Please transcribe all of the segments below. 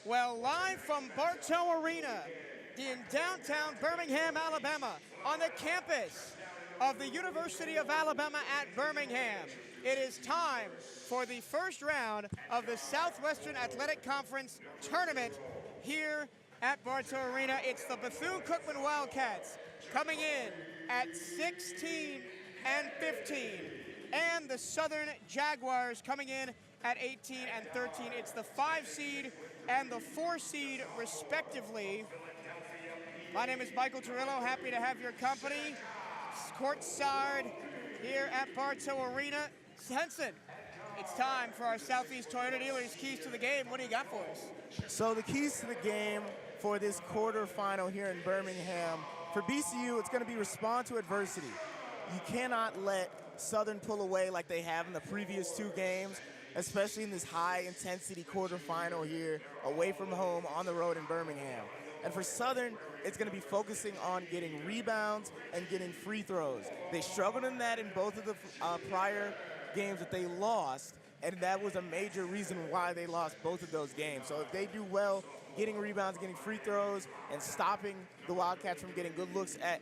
Well, live from Bartow Arena in downtown Birmingham, Alabama, on the campus of the University of Alabama at Birmingham, it is time for the first round of the Southwestern Athletic Conference tournament here at Bartow Arena. It's the Bethune-Cookman Wildcats coming in at 16 and 15, and the Southern Jaguars coming in at 18 and 13. It's the 5 seed and the 4 seed respectively. My name is Michael Turillo, happy to have your company. Courtside here at Bartow Arena. Henson, it's time for our Southeast Toyota Dealers Keys to the Game. What do you got for us? So the keys to the game for this quarterfinal here in Birmingham, for BCU, it's going to be respond to adversity. You cannot let Southern pull away like they have in the previous 2 games, especially in this high-intensity quarterfinal here, away from home, on the road in Birmingham. And for Southern, it's going to be focusing on getting rebounds and getting free throws. They struggled in that in both of the prior games that they lost, and that was a major reason why they lost both of those games. So if they do well getting rebounds, getting free throws, and stopping the Wildcats from getting good looks at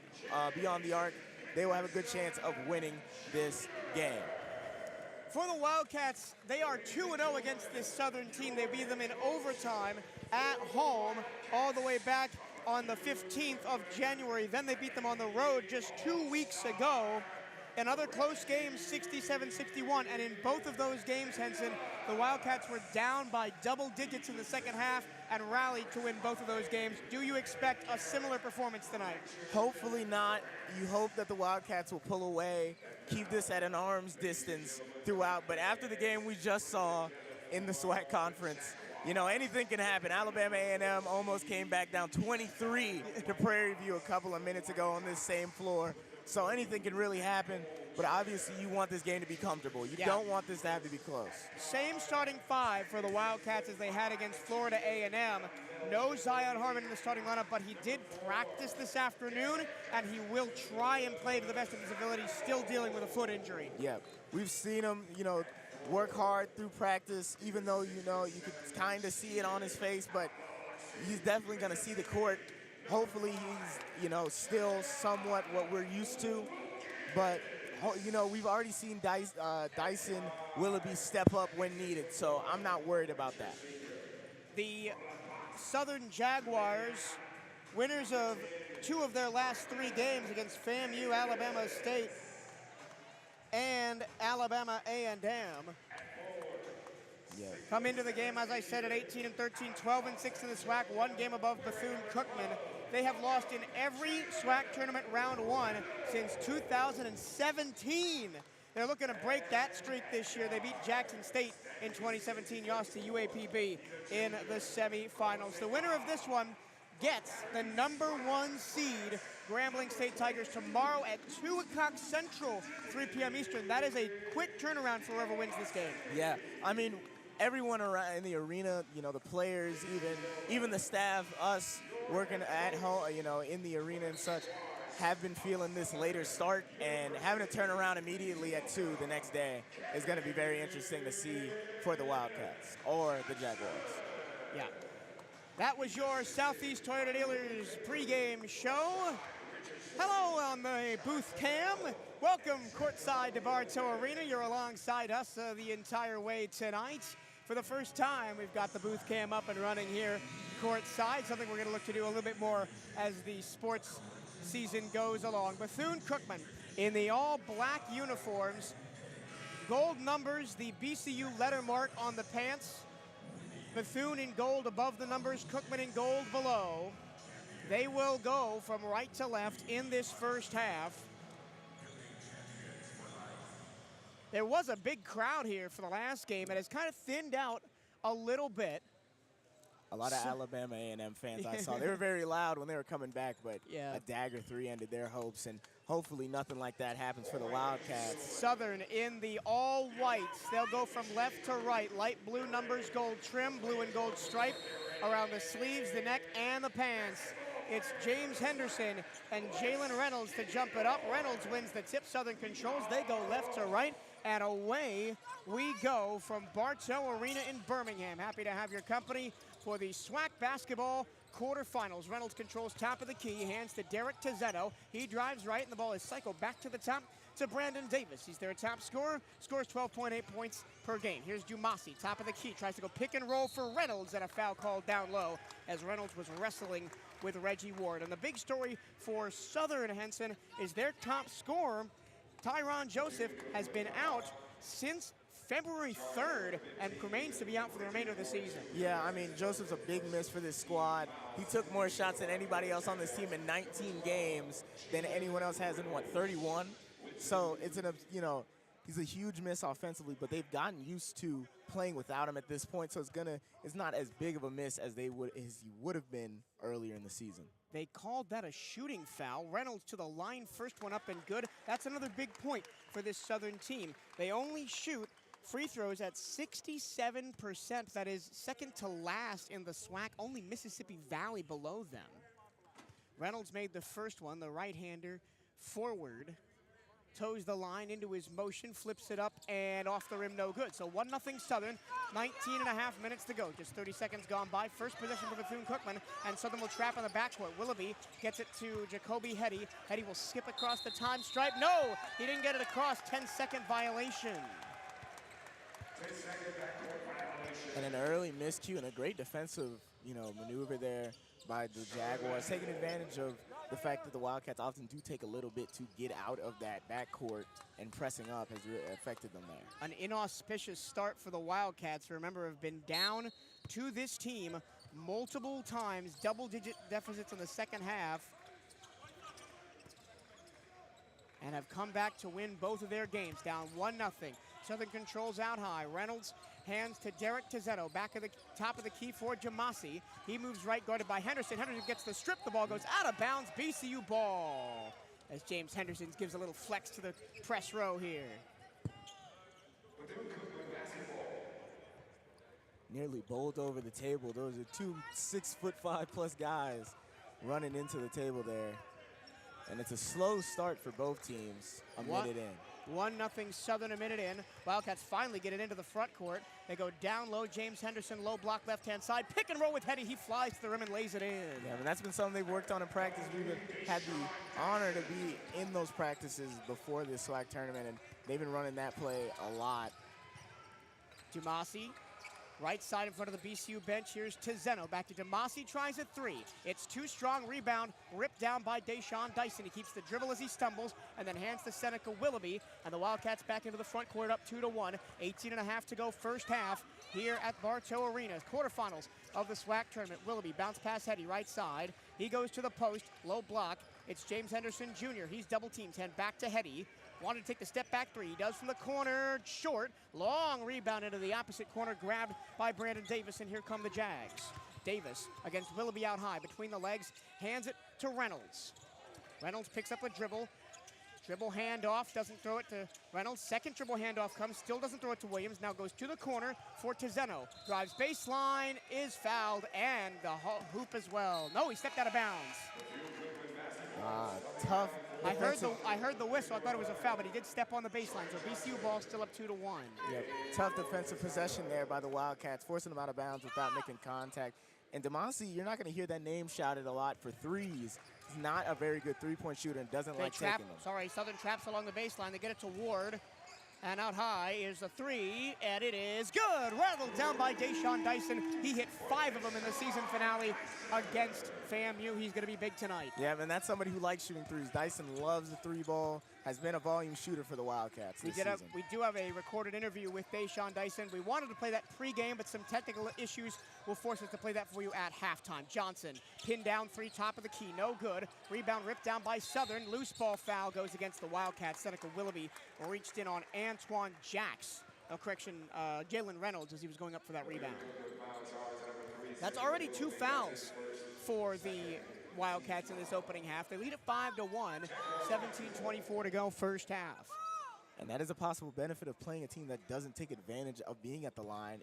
beyond the arc, they will have a good chance of winning this game. For the Wildcats, they are 2-0 against this Southern team. They beat them in overtime at home all the way back on the 15th of January. Then they beat them on the road just 2 weeks ago. Another close game, 67-61, and in both of those games, Henson, the Wildcats were down by double digits in the second half and rallied to win both of those games. Do you expect a similar performance tonight? Hopefully not. You hope that the Wildcats will pull away, keep this at an arm's distance throughout, but after the game we just saw in the SWAC conference, you know, anything can happen. Alabama A&M almost came back down 23 to Prairie View a couple of minutes ago on this same floor. So anything can really happen, but obviously you want this game to be comfortable. You don't want this to have to be close. Same starting 5 for the Wildcats as they had against Florida A&M. No Zion Harmon in the starting lineup, but he did practice this afternoon, and he will try and play to the best of his ability, still dealing with a foot injury. Yeah, we've seen him, you know, work hard through practice, even though, you know, you could kind of see it on his face, but he's definitely going to see the court. Hopefully he's, you know, still somewhat what we're used to, but, you know, we've already seen Dyson Willoughby step up when needed, so I'm not worried about that. The Southern Jaguars, winners of 2 of their last 3 games against FAMU, Alabama State, and Alabama A&M. Yeah. Come into the game, as I said, at 18 and 13, 12 and 6 in the SWAC, 1 game above Bethune-Cookman. They have lost in every SWAC tournament round 1 since 2017. They're looking to break that streak this year. They beat Jackson State in 2017, lost to UAPB in the semifinals. The winner of this one gets the #1 seed, Grambling State Tigers, tomorrow at 2 o'clock Central, 3 p.m. Eastern. That is a quick turnaround for whoever wins this game. Yeah, I mean, everyone around in the arena, you know, the players, even the staff, us working at home, you know, in the arena and such, have been feeling this later start, and having to turn around immediately at 2 the next day is going to be very interesting to see for the Wildcats or the Jaguars. Yeah. That was your Southeast Toyota Dealers pregame show. Hello on the booth cam. Welcome courtside to Bartow Arena. You're alongside us the entire way tonight. For the first time, we've got the booth cam up and running here courtside, something we're going to look to do a little bit more as the sports season goes along. Bethune-Cookman in the all-black uniforms, gold numbers, the BCU letter mark on the pants. Bethune in gold above the numbers, Cookman in gold below. They will go from right to left in this first half. There was a big crowd here for the last game. It has kind of thinned out a little bit. A lot of Alabama A&M fans I saw. They were very loud when they were coming back, but a dagger 3 ended their hopes, and hopefully nothing like that happens for the Wildcats. Southern in the all whites. They'll go from left to right. Light blue numbers, gold trim, blue and gold stripe around the sleeves, the neck, and the pants. It's James Henderson and Jalen Reynolds to jump it up. Reynolds wins the tip. Southern controls. They go left to right. And away we go from Bartow Arena in Birmingham. Happy to have your company. for the SWAC basketball quarterfinals. Reynolds controls top of the key, hands to Derek Tizzetto. He drives right, and the ball is cycled back to the top to Brandon Davis. He's their top scorer, scores 12.8 points per game. Here's Dumasi, top of the key, tries to go pick and roll for Reynolds, and a foul called down low as Reynolds was wrestling with Reggie Ward. And the big story for Southern, Henson, is their top scorer, Tyron Joseph, has been out since February 3rd and remains to be out for the remainder of the season. Yeah, I mean, Joseph's a big miss for this squad. He took more shots than anybody else on this team in 19 games than anyone else has in, what, 31? So it's he's a huge miss offensively, but they've gotten used to playing without him at this point, so it's not as big of a miss as he would have been earlier in the season. They called that a shooting foul. Reynolds to the line, first one up and good. That's another big point for this Southern team. They only shoot free throws at 67%. That is second to last in the SWAC, only Mississippi Valley below them. Reynolds made the first one, the right-hander forward. Toes the line into his motion, flips it up, and off the rim, no good. So 1-0 Southern, 19.5 minutes to go. Just 30 seconds gone by. First possession for Bethune-Cookman, and Southern will trap in the backcourt. Willoughby gets it to Jacoby Hetty. Hetty will skip across the time stripe. No, he didn't get it across. 10-second violation. And an early miscue and a great defensive, maneuver there by the Jaguars, taking advantage of the fact that the Wildcats often do take a little bit to get out of that backcourt, and pressing up has really affected them there. An inauspicious start for the Wildcats. Remember, have been down to this team multiple times, double-digit deficits in the second half, and have come back to win both of their games, down 1-0. Southern controls out high. Reynolds hands to Derek Tizzetto, back of the top of the key for Jamasi. He moves right, guarded by Henderson. Henderson gets the strip. The ball goes out of bounds. BCU ball, as James Henderson gives a little flex to the press row here. Nearly bowled over the table. Those are two 6'5+ guys running into the table there. And it's a slow start for both teams a minute in. 1-0 Southern a minute in. Wildcats finally get it into the front court. They go down low. James Henderson, low block left-hand side. Pick and roll with Hetty. He flies to the rim and lays it in. Yeah, and that's been something they've worked on in practice. We've had the honor to be in those practices before this SWAC tournament, and they've been running that play a lot. Dumasi, right side in front of the BCU bench. Here's Tizzetto. Back to Dumasi, tries a three. It's too strong. Rebound ripped down by Deshaun Dyson. He keeps the dribble as he stumbles, and then hands to Seneca Willoughby. And the Wildcats back into the front court, up 2-1. 18.5 to go first half here at Bartow Arena. Quarterfinals of the SWAC tournament. Willoughby bounce pass Hetty, right side. He goes to the post, low block. It's James Henderson Jr. He's double teamed. Hand back to Hetty. Wanted to take the step back three. He does from the corner, short. Long rebound into the opposite corner, grabbed by Brandon Davis, and here come the Jags. Davis against Willoughby out high, between the legs, hands it to Reynolds. Reynolds picks up a dribble. Dribble handoff, doesn't throw it to Reynolds. Second dribble handoff comes, still doesn't throw it to Williams. Now goes to the corner for Tizzetto. Drives baseline, is fouled, and the hoop as well. No, he stepped out of bounds. Tough. I heard the whistle. I thought it was a foul, but he did step on the baseline. So BCU ball still up 2-1. Yep. Tough defensive possession there by the Wildcats, forcing them out of bounds without making contact. And Dumasi, you're not going to hear that name shouted a lot for threes. He's not a very good three-point shooter and doesn't like taking them. Sorry, Southern traps along the baseline. They get it to Ward. And out high is the three, and it is good. Rattled down by Deshaun Dyson. He hit 5 of them in the season finale against FAMU. He's going to be big tonight. Yeah, and that's somebody who likes shooting threes. Dyson loves the three ball, has been a volume shooter for the Wildcats this season. We do have a recorded interview with Deshaun Dyson. We wanted to play that pregame, but some technical issues will force us to play that for you at halftime. Johnson, pinned down three, top of the key, no good. Rebound ripped down by Southern. Loose ball foul goes against the Wildcats. Seneca Willoughby reached in on Antoine Jacks. No correction, Jalen Reynolds as he was going up for that rebound. That's already 2 fouls for the Wildcats in this opening half. They lead at 5-1, 17:24 to go first half. And that is a possible benefit of playing a team that doesn't take advantage of being at the line.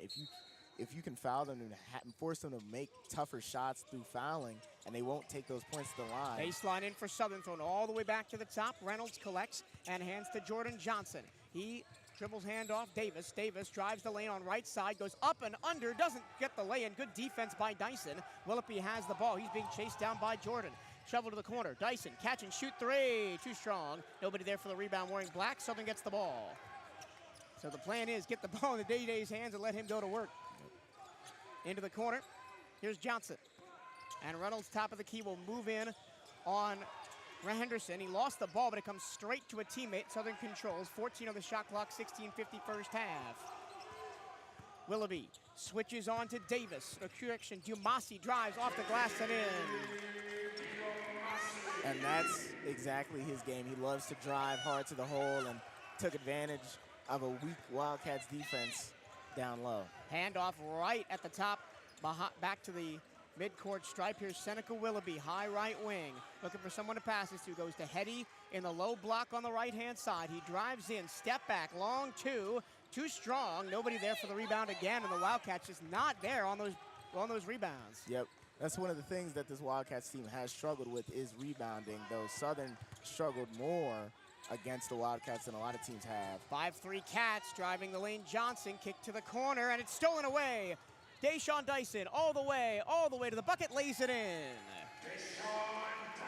If you can foul them and force them to make tougher shots through fouling, and they won't take those points to the line. Baseline in for Southern, thrown all the way back to the top. Reynolds collects and hands to Jordan Johnson. He Dribbles handoff, Davis. Davis drives the lane on right side, goes up and under, doesn't get the lay-in. Good defense by Dyson. Willoughby has the ball. He's being chased down by Jordan. Shovel to the corner. Dyson, catch and shoot three. Too strong. Nobody there for the rebound wearing black. Southern gets the ball. So the plan is get the ball in the Day-Day's hands and let him go to work. Into the corner. Here's Johnson. And Reynolds, top of the key, will move in on Henderson. He lost the ball, but it comes straight to a teammate. Southern controls. 14 on the shot clock, 16:50 first half. Willoughby switches on to Davis. A correction, Dumasi drives off the glass and in. And that's exactly his game. He loves to drive hard to the hole and took advantage of a weak Wildcats defense down low. Handoff right at the top, back to the midcourt stripe. Here's Seneca Willoughby, high right wing. Looking for someone to pass this to. Goes to Hetty in the low block on the right-hand side. He drives in, step back, long two. Too strong. Nobody there for the rebound again, and the Wildcats just not there on those rebounds. Yep. That's one of the things that this Wildcats team has struggled with is rebounding, though Southern struggled more against the Wildcats than a lot of teams have. 5-3 Cats driving the lane. Johnson kick to the corner, and it's stolen away. Deshaun Dyson all the way to the bucket, lays it in.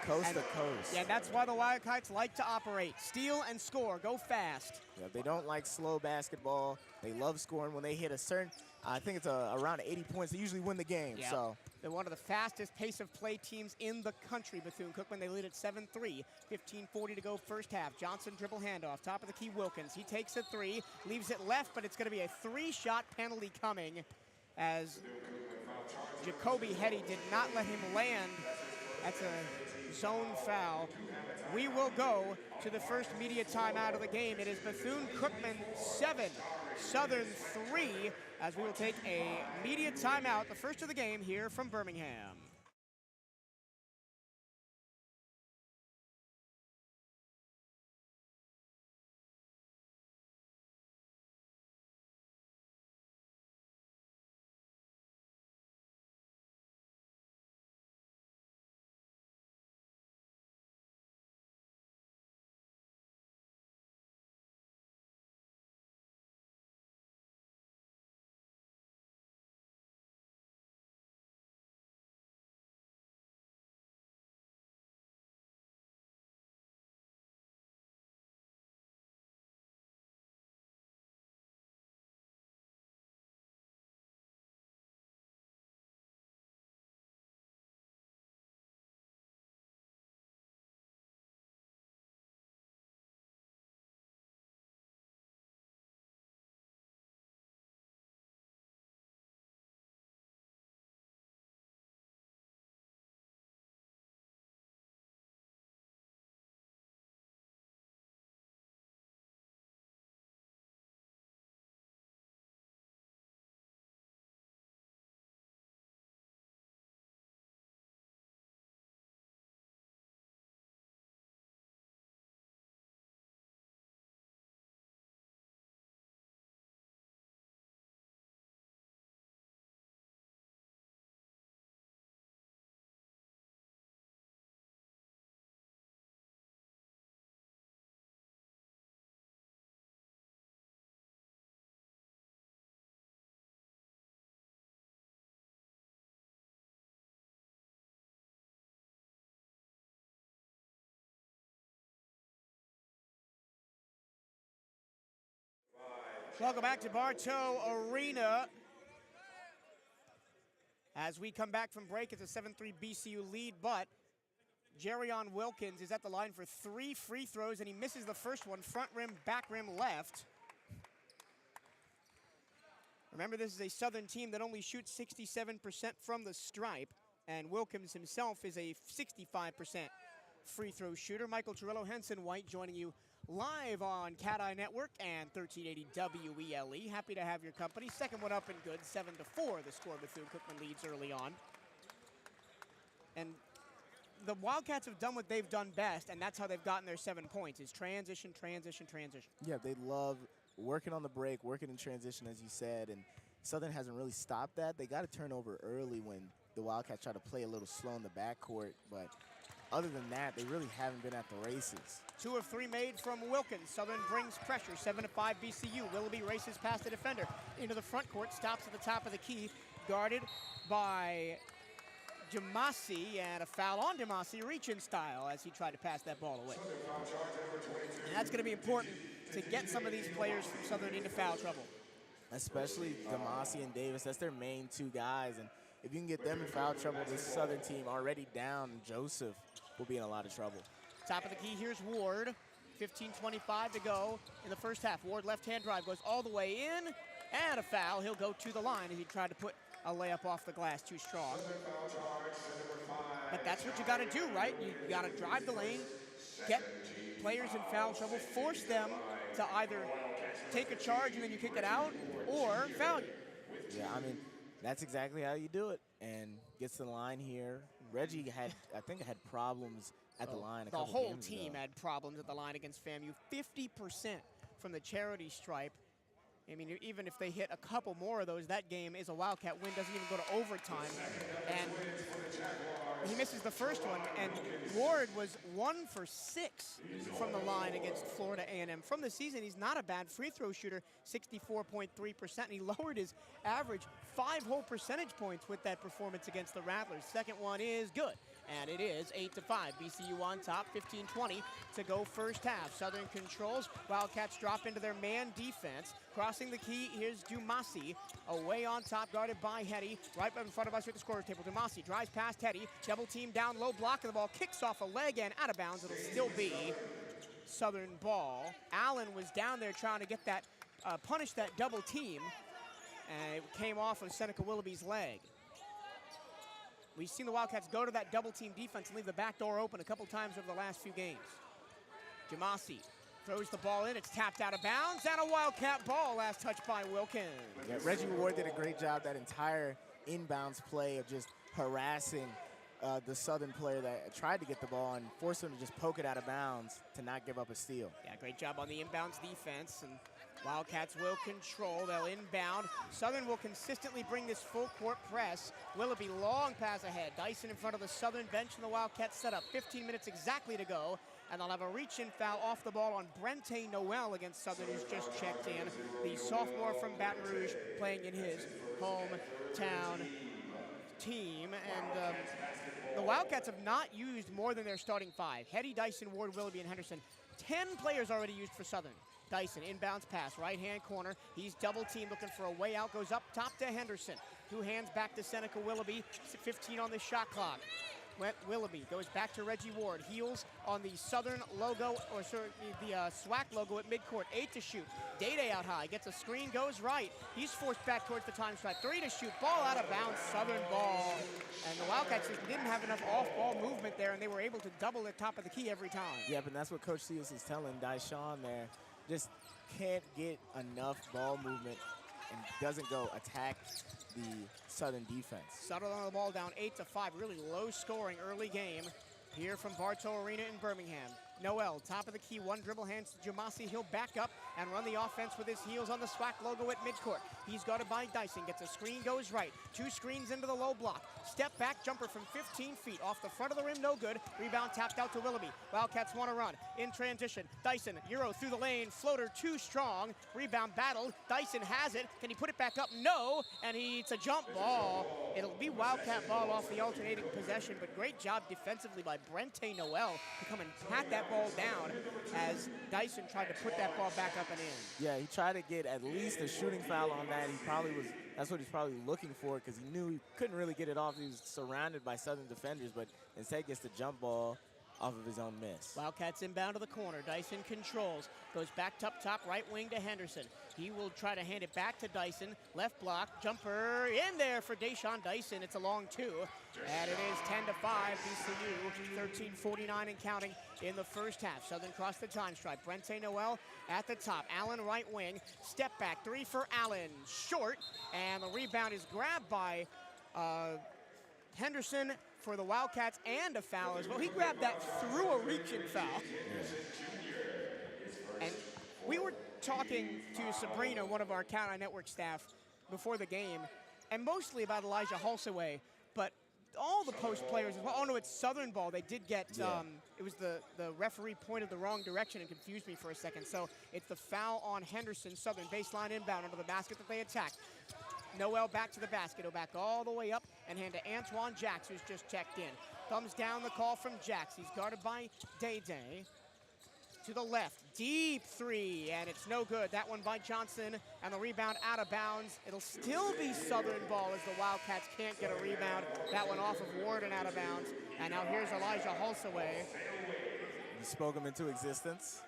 Coast to coast. Yeah, that's why the Wildcats like to operate. Steal and score, go fast. Yeah, they don't like slow basketball. They love scoring. When they hit a certain, I think it's around 80 points, they usually win the game. Yeah. So they're one of the fastest pace of play teams in the country, Bethune-Cookman. They lead at 7-3, 15:40 to go first half. Johnson dribble handoff, top of the key Wilkins. He takes a three, leaves it left, but it's gonna be a three-shot penalty coming as Jacoby Hetty did not let him land. That's a zone foul. We will go to the first media timeout of the game. It is Bethune-Cookman 7, Southern 3, as we will take a media timeout, the first of the game here from Birmingham. Welcome back to Bartow Arena. As we come back from break, it's a 7-3 BCU lead, but Jerrion Wilkins is at the line for 3 free throws, and he misses the first one, front rim, back rim, left. Remember, this is a Southern team that only shoots 67% from the stripe, and Wilkins himself is a 65% free throw shooter. Michael Torello, Henson White joining you live on CatEye Network and 1380 WELE. Happy to have your company. Second one up and good, 7-4 the score. Bethune-Cookman leads early on. And the Wildcats have done what they've done best, and that's how they've gotten their 7 points, is transition, transition, transition. Yeah, they love working on the break, working in transition, as you said, and Southern hasn't really stopped that. They got a turnover early when the Wildcats try to play a little slow in the backcourt, but other than that, they really haven't been at the races. 2 of 3 made from Wilkins. Southern brings pressure, 7-5 BCU. Willoughby races past the defender into the front court, stops at the top of the key, guarded by Jamasi, and a foul on Jamasi, reach-in style, as he tried to pass that ball away. And that's going to be important to get some of these players from Southern into foul trouble. Especially Jamasi and Davis, that's their main 2 guys, and if you can get them in foul trouble, this Southern team already down, Joseph will be in a lot of trouble. Top of the key, here's Ward. 15:25 to go in the first half. Ward left-hand drive goes all the way in, and a foul. He'll go to the line as he tried to put a layup off the glass too strong. But that's what you got to do, right? You got to drive the lane, get players in foul trouble, force them to either take a charge and then you kick it out, or foul you. Yeah, I mean, that's exactly how you do it. And gets to the line here. Reggie had, I think, had problems at the line a couple games ago. The whole team had problems at the line against FAMU. 50% from the charity stripe. I mean, even if they hit a couple more of those, that game is a Wildcat win, doesn't even go to overtime. And he misses the first one, and Ward was 1 for 6 from the line against Florida A&M. From the season, he's not a bad free throw shooter, 64.3%, and he lowered his average 5 whole percentage points with that performance against the Rattlers. Second one is good, and it is 8-5. BCU on top, 15:20 to go first half. Southern controls, Wildcats drop into their man defense. Crossing the key, here's Dumasi, away on top, guarded by Hetty. Right in front of us at the scorer's table, Dumasi drives past Hetty, double team down low, block of the ball, kicks off a leg and out of bounds. It'll still be Southern ball. Allen was down there trying to get that, punish that double team, and it came off of Seneca Willoughby's leg. We've seen the Wildcats go to that double team defense and leave the back door open a couple times over the last few games. Jamasi throws the ball in, it's tapped out of bounds, and a Wildcat ball, last touch by Wilkins. Yeah, Reggie Ward did a great job that entire inbounds play of just harassing the Southern player that tried to get the ball and forced him to just poke it out of bounds to not give up a steal. Yeah, great job on the inbounds defense, and Wildcats will control, they'll inbound. Southern will consistently bring this full court press. Willoughby long pass ahead. Dyson in front of the Southern bench, and the Wildcats set up. 15 minutes exactly to go, and they'll have a reach-in foul off the ball on Brente Noel against Southern, who's just checked in. The sophomore from Baton Rouge playing in his hometown team. And the Wildcats have not used more than their starting 5. Hetty, Dyson, Ward, Willoughby, and Henderson. 10 players already used for Southern. Dyson, inbounds pass, right-hand corner. He's double-teamed, looking for a way out. Goes up top to Henderson, who hands back to Seneca Willoughby. 15 on the shot clock. Willoughby goes back to Reggie Ward. Heels on the Southern logo, or sorry, the SWAC logo at midcourt. 8 to shoot. Day out high, gets a screen, goes right. He's forced back towards the time stripe. 3 to shoot, ball out of bounds, Southern ball. And the Wildcats just didn't have enough off-ball movement there, and they were able to double the top of the key every time. Yeah, but that's what Coach Seals is telling Dyshawn there. Just can't get enough ball movement and doesn't go attack the Southern defense. Settled on the ball down 8-5, really low scoring early game here from Bartow Arena in Birmingham. Noel, top of the key, one dribble hands to Jamasi. He'll back up and run the offense with his heels on the SWAC logo at midcourt. He's guarded by Dyson, gets a screen, goes right. 2 screens into the low block. Step back jumper from 15 feet off the front of the rim, no good. Rebound tapped out to Willoughby. Wildcats want to run. In transition, Dyson, Euro through the lane, floater too strong. Rebound battled, Dyson has it. Can he put it back up? No, and it's a jump ball. It'll be Wildcat ball off the alternating possession, but great job defensively by Brente Noel to come and pat that ball down as Dyson tried to put that ball back up and in. Yeah, he tried to get at least a shooting foul on that. He probably was, that's what he's probably looking for, because he knew he couldn't really get it off. He was surrounded by Southern defenders, but instead gets the jump ball off of his own miss. Wildcats inbound to the corner. Dyson controls. Goes back top, right wing to Henderson. He will try to hand it back to Dyson. Left block, jumper in there for Deshaun Dyson. It's a long 2. And it is 10-5 BCU, 13:49 and counting in the first half. Southern cross the time stripe. Brente Noel at the top. Allen right wing. Step back 3 for Allen. Short. And the rebound is grabbed by Henderson for the Wildcats, and a foul as well. He grabbed that through a reach-in foul. And we were talking to Sabrina, one of our CatEye Network staff, before the game, and mostly about Elijah Halsaway, but all the post players as well. Oh no, it's Southern ball. They did get, Yeah. it was the referee pointed the wrong direction and confused me for a second. So it's the foul on Henderson. Southern baseline inbound under the basket that they attacked. Noel back to the basket. He'll back all the way up and hand to Antoine Jax, who's just checked in. Thumbs down the call from Jax. He's guarded by Day. To the left, deep three, and it's no good. That one by Johnson, and the rebound out of bounds. It'll still be Southern ball as the Wildcats can't get a rebound. That one off of Warden out of bounds. And now here's Elijah Hulsaway. You spoke him into existence.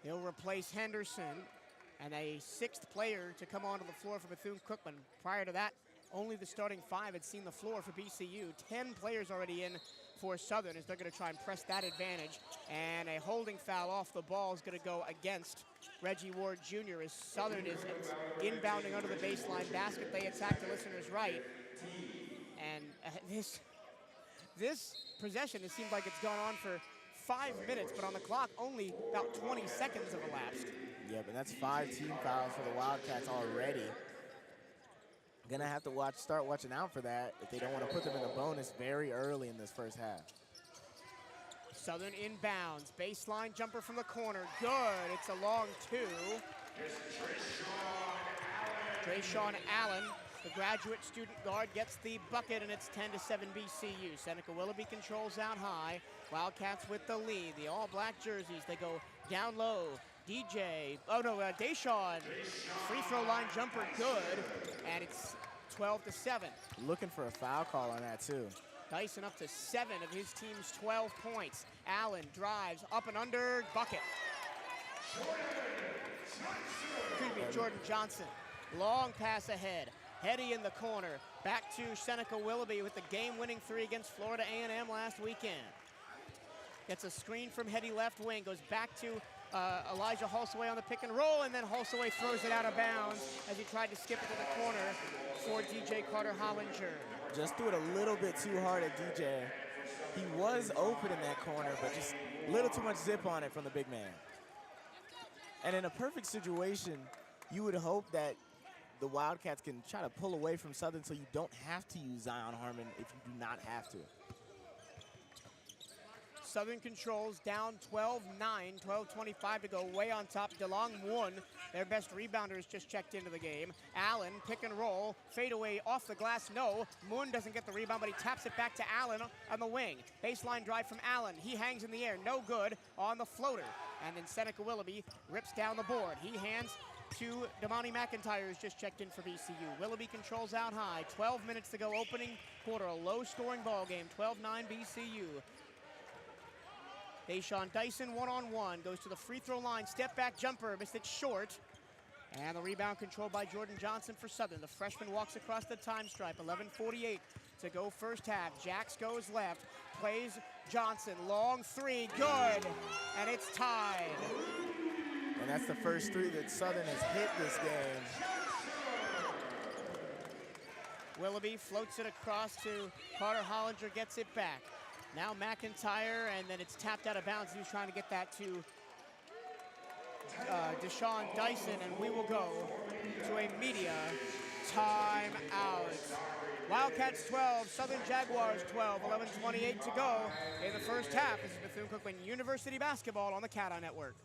He'll replace Henderson, and a sixth player to come onto the floor for Bethune-Cookman. Prior to that, only the starting five had seen the floor for BCU. 10 players already in for Southern as they're going to try and press that advantage. And a holding foul off the ball is going to go against Reggie Ward Jr. as Southern is inbounding under the baseline basket. They attack the listener's right. And this possession, it seemed like it's gone on for 5 minutes, but on the clock, only about 20 seconds have elapsed. Yeah, but that's 5 team fouls for the Wildcats already. Gonna have to start watching out for that if they don't want to put them in the bonus very early in this first half. Southern inbounds, baseline jumper from the corner, good. It's a long two. Drayshawn Allen, the graduate student guard, gets the bucket, and it's 10-7 BCU. Seneca Willoughby controls out high. Wildcats with the lead. The all-black jerseys, they go down low. Deshawn, free throw line jumper, good, and it's 12-7. Looking for a foul call on that too. Dyson up to 7 of his team's 12 points. Allen drives up and under, bucket. Jordan Johnson, long pass ahead. Hetty in the corner, back to Seneca Willoughby with the game-winning three against Florida A&M last weekend. Gets a screen from Hetty left wing, goes back to Elijah Hulsaway on the pick and roll, and then Hulsaway throws it out of bounds as he tried to skip it to the corner for DJ Carter-Hollinger. Just threw it a little bit too hard at DJ. He was open in that corner, but just a little too much zip on it from the big man. And in a perfect situation, you would hope that the Wildcats can try to pull away from Southern so you don't have to use Zion Harmon if you do not have to. Southern controls down 12-9, 12:25 to go, way on top. DeLong Moon, their best rebounder, has just checked into the game. Allen, pick and roll, fade away off the glass, no. Moon doesn't get the rebound, but he taps it back to Allen on the wing. Baseline drive from Allen. He hangs in the air, no good on the floater. And then Seneca Willoughby rips down the board. He hands to Damani McIntyre, who's just checked in for BCU. Willoughby controls out high. 12 minutes to go, opening quarter, a low-scoring ball game, 12-9 BCU. Deshawn Dyson one-on-one, goes to the free throw line, step back jumper, missed it short. And the rebound controlled by Jordan Johnson for Southern. The freshman walks across the time stripe, 11:48 to go first half. Jax goes left, plays Johnson, long three, good, and it's tied. And that's the first three that Southern has hit this game. Willoughby floats it across to Carter-Hollinger, gets it back. Now McIntyre, and then it's tapped out of bounds. He was trying to get that to Deshawn Dyson, and we will go to a media timeout. Wildcats 12, Southern Jaguars 12, 11:28 to go in the first half. This is Bethune-Cookman University Basketball on the CatEye Network.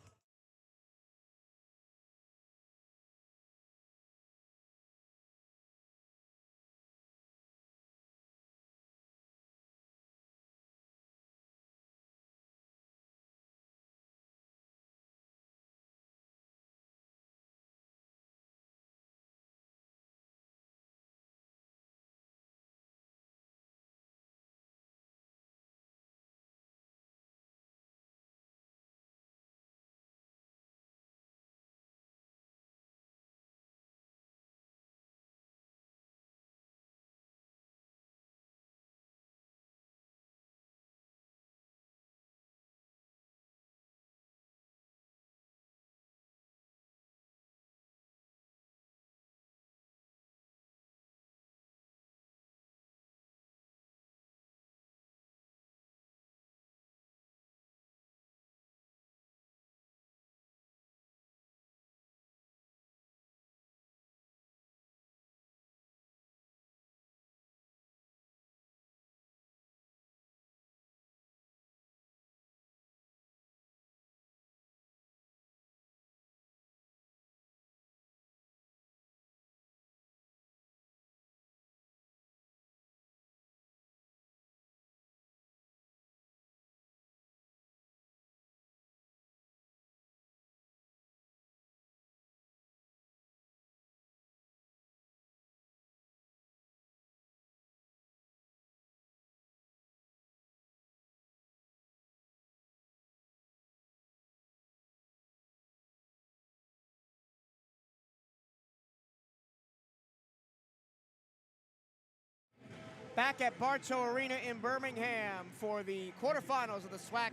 back at Bartow Arena in Birmingham for the quarterfinals of the SWAC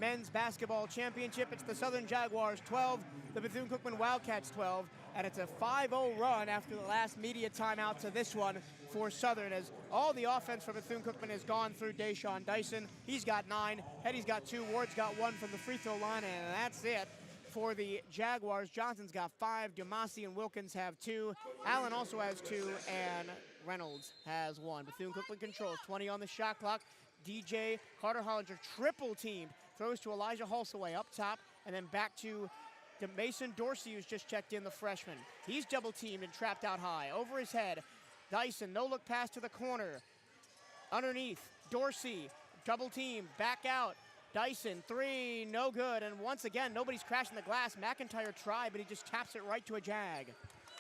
Men's Basketball Championship. It's the Southern Jaguars 12, the Bethune-Cookman Wildcats 12, and it's a 5-0 run after the last media timeout to this one for Southern, as all the offense for Bethune-Cookman has gone through Deshaun Dyson. He's got 9, Hetty's got 2, Ward's got 1 from the free throw line, and that's it for the Jaguars. Johnson's got 5, Dumasi and Wilkins have 2, Allen also has 2, and Reynolds has 1. Bethune-Cookman controls, 20 on the shot clock. DJ Carter Hollinger triple teamed, throws to Elijah Halsaway up top, and then back to Mason Dorsey, who's just checked in, the freshman. He's double teamed and trapped out high. Over his head, Dyson, no look pass to the corner. Underneath, Dorsey, double team, back out. Dyson, 3, no good. And once again, nobody's crashing the glass. McIntyre tried, but he just taps it right to a Jag.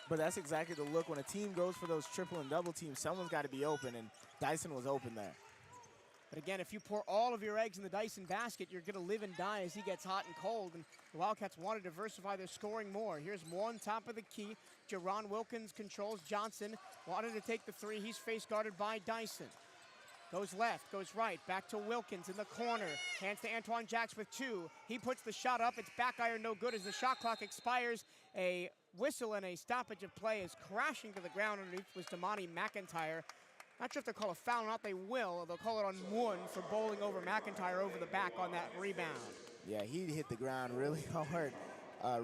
But that's exactly the look. When a team goes for those triple and double teams, someone's got to be open, and Dyson was open there. But again, if you pour all of your eggs in the Dyson basket, you're going to live and die as he gets hot and cold. And the Wildcats want to diversify their scoring more. Here's more on top of the key. Jerron Wilkins controls Johnson. Wanted to take the 3. He's face guarded by Dyson. Goes left, goes right, back to Wilkins in the corner. Hands to Antoine Jacks with 2. He puts the shot up. It's back iron, no good as the shot clock expires. A whistle and a stoppage of play is crashing to the ground. Underneath was Damani McIntyre. Not sure if they'll call a foul or not. They will. They'll call it on Moon for bowling over McIntyre over the back on that rebound. Yeah, he hit the ground really hard.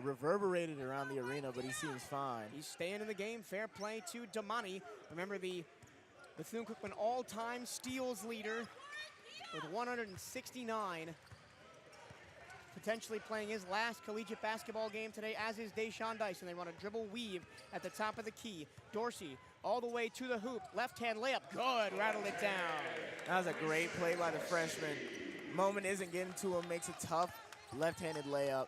Reverberated around the arena, but he seems fine. He's staying in the game. Fair play to Damani. Remember, the Bethune-Cookman all-time steals leader with 169. Potentially playing his last collegiate basketball game today, as is Deshaun Dyson. They run a dribble weave at the top of the key. Dorsey all the way to the hoop. Left-hand layup, good, rattled it down. That was a great play by the freshman. Moment isn't getting to him, makes a tough left-handed layup.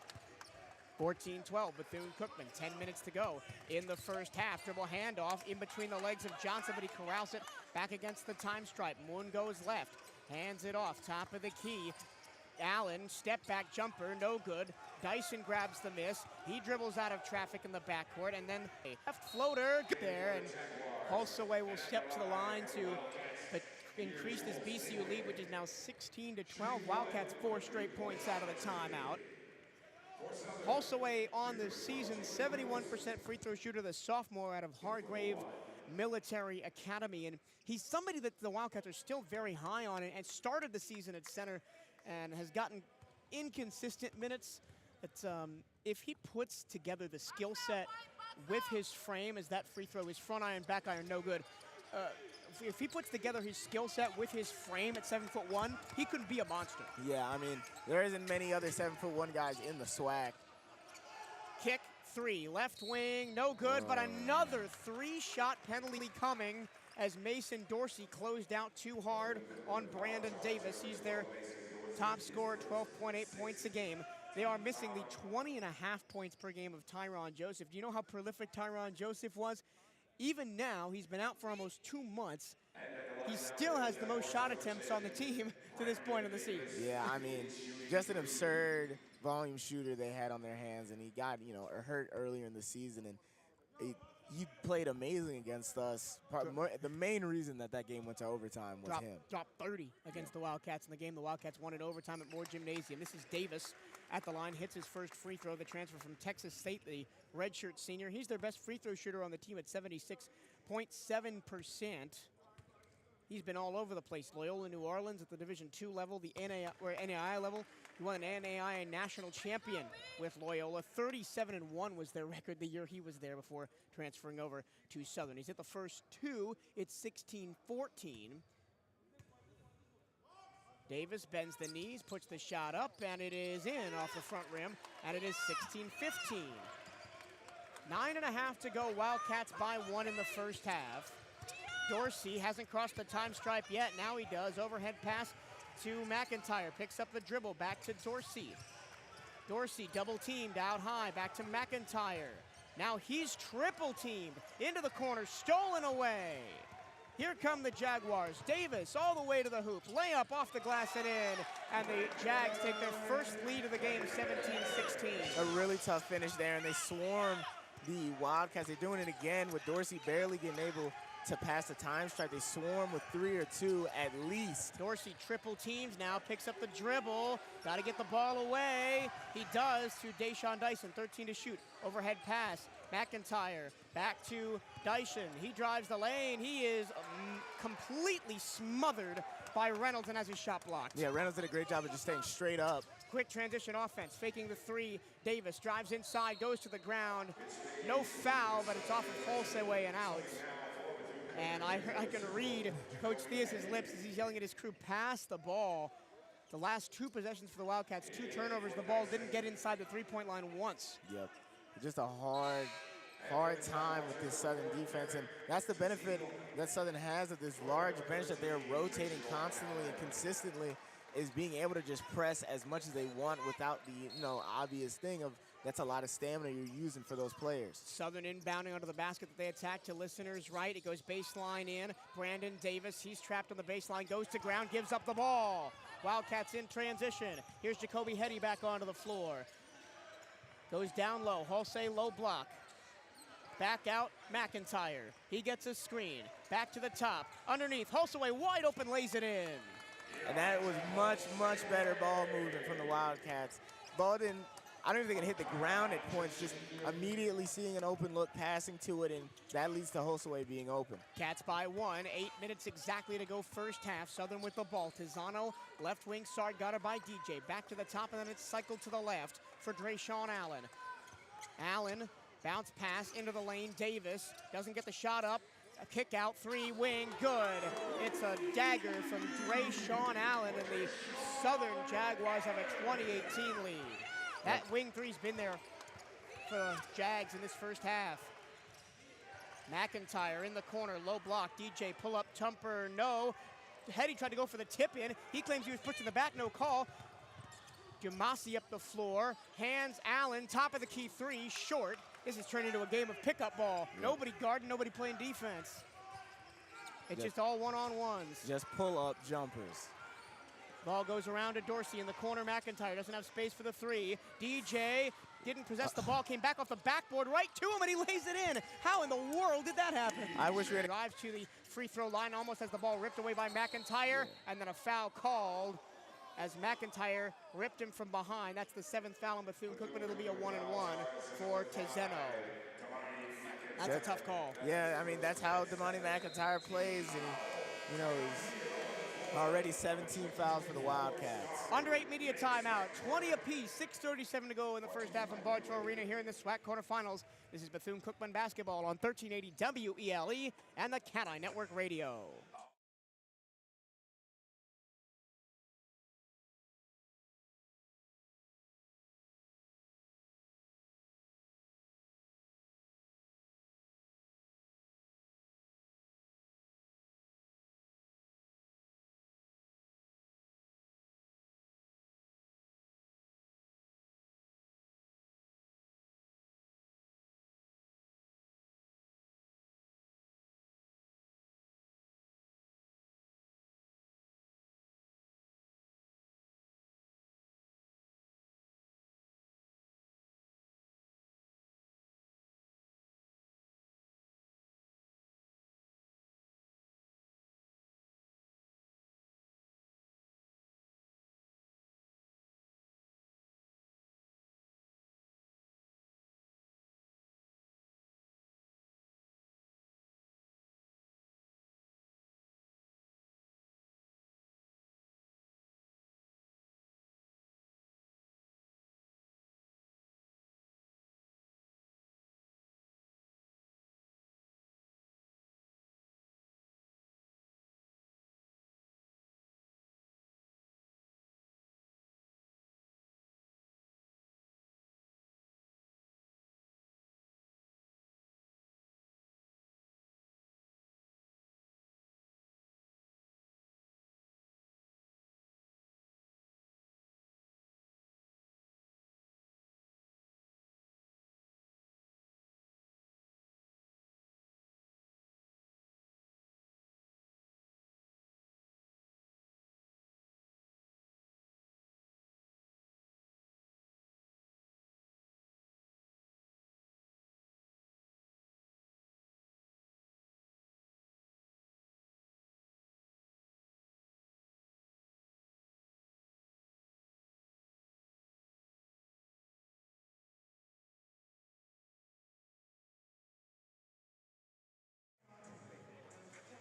14-12, Bethune-Cookman, 10 minutes to go in the first half. Dribble handoff in between the legs of Johnson, but he corrals it back against the time stripe. Moon goes left, hands it off, top of the key. Allen, step back jumper, no good. Dyson grabs the miss. He dribbles out of traffic in the backcourt, and then a left floater there, and Halsaway will step to the line to increase this BCU lead, which is now 16-12. Wildcats 4 straight points out of the timeout. Halsaway on the season, 71% free throw shooter, the sophomore out of Hargrave Military Academy, and he's somebody that the Wildcats are still very high on, and started the season at center and has gotten inconsistent minutes. But if he puts together the skill set with his frame, as that free throw is front iron, back iron, no good. If he puts together his skill set with his frame at 7'1", he could be a monster. Yeah, I mean, there isn't many other 7'1" guys in the SWAC. Kick, 3, left wing, no good, but another 3-shot penalty coming as Mason Dorsey closed out too hard on Brandon Davis. He's their top scorer, 12.8 points a game. They are missing the 20.5 points per game of Tyron Joseph. Do you know how prolific Tyron Joseph was? Even now, he's been out for almost 2 months. He still has the most shot attempts on the team to this point in the season. Yeah, I mean, just an absurd volume shooter they had on their hands, and he got, hurt earlier in the season, and he played amazing against us. The main reason that game went to overtime was him. Dropped 30 against the Wildcats in the game. The Wildcats won in overtime at Moore Gymnasium. This is Davis at the line, hits his first free throw, the transfer from Texas State, the redshirt senior. He's their best free throw shooter on the team at 76.7%. He's been all over the place. Loyola New Orleans at the Division II level, the NAIA level. He won an NAIA national champion with Loyola. 37-1 was their record the year he was there before transferring over to Southern. He's hit the first 2. It's 16-14. Davis bends the knees, puts the shot up, and it is in off the front rim, and it is 16-15. 9.5 to go. Wildcats by 1 in the first half. Dorsey hasn't crossed the time stripe yet. Now he does. Overhead pass to McIntyre. Picks up the dribble. Back to Dorsey. Dorsey double teamed out high. Back to McIntyre. Now he's triple teamed. Into the corner. Stolen away. Here come the Jaguars. Davis all the way to the hoop. Layup off the glass and in. And the Jags take their first lead of the game, 17-16. A really tough finish there, and they swarm the Wildcats. They're doing it again with Dorsey barely getting able to pass the time strike. They swarm with 3 or 2 at least. Dorsey triple teams now, picks up the dribble. Got to get the ball away. He does to Deshaun Dyson, 13 to shoot. Overhead pass. McIntyre back to Dyson. He drives the lane. He is completely smothered by Reynolds and has his shot blocked. Yeah, Reynolds did a great job of just staying straight up. Quick transition offense, faking the 3. Davis drives inside, goes to the ground. No foul, but it's off of Holseway and out. And I can read Coach Theus's lips as he's yelling at his crew, pass the ball. The last 2 possessions for the Wildcats, 2 turnovers. The ball didn't get inside the 3-point line once. Yep. Just a hard time with this Southern defense, and that's the benefit that Southern has of this large bench that they're rotating constantly and consistently, is being able to just press as much as they want without the obvious thing of that's a lot of stamina you're using for those players. Southern inbounding onto the basket that they attack to listeners right. It goes baseline in. Brandon Davis, he's trapped on the baseline, goes to ground, gives up the ball. Wildcats in transition. Here's Jacoby Hetty back onto the floor. Goes down low, Halsey low block. Back out, McIntyre. He gets a screen. Back to the top. Underneath, Holseway wide open, lays it in. And that was much better ball movement from the Wildcats. Ball didn't, I don't even think it hit the ground at points, just immediately seeing an open look, passing to it, and that leads to Holseway being open. Cats by 1, 8 minutes exactly to go first half. Southern with the ball. Tizano, left wing, Sard got her by DJ. Back to the top, and then it's cycled to the left for Drayshawn Allen. Allen, bounce pass into the lane. Davis doesn't get the shot up. A kick out, 3 wing, good. It's a dagger from Drayshawn Allen, and the Southern Jaguars have a 2018 lead. That wing 3's been there for the Jags in this first half. McIntyre in the corner, low block. DJ pull up, Tumper, no. Hetty tried to go for the tip in. He claims he was pushed in the back, no call. Jamasi up the floor, hands Allen, top of the key 3, short. This is turning into a game of pickup ball. Yeah. Nobody guarding, nobody playing defense. It's just all one-on-ones. Just pull-up jumpers. Ball goes around to Dorsey in the corner. McIntyre doesn't have space for the 3. DJ didn't possess the ball, came back off the backboard right to him, and he lays it in. How in the world did that happen? I wish we had drives to the free throw line, almost has the ball ripped away by McIntyre, and then a foul called as McIntyre ripped him from behind. That's the 7th foul on Bethune-Cookman. It'll be a 1-and-1 for Tizeno. That's a tough call. Yeah, I mean, that's how Damani McIntyre plays, and, he's already 17 fouls for the Wildcats. Under 8 media timeout, 20 apiece, 6:37 to go in the first half in Bartow Arena here in the SWAC quarterfinals. This is Bethune-Cookman basketball on 1380 WELE and the CatEye Network Radio.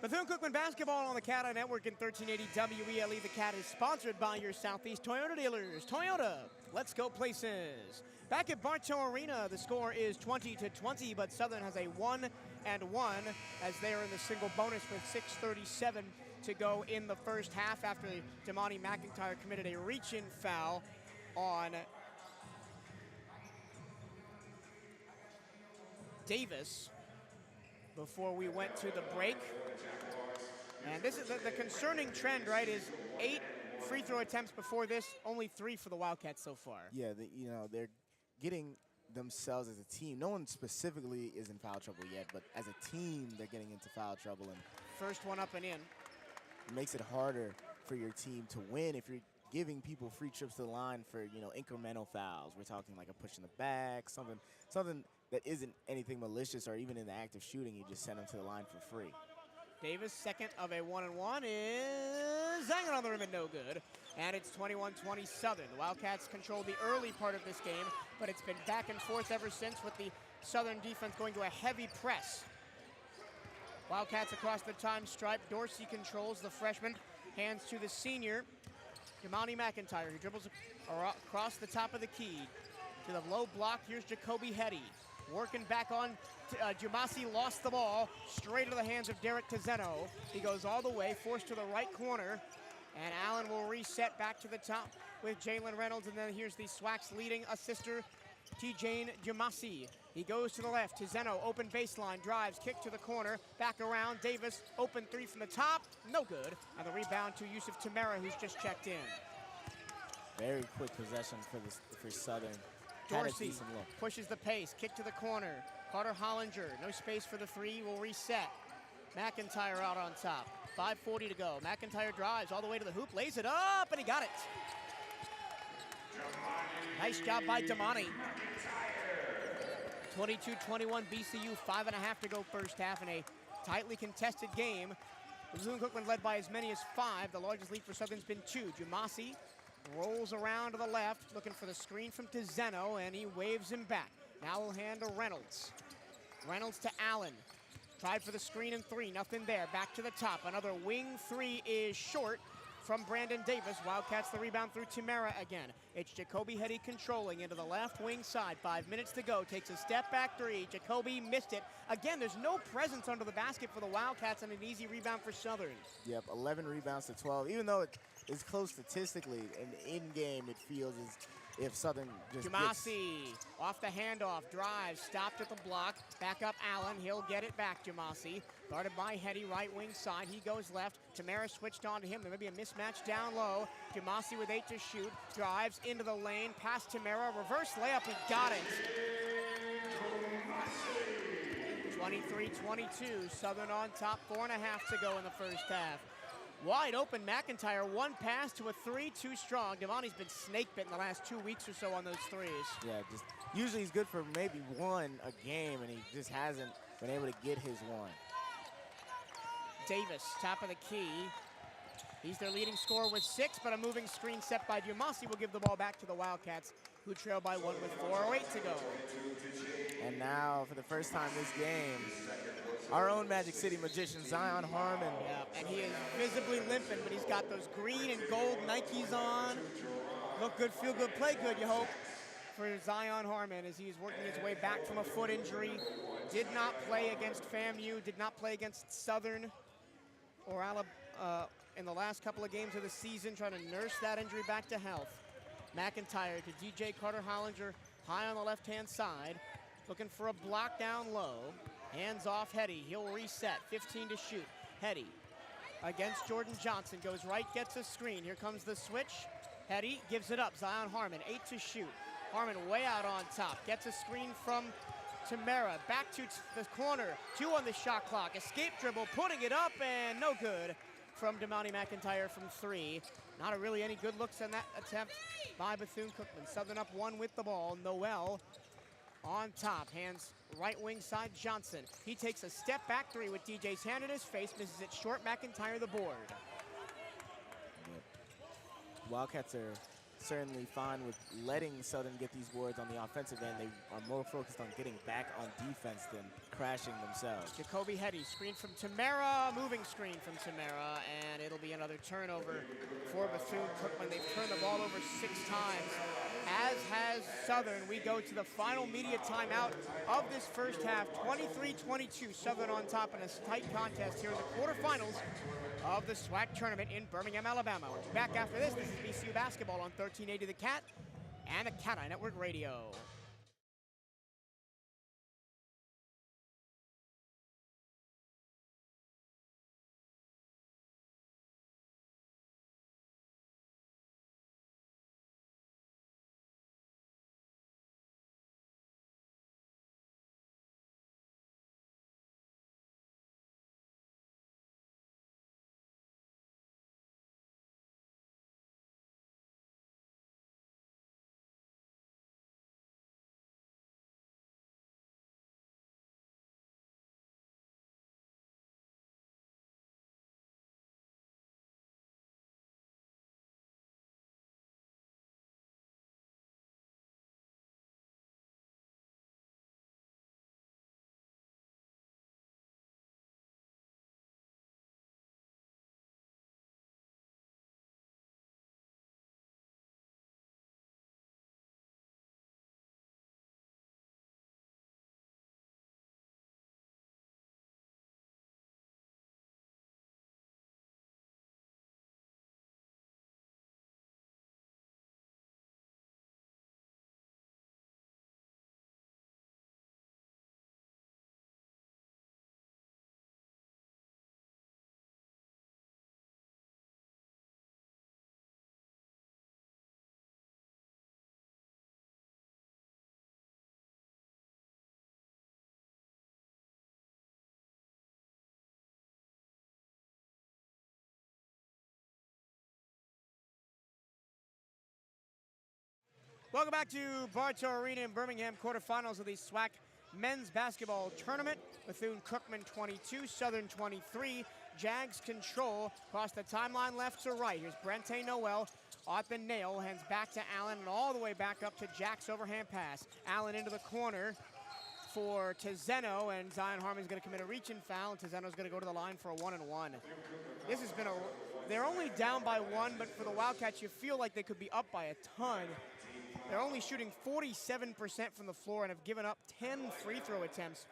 Bethune-Cookman Basketball on the CatEye Network in 1380 WELE. The Cat is sponsored by your Southeast Toyota dealers. Toyota, let's go places. Back at Bartow Arena, the score is 20-20, but Southern has a 1-1 as they are in the single bonus with 6:37 to go in the first half after Damani McIntyre committed a reach-in foul on Davis before we went to the break. And this is the concerning trend, right, is 8 free throw attempts before this, only 3 for the Wildcats so far. Yeah, they're getting themselves as a team. No one specifically is in foul trouble yet, but as a team, they're getting into foul trouble. And first one up and in. It makes it harder for your team to win if you're giving people free trips to the line for, incremental fouls. We're talking like a push in the back, something that isn't anything malicious, or even in the act of shooting, you just send them to the line for free. Davis, second of a 1-and-1, is hanging on the rim and no good. And it's 21-20 Southern. The Wildcats control the early part of this game, but it's been back and forth ever since, with the Southern defense going to a heavy press. Wildcats across the time stripe. Dorsey controls the freshman, hands to the senior, Damani McIntyre, who dribbles across the top of the key to the low block. Here's Jacoby Hetty working back on. Jumasi lost the ball straight into the hands of Derek Tizeno. He goes all the way, forced to the right corner, and Allen will reset back to the top with Jalen Reynolds. And then here's the SWAC's leading assister, T-Jane Jumasi. He goes to the left. Tizeno, open baseline, drives, kick to the corner, back around. Davis, open three from the top, no good. And the rebound to Yusuf Tamara, who's just checked in. Very quick possession for Southern. Dorsey pushes the pace, kick to the corner. Carter Hollinger, no space for the three, will reset. McIntyre out on top. 5:40 to go. McIntyre drives all the way to the hoop, lays it up, and he got it. Nice job by Damani. 22-21 BCU, 5.5 to go first half in a tightly contested game. Bethune-Cookman led by as many as 5. The largest lead for Southern's been 2. Jumasi rolls around to the left, looking for the screen from Tizeno, and he waves him back. Now he'll hand to Reynolds. Reynolds to Allen. Tried for the screen and 3, nothing there. Back to the top. Another wing 3 is short from Brandon Davis. Wildcats the rebound through Tamara again. It's Jacoby Hetty controlling into the left wing side. 5 minutes to go. Takes a step back 3. Jacoby missed it. Again, there's no presence under the basket for the Wildcats, and an easy rebound for Southern. Yep, 11 rebounds to 12. Even though it is close statistically, in game it feels as if Southern just Jumasi off the handoff, drives, stopped at the block, back up Allen, he'll get it back. Jumasi guarded by Hetty, right wing side, he goes left. Tamara switched on to him, there may be a mismatch down low. Jumasi with 8 to shoot, drives into the lane, past Tamara, reverse layup, he got it. 23-22, Southern on top, 4.5 to go in the first half. Wide open McIntyre, 1 pass to a 3, too strong. Damani's been snake bitten the last 2 weeks or so on those threes. Yeah, just usually he's good for maybe 1 a game, and he just hasn't been able to get his 1. Davis, top of the key. He's their leading scorer with 6, but a moving screen set by Jumasi will give the ball back to the Wildcats, who trail by 1 with 4:08 to go. And now, for the first time this game, our own Magic City magician, Zion Harmon. Yeah, and he is visibly limping, but he's got those green and gold Nikes on. Look good, feel good, play good, you hope, for Zion Harmon as he's working his way back from a foot injury. Did not play against FAMU, did not play against Southern or Alabama in the last couple of games of the season, trying to nurse that injury back to health. McIntyre to DJ Carter Hollinger, high on the left-hand side, looking for a block down low. Hands off Hetty, he'll reset, 15 to shoot. Hetty against Jordan Johnson, goes right, gets a screen. Here comes the switch. Hetty gives it up, Zion Harmon, 8 to shoot. Harmon way out on top, gets a screen from Tamara, back to the corner, 2 on the shot clock. Escape dribble, putting it up, and no good from Damani McIntyre from 3. Not really any good looks on that attempt by Bethune-Cookman. Southern up 1 with the ball. Noel on top, hands right wing side Johnson. He takes a step back 3 with DJ's hand in his face, misses it short. McIntyre the board. Wildcats are certainly fine with letting Southern get these boards on the offensive end. They are more focused on getting back on defense than crashing themselves. Jacoby Hetty, screen from Tamara, moving screen from Tamara, and it'll be another turnover for Bethune-Cookman. They've turned the ball over 6 times, as has Southern. We go to the final media timeout of this first half, 23-22. Southern on top in a tight contest here in the quarterfinals of the SWAC tournament in Birmingham, Alabama. We'll be back after this. This is BCU Basketball on 1380 The Cat and the CatEye Network Radio. Welcome back to Bartow Arena in Birmingham, quarterfinals of the SWAC men's basketball tournament. Bethune-Cookman 22, Southern 23. Jags control across the timeline left to right. Here's Brente Noel at the nail, hands back to Allen and all the way back up to Jack's overhand pass. Allen into the corner for Tizeno, and Zion Harmon's going to commit a reach-in foul, and Tizeno's going to go to the line for a 1-and-1. This has been they're only down by 1, but for the Wildcats, you feel like they could be up by a ton. They're only shooting 47% from the floor and have given up 10 free throw attempts,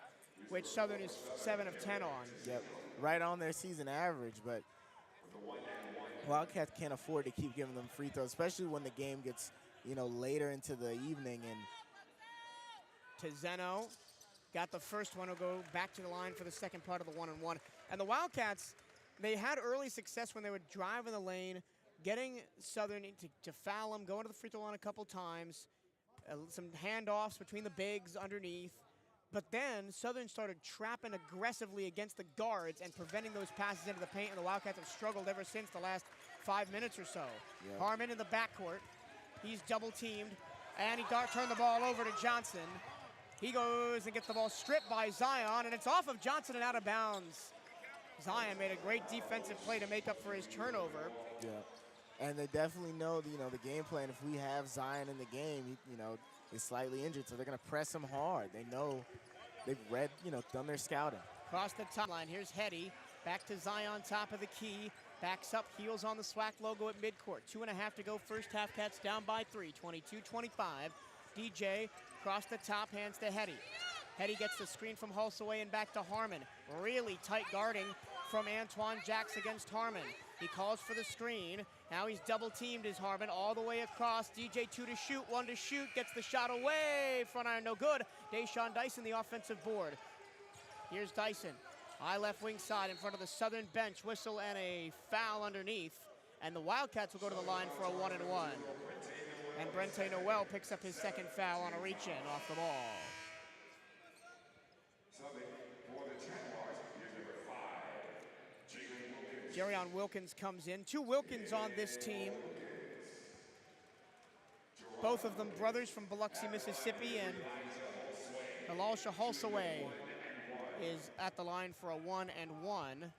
which Southern is 7 of 10 on. Yep, right on their season average, but Wildcats can't afford to keep giving them free throws, especially when the game gets, later into the evening. And Tizeno got the first one. He'll go back to the line for the second part of the 1-and-1. And the Wildcats, they had early success when they would drive in the lane, getting Southern to foul them, going to the free throw line a couple times, some handoffs between the bigs underneath. But then Southern started trapping aggressively against the guards and preventing those passes into the paint, and the Wildcats have struggled ever since the last 5 minutes or so. Yep. Harmon in the backcourt. He's double-teamed, and he turned the ball over to Johnson. He goes and gets the ball stripped by Zion, and it's off of Johnson and out of bounds. Zion made a great defensive play to make up for his turnover. Yeah. And they definitely know, the game plan. If we have Zion in the game, he's slightly injured, so they're going to press him hard. They know, they've read, done their scouting. Across the top line, here's Hetty. Back to Zion, top of the key. Backs up, heels on the SWAC logo at midcourt. 2.5 to go, first half. Cats down by 3, 22-25. DJ across the top, hands to Hetty. Hetty gets the screen from Hulsaway and back to Harmon. Really tight guarding from Antoine Jacks against Harmon. He calls for the screen. Now he's double-teamed as Harmon all the way across. DJ 2 to shoot, 1 to shoot, gets the shot away. Front iron no good. Deshaun Dyson, the offensive board. Here's Dyson. High left wing side in front of the Southern bench. Whistle and a foul underneath. And the Wildcats will go to the line for a 1-and-1. And Brente Noel picks up his second foul on a reach-in off the ball. Jerrion Wilkins comes in. 2 Wilkins on this team. Both of them brothers from Biloxi, Mississippi, and Alalsha Hulsaway is at the line for a 1-and-1.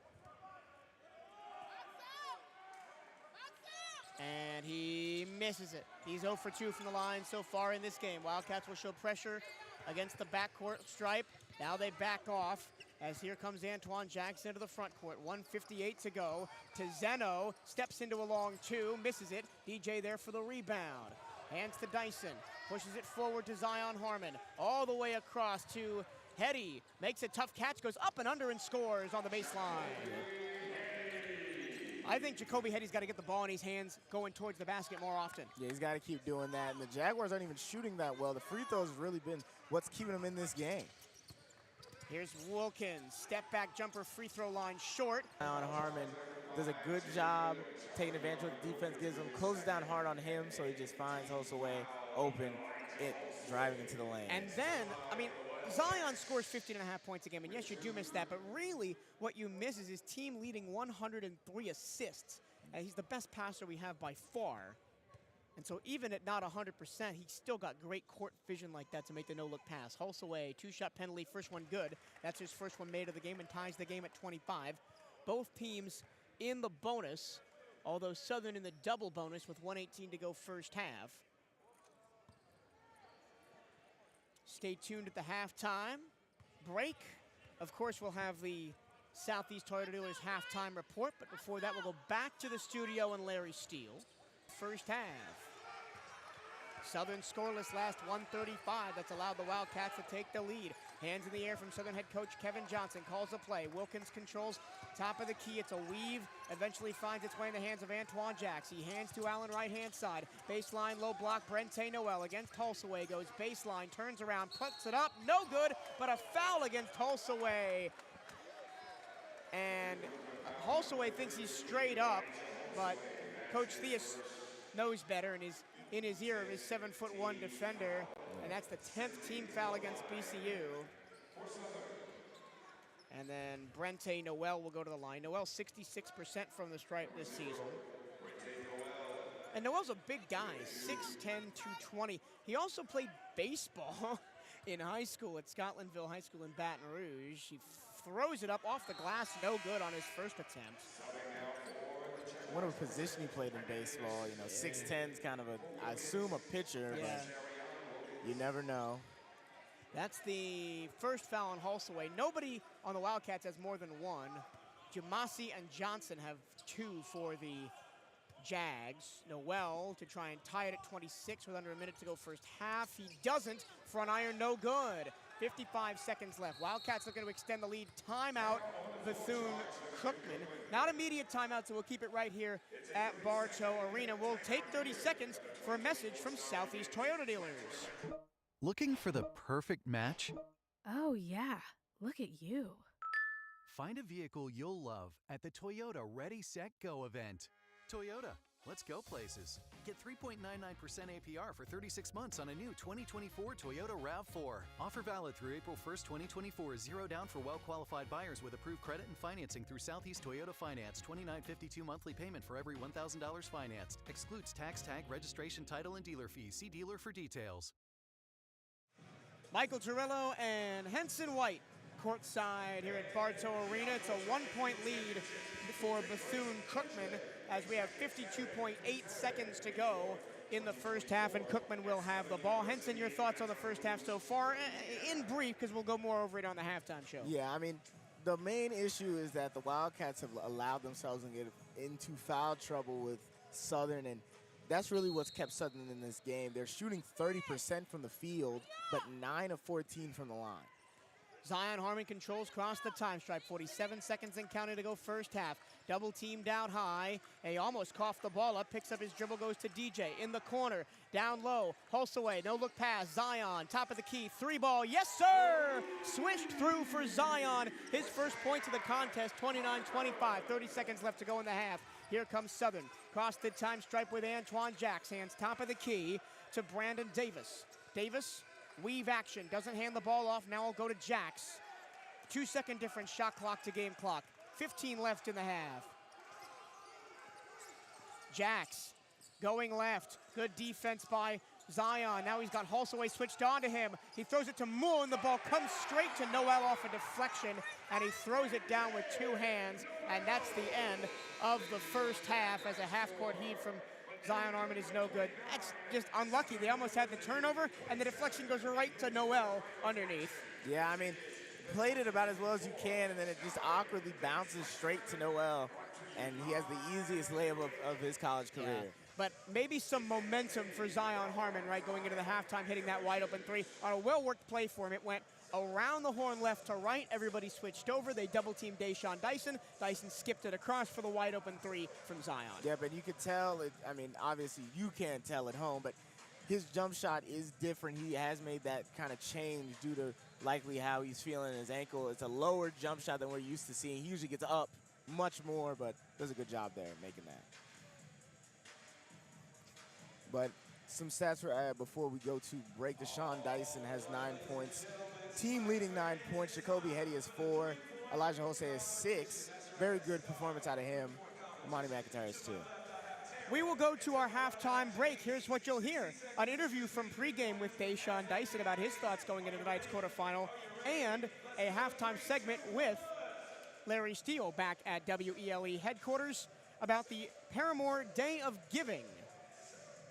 And he misses it. He's 0 for 2 from the line so far in this game. Wildcats will show pressure against the backcourt stripe. Now they back off as here comes Antoine Jackson into the front court. 1:58 to go. To Zeno, steps into a long two, misses it. DJ there for the rebound. Hands to Dyson, pushes it forward to Zion Harmon. All the way across to Hetty, makes a tough catch, goes up and under and scores on the baseline. I think Jacoby Hetty's got to get the ball in his hands going towards the basket more often. Yeah, he's got to keep doing that. And the Jaguars aren't even shooting that well. The free throws have really been what's keeping them in this game. Here's Wilkins, step back jumper, free throw line short. Harmon does a good job taking advantage of what the defense gives him, closes down hard on him, so he just finds Hosaway open, driving into the lane. And then, I mean, Zion scores 15.5 points a game, and yes, you do miss that, but really what you miss is his team leading 103 assists, and he's the best passer we have by far. And so even at not 100%, he's still got great court vision like that to make the no-look pass. Hosaway, two-shot penalty, first one good. That's his first one made of the game and ties the game at 25. Both teams in the bonus, although Southern in the double bonus with 1:18 to go first half. Stay tuned at the halftime break. Of course, we'll have the Southeast Toyota Dealers halftime report, but before that, we'll go back to the studio and Larry Steele. First half. Southern scoreless last 1:35. That's allowed the Wildcats to take the lead. Hands in the air from Southern head coach Kevin Johnson. Calls the play. Wilkins controls top of the key. It's a weave. Eventually finds its way in the hands of Antoine Jackson. He hands to Allen right-hand side. Baseline, low block. Brente Noel against Hosaway. Goes baseline, turns around, puts it up. No good, but a foul against Hosaway. And Hosaway thinks he's straight up, but Coach Theus knows better and is in his ear of his 7'1" defender, and that's the 10th team foul against BCU. And then Brente Noel will go to the line. Noel 66% from the stripe this season. And Noel's a big guy, 6'10", 220. He also played baseball in high school at Scotlandville High School in Baton Rouge. He throws it up off the glass, no good on his first attempt. What a position he played in baseball. You know, 6'10's kind of I assume a pitcher, yeah. But you never know. That's the first foul on Hosaway. Nobody on the Wildcats has more than one. Jamasi and Johnson have 2 for the Jags. Noel to try and tie it at 26 with under a minute to go first half. He doesn't. Front iron, no good. 55 seconds left. Wildcats looking to extend the lead. Timeout, Bethune-Cookman. Not immediate timeout, so we'll keep it right here at Bartow Arena. We'll take 30 seconds for a message from Southeast Toyota Dealers. Looking for the perfect match? Oh yeah, look at you. Find a vehicle you'll love at the Toyota Ready, Set, Go event. Toyota, let's go places. Get 3.99% APR for 36 months on a new 2024 Toyota RAV4. Offer valid through April 1st, 2024. Zero down for well-qualified buyers with approved credit and financing through Southeast Toyota Finance. $29.52 monthly payment for every $1,000 financed. Excludes tax, tag, registration, title, and dealer fees. See dealer for details. Michael Torello and Henson White courtside here at Bartow Arena. It's a 1-point lead for Bethune-Cookman as we have 52.8 seconds to go in the first half, and Cookman will have the ball. Henson, your thoughts on the first half so far? In brief, because we'll go more over it on the halftime show. Yeah, I mean, the main issue is that the Wildcats have allowed themselves to get into foul trouble with Southern, and that's really what's kept Southern in this game. They're shooting 30% from the field, but 9 of 14 from the line. Zion Harmon controls across the time stripe. 47 seconds and counting to go first half. Double teamed out high. He almost coughed the ball up. Picks up his dribble, goes to DJ. In the corner, down low. Hosaway, no look pass. Zion, top of the key. 3-ball, yes sir! Swished through for Zion. His first points of the contest, 29-25. 30 seconds left to go in the half. Here comes Southern. Cross the time stripe with Antoine Jackson. Hands top of the key to Brandon Davis. Davis, weave action, doesn't hand the ball off. Now we'll go to Jax. 2-second difference, shot clock to game clock. 15 left in the half. Jax going left. Good defense by Zion. Now he's got Hosaway switched on to him. He throws it to Moore, and the ball comes straight to Noel off a deflection, and he throws it down with 2 hands, and that's the end of the first half as a half-court heave from Zion Harmon is no good. That's just unlucky. They almost had the turnover, and the deflection goes right to Noel underneath. Yeah, I mean, played it about as well as you can, and then it just awkwardly bounces straight to Noel, and he has the easiest layup of his college career. Yeah. But maybe some momentum for Zion Harmon, right, going into the halftime, hitting that wide open three. On a well-worked play for him, it went around the horn left to right. Everybody switched over. They double-teamed Deshaun Dyson. Dyson skipped it across for the wide open three from Zion. Yeah, but you could tell, I mean, obviously you can't tell at home, but his jump shot is different. He has made that kind of change due to likely how he's feeling in his ankle. It's a lower jump shot than we're used to seeing. He usually gets up much more, but does a good job there making that. But some stats for before we go to break. Deshaun Dyson has 9 points. Team leading 9 points. Jacoby Hetty has 4. Elijah Jose has 6. Very good performance out of him. Monty McIntyre has 2. We will go to our halftime break. Here's what you'll hear. An interview from Pregame with Deshaun Dyson about his thoughts going into tonight's quarterfinal, and a halftime segment with Larry Steele back at WELE headquarters about the Paramore Day of Giving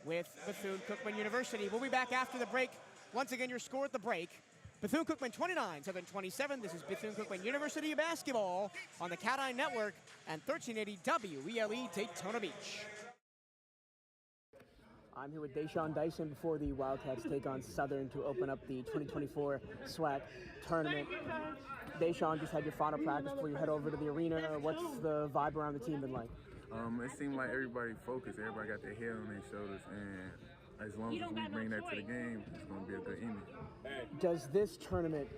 with Bethune-Cookman University. We'll be back after the break. Once again, your score at the break. Bethune-Cookman 29, Southern 27. This is Bethune-Cookman University Basketball on the CatEye Network and 1380 WELE Daytona Beach. I'm here with Deshaun Dyson before the Wildcats take on Southern to open up the 2024 SWAC tournament. Deshaun, just had your final practice before you head over to the arena. What's the vibe around the team been like? It seemed like everybody focused. Everybody got their head on their shoulders, and as long as we bring that to the game, it's going to be a good evening. Does this tournament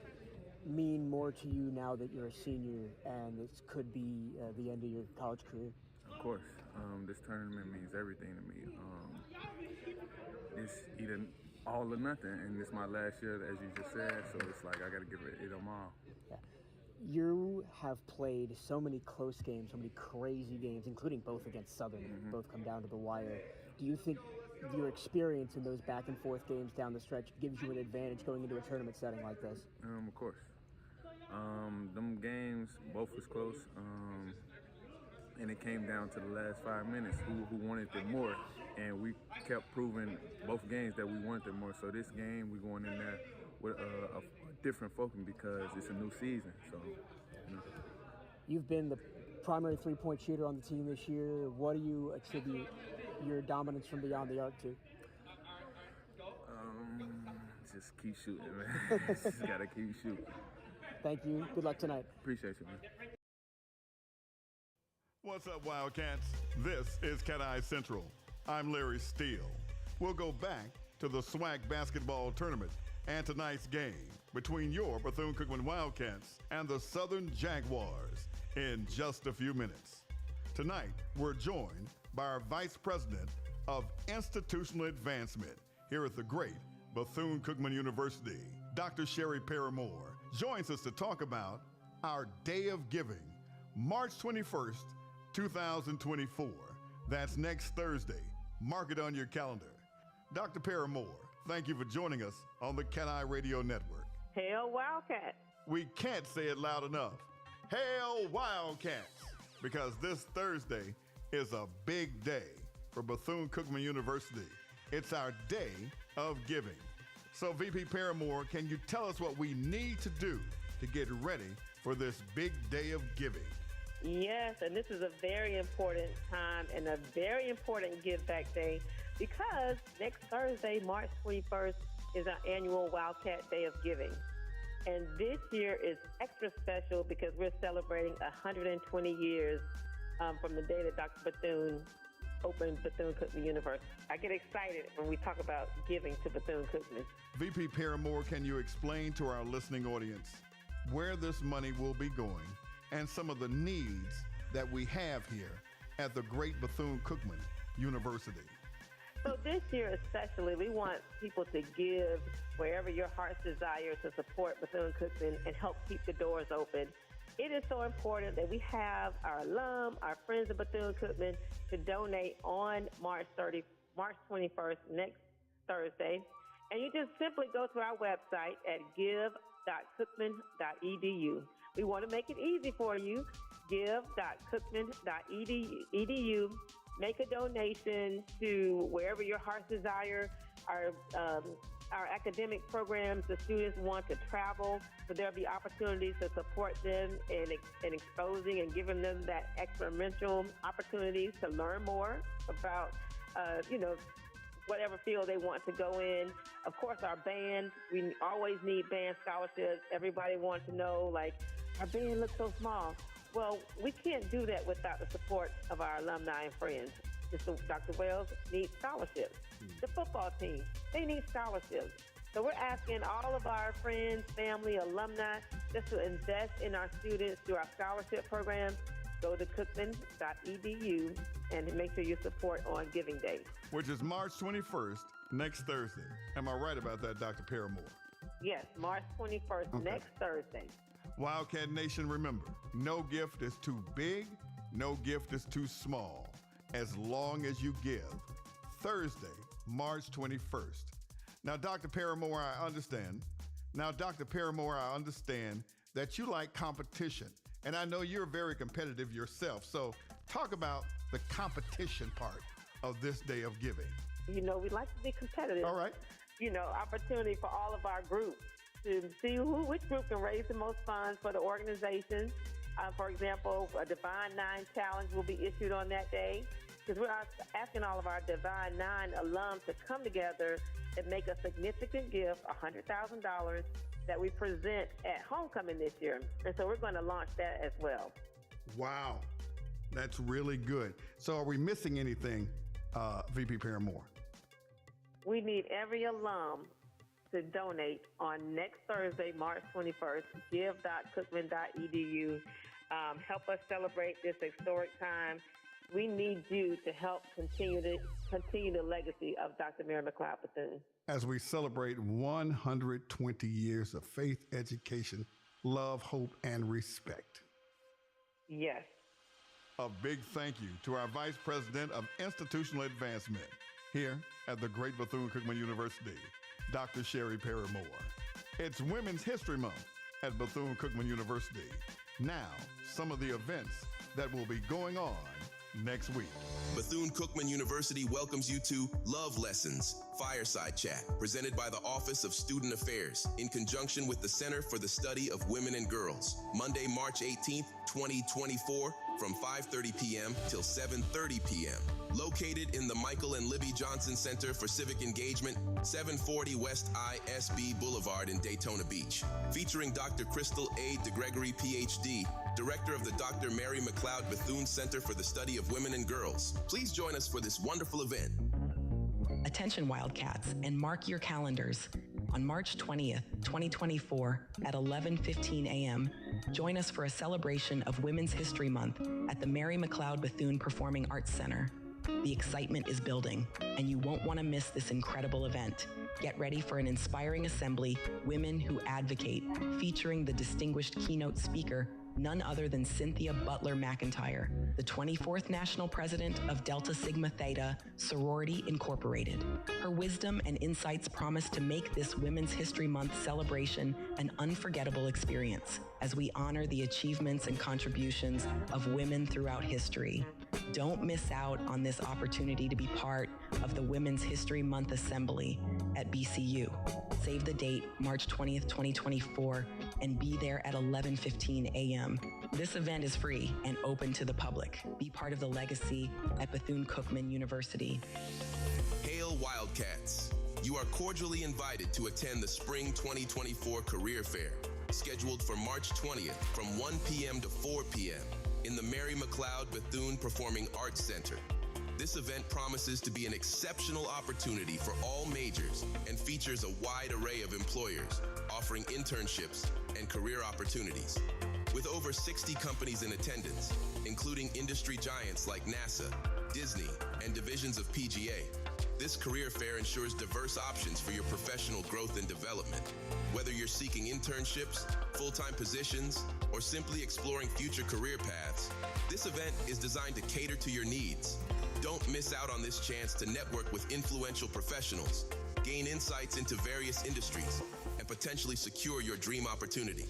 mean more to you now that you're a senior and this could be the end of your college career? Of course. This tournament means everything to me. It's either all or nothing, and it's my last year, as you just said, so it's like I got to give it them all. Yeah. You have played so many close games, so many crazy games, including both against Southern, both come down to the wire. Do you think your experience in those back-and-forth games down the stretch gives you an advantage going into a tournament setting like this? Of course. Them games, both was close, and it came down to the last 5 minutes who wanted it more, and we kept proving both games that we wanted it more. So this game, we're going in there with a different focus because it's a new season. So, you know. You've been the primary three-point shooter on the team this year. What do you attribute your dominance from beyond the arc to? Just keep shooting, man. Just gotta keep shooting. Thank you. Good luck tonight. Appreciate you, man. What's up, Wildcats? This is CatEye Central. I'm Larry Steele. We'll go back to the SWAC basketball tournament and tonight's game between your Bethune-Cookman Wildcats and the Southern Jaguars in just a few minutes. Tonight, we're joined by our Vice President of Institutional Advancement here at the great Bethune-Cookman University. Dr. Sherry Paramore joins us to talk about our Day of Giving, March 21st, 2024. That's next Thursday. Mark it on your calendar. Dr. Paramore, thank you for joining us on the CatEye Radio Network. Hail Wildcats. We can't say it loud enough. Hail Wildcats! Because this Thursday is a big day for Bethune-Cookman University. It's our Day of Giving. So VP Paramore, can you tell us what we need to do to get ready for this big day of giving? Yes, and this is a very important time and a very important give back day because next Thursday, March 21st, is our annual Wildcat Day of Giving. And this year is extra special because we're celebrating 120 years from the day that Dr. Bethune opened Bethune-Cookman University. I get excited when we talk about giving to Bethune-Cookman. VP Paramore, can you explain to our listening audience where this money will be going and some of the needs that we have here at the great Bethune-Cookman University? So this year especially, we want people to give wherever your heart's desire to support Bethune-Cookman and help keep the doors open. It is so important that we have our alum, our friends of Bethune-Cookman, to donate on March 21st, next Thursday. And you just simply go to our website at give.cookman.edu. We want to make it easy for you. Give.cookman.edu. make a donation to wherever your heart's desire. Our academic programs, the students want to travel, so there'll be opportunities to support them in exposing and giving them that experiential opportunities to learn more about, whatever field they want to go in. Of course, our band, we always need band scholarships. Everybody wants to know, like, our band looks so small. Well, we can't do that without the support of our alumni and friends. Dr. Wells needs scholarships. The football team, they need scholarships. So we're asking all of our friends, family, alumni, just to invest in our students through our scholarship program. Go to cookman.edu and make sure you support on Giving Day. Which is March 21st, next Thursday. Am I right about that, Dr. Paramore? Yes, March 21st, next Thursday. Wildcat Nation, remember, no gift is too big, no gift is too small, as long as you give. Thursday, March 21st. Now, Dr. Paramore, I understand that you like competition, and I know you're very competitive yourself. So talk about the competition part of this day of giving. We like to be competitive. All right. Opportunity for all of our groups to see which group can raise the most funds for the organization. For example, a Divine Nine Challenge will be issued on that day, because we're asking all of our Divine Nine alums to come together and make a significant gift, $100,000, that we present at homecoming this year. And so we're going to launch that as well. Wow, that's really good. So are we missing anything, VP Paramore? We need every alum to donate on next Thursday, March 21st, give.cookman.edu. Help us celebrate this historic time. We need you to help continue the legacy of Dr. Mary McLeod Bethune. As we celebrate 120 years of faith, education, love, hope, and respect. Yes. A big thank you to our Vice President of Institutional Advancement here at the great Bethune-Cookman University, Dr. Sherry Paramore. It's Women's History Month at Bethune-Cookman University. Now, some of the events that will be going on next week. Bethune-Cookman University welcomes you to Love Lessons, Fireside Chat, presented by the Office of Student Affairs in conjunction with the Center for the Study of Women and Girls. Monday, March 18th, 2024, from 5:30 p.m. till 7:30 p.m. Located in the Michael and Libby Johnson Center for Civic Engagement, 740 West ISB Boulevard in Daytona Beach. Featuring Dr. Crystal A. DeGregory, Ph.D., Director of the Dr. Mary McLeod Bethune Center for the Study of Women and Girls. Please join us for this wonderful event. Attention Wildcats, and mark your calendars. On March 20th, 2024 at 11:15 a.m., join us for a celebration of Women's History Month at the Mary McLeod Bethune Performing Arts Center. The excitement is building, and you won't want to miss this incredible event. Get ready for an inspiring assembly, Women Who Advocate, featuring the distinguished keynote speaker, none other than Cynthia Butler McIntyre, the 24th National President of Delta Sigma Theta Sorority Incorporated. Her wisdom and insights promise to make this Women's History Month celebration an unforgettable experience as we honor the achievements and contributions of women throughout history. Don't miss out on this opportunity to be part of the Women's History Month Assembly at BCU. Save the date, March 20th, 2024, and be there at 11:15 a.m. This event is free and open to the public. Be part of the legacy at Bethune-Cookman University. Hail Wildcats! You are cordially invited to attend the Spring 2024 Career Fair, scheduled for March 20th from 1 p.m. to 4 p.m. in the Mary McLeod Bethune Performing Arts Center. This event promises to be an exceptional opportunity for all majors and features a wide array of employers offering internships and career opportunities. With over 60 companies in attendance, including industry giants like NASA, Disney, and divisions of PGA, this career fair ensures diverse options for your professional growth and development. Whether you're seeking internships, full-time positions, or simply exploring future career paths, this event is designed to cater to your needs. Don't miss out on this chance to network with influential professionals, gain insights into various industries, and potentially secure your dream opportunity.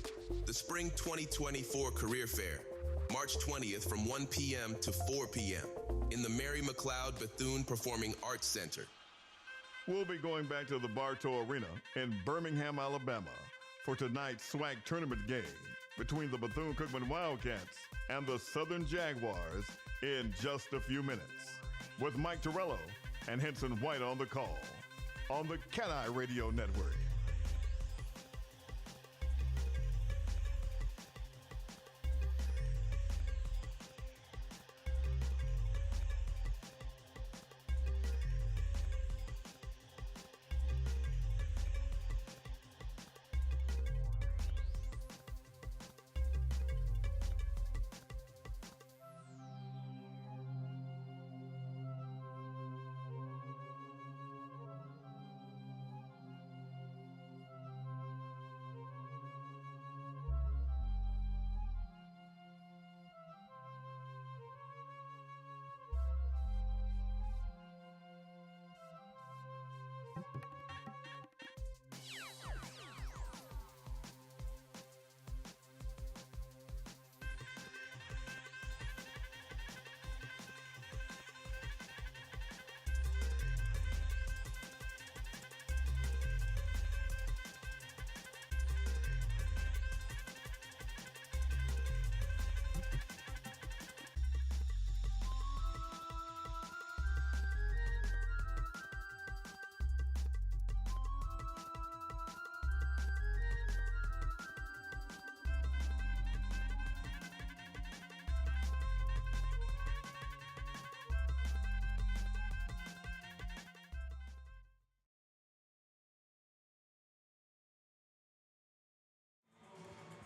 The Spring 2024 Career Fair, March 20th from 1 p.m. to 4 p.m. in the Mary McLeod Bethune Performing Arts Center. We'll be going back to the Bartow Arena in Birmingham, Alabama for tonight's SWAC tournament game between the Bethune-Cookman Wildcats and the Southern Jaguars in just a few minutes, with Mike Torello and Henson White on the call on the CatEye Radio Network.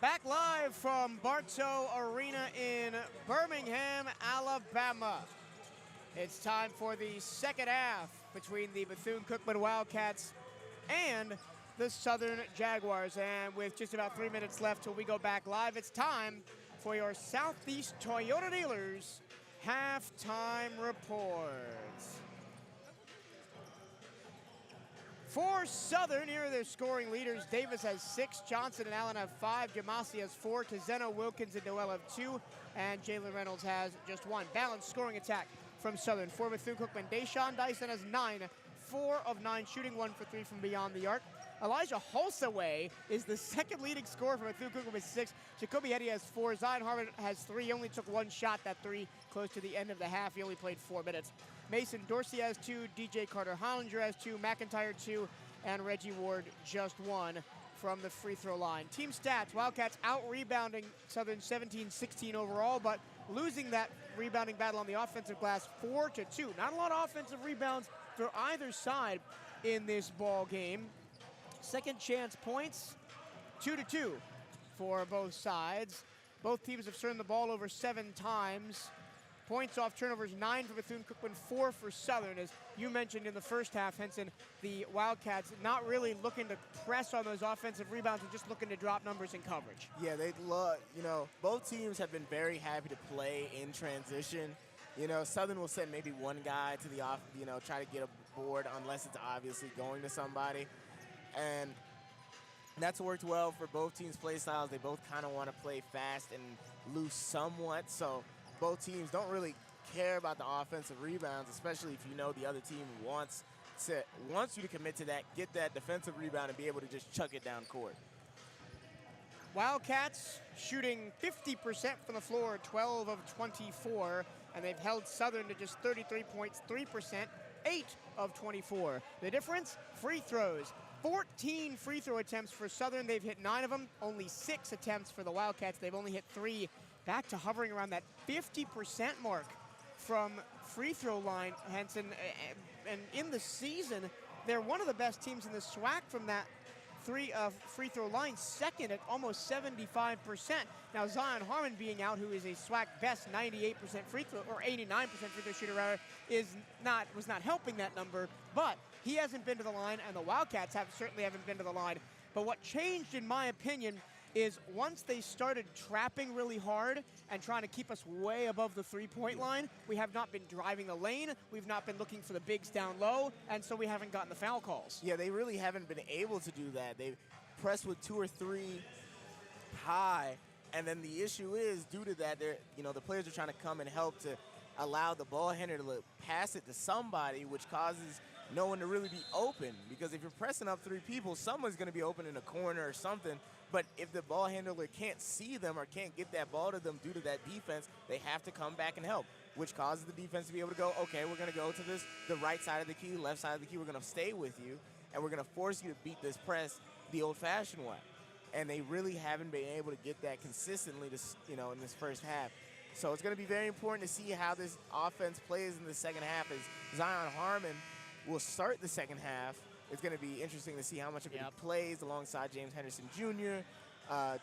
Back live from Bartow Arena in Birmingham, Alabama. It's time for the second half between the Bethune-Cookman Wildcats and the Southern Jaguars. And with just about 3 minutes left till we go back live, it's time for your Southeast Toyota Dealers halftime reports. For Southern, here are their scoring leaders. Davis has 6, Johnson and Allen have 5, Jamasi has 4, Tizeno, Wilkins, and Noel have 2, and Jalen Reynolds has just 1. Balanced scoring attack from Southern. For Bethune-Cookman, Deshaun Dyson has 9, 4 of 9 shooting, 1 for 3 from beyond the arc. Elijah Holsaway is the second leading scorer for Bethune-Cookman with 6. Jacoby Eddy has 4. Zion Harmon has 3. He only took 1 shot, that 3 close to the end of the half. He only played 4 minutes. Mason Dorsey has 2. DJ Carter Hollinger has 2. McIntyre 2. And Reggie Ward just 1 from the free throw line. Team stats, Wildcats out-rebounding Southern 17-16 overall, but losing that rebounding battle on the offensive glass 4-2. Not a lot of offensive rebounds for either side in this ball game. Second chance points, 2-2 for both sides. Both teams have turned the ball over 7 times. Points off turnovers, 9 for Bethune-Cookman, 4 for Southern. As you mentioned in the first half, Henson, the Wildcats not really looking to press on those offensive rebounds and just looking to drop numbers in coverage. Yeah, they love, both teams have been very happy to play in transition. Southern will send maybe one guy to the off, try to get a board unless it's obviously going to somebody. And that's worked well for both teams' play styles. They both kind of want to play fast and loose somewhat, so both teams don't really care about the offensive rebounds, especially if you know the other team wants you to commit to that, get that defensive rebound, and be able to just chuck it down court. Wildcats shooting 50% from the floor, 12 of 24, and they've held Southern to just 33 points, 3%, 8 of 24. The difference? Free throws. 14 free throw attempts for Southern. They've hit 9 of them. Only 6 attempts for the Wildcats. They've only hit 3. Back to hovering around that 50% mark from free throw line, Henson. And in the season, they're one of the best teams in the SWAC from that free throw line, second at almost 75%. Now Zion Harmon being out, who is a SWAC best 98% free throw, or 89% free throw shooter rather, was not helping that number, but he hasn't been to the line, and the Wildcats certainly haven't been to the line. But what changed, in my opinion, is once they started trapping really hard and trying to keep us way above the three-point line, we have not been driving the lane, we've not been looking for the bigs down low, and so we haven't gotten the foul calls. Yeah, they really haven't been able to do that. They press with 2 or 3 high, and then the issue is, due to that, the players are trying to come and help to allow the ball handler to pass it to somebody, which causes no one to really be open. Because if you're pressing up 3 people, someone's going to be open in a corner or something. But if the ball handler can't see them or can't get that ball to them due to that defense, they have to come back and help, which causes the defense to be able to go, okay, we're going to go to the right side of the key, left side of the key. We're going to stay with you, and we're going to force you to beat this press the old-fashioned way. And they really haven't been able to get that consistently, in this first half. So it's going to be very important to see how this offense plays in the second half, as Zion Harmon will start the second half. It's going to be interesting to see how much of it he plays alongside James Henderson Jr.,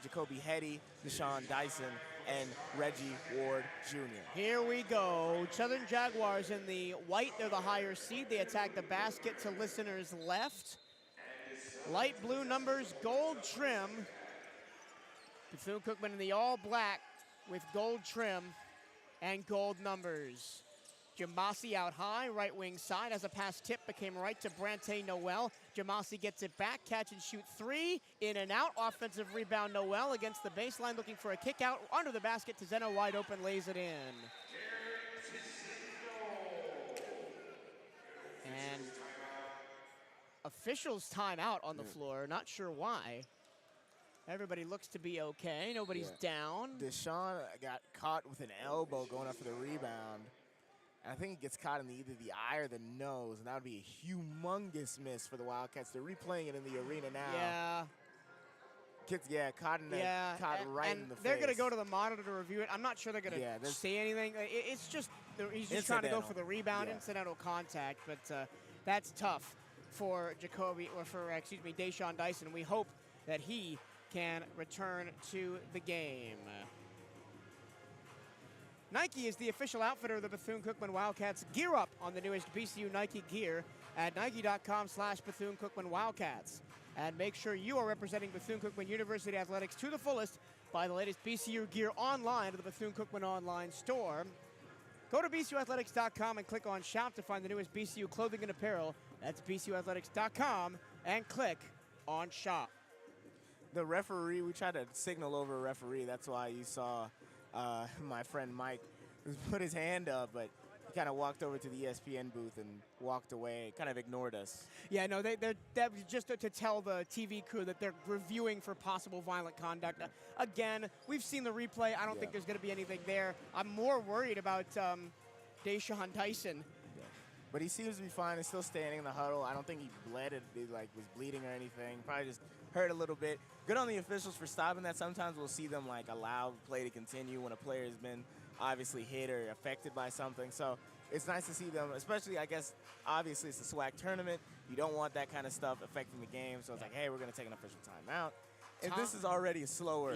Jacoby Hetty, Deshaun Dyson, and Reggie Ward Jr. Here we go. Southern Jaguars in the white. They're the higher seed. They attack the basket to listeners' left. Light blue numbers, gold trim. Bethune-Cookman in the all black with gold trim and gold numbers. Jamasi out high, right wing side, as a pass tip, became right to Brante Noel. Jamasi gets it back, catch and shoot 3, in and out. Offensive rebound, Noel against the baseline, looking for a kick out under the basket. Tizeno wide open, lays it in. And officials timeout on the floor, not sure why. Everybody looks to be okay, nobody's down. Deshaun got caught with an elbow going up for the rebound. I think it gets caught in either the eye or the nose, and that would be a humongous miss for the Wildcats. They're replaying it in the arena now. Yeah. Gets, caught in caught right in the face. They're going to go to the monitor to review it. I'm not sure they're going to say anything. It's just, he's just trying to go for the rebound, incidental contact, but that's tough for Deshaun Dyson. We hope that he can return to the game. Nike is the official outfitter of the Bethune-Cookman Wildcats. Gear up on the newest BCU Nike gear at nike.com/Bethune-Cookman Wildcats. And make sure you are representing Bethune-Cookman University Athletics to the fullest. Buy the latest BCU gear online at the Bethune-Cookman online store. Go to bcuathletics.com and click on Shop to find the newest BCU clothing and apparel. That's bcuathletics.com and click on Shop. The referee, we tried to signal over a referee. That's why you saw my friend Mike put his hand up, but he kind of walked over to the ESPN booth and walked away, kind of ignored us. Yeah, no, that was just to tell the TV crew that they're reviewing for possible violent conduct. Again, we've seen the replay. I don't think there's going to be anything there. I'm more worried about Deshaun Dyson. Yeah. But he seems to be fine. He's still standing in the huddle. I don't think he bled it, was bleeding or anything. Probably just hurt a little bit. Good on the officials for stopping that. Sometimes we'll see them allow play to continue when a player has been obviously hit or affected by something. So it's nice to see them, especially, I guess, obviously it's the SWAC tournament. You don't want that kind of stuff affecting the game. So it's hey, we're going to take an official timeout. And this is already a slower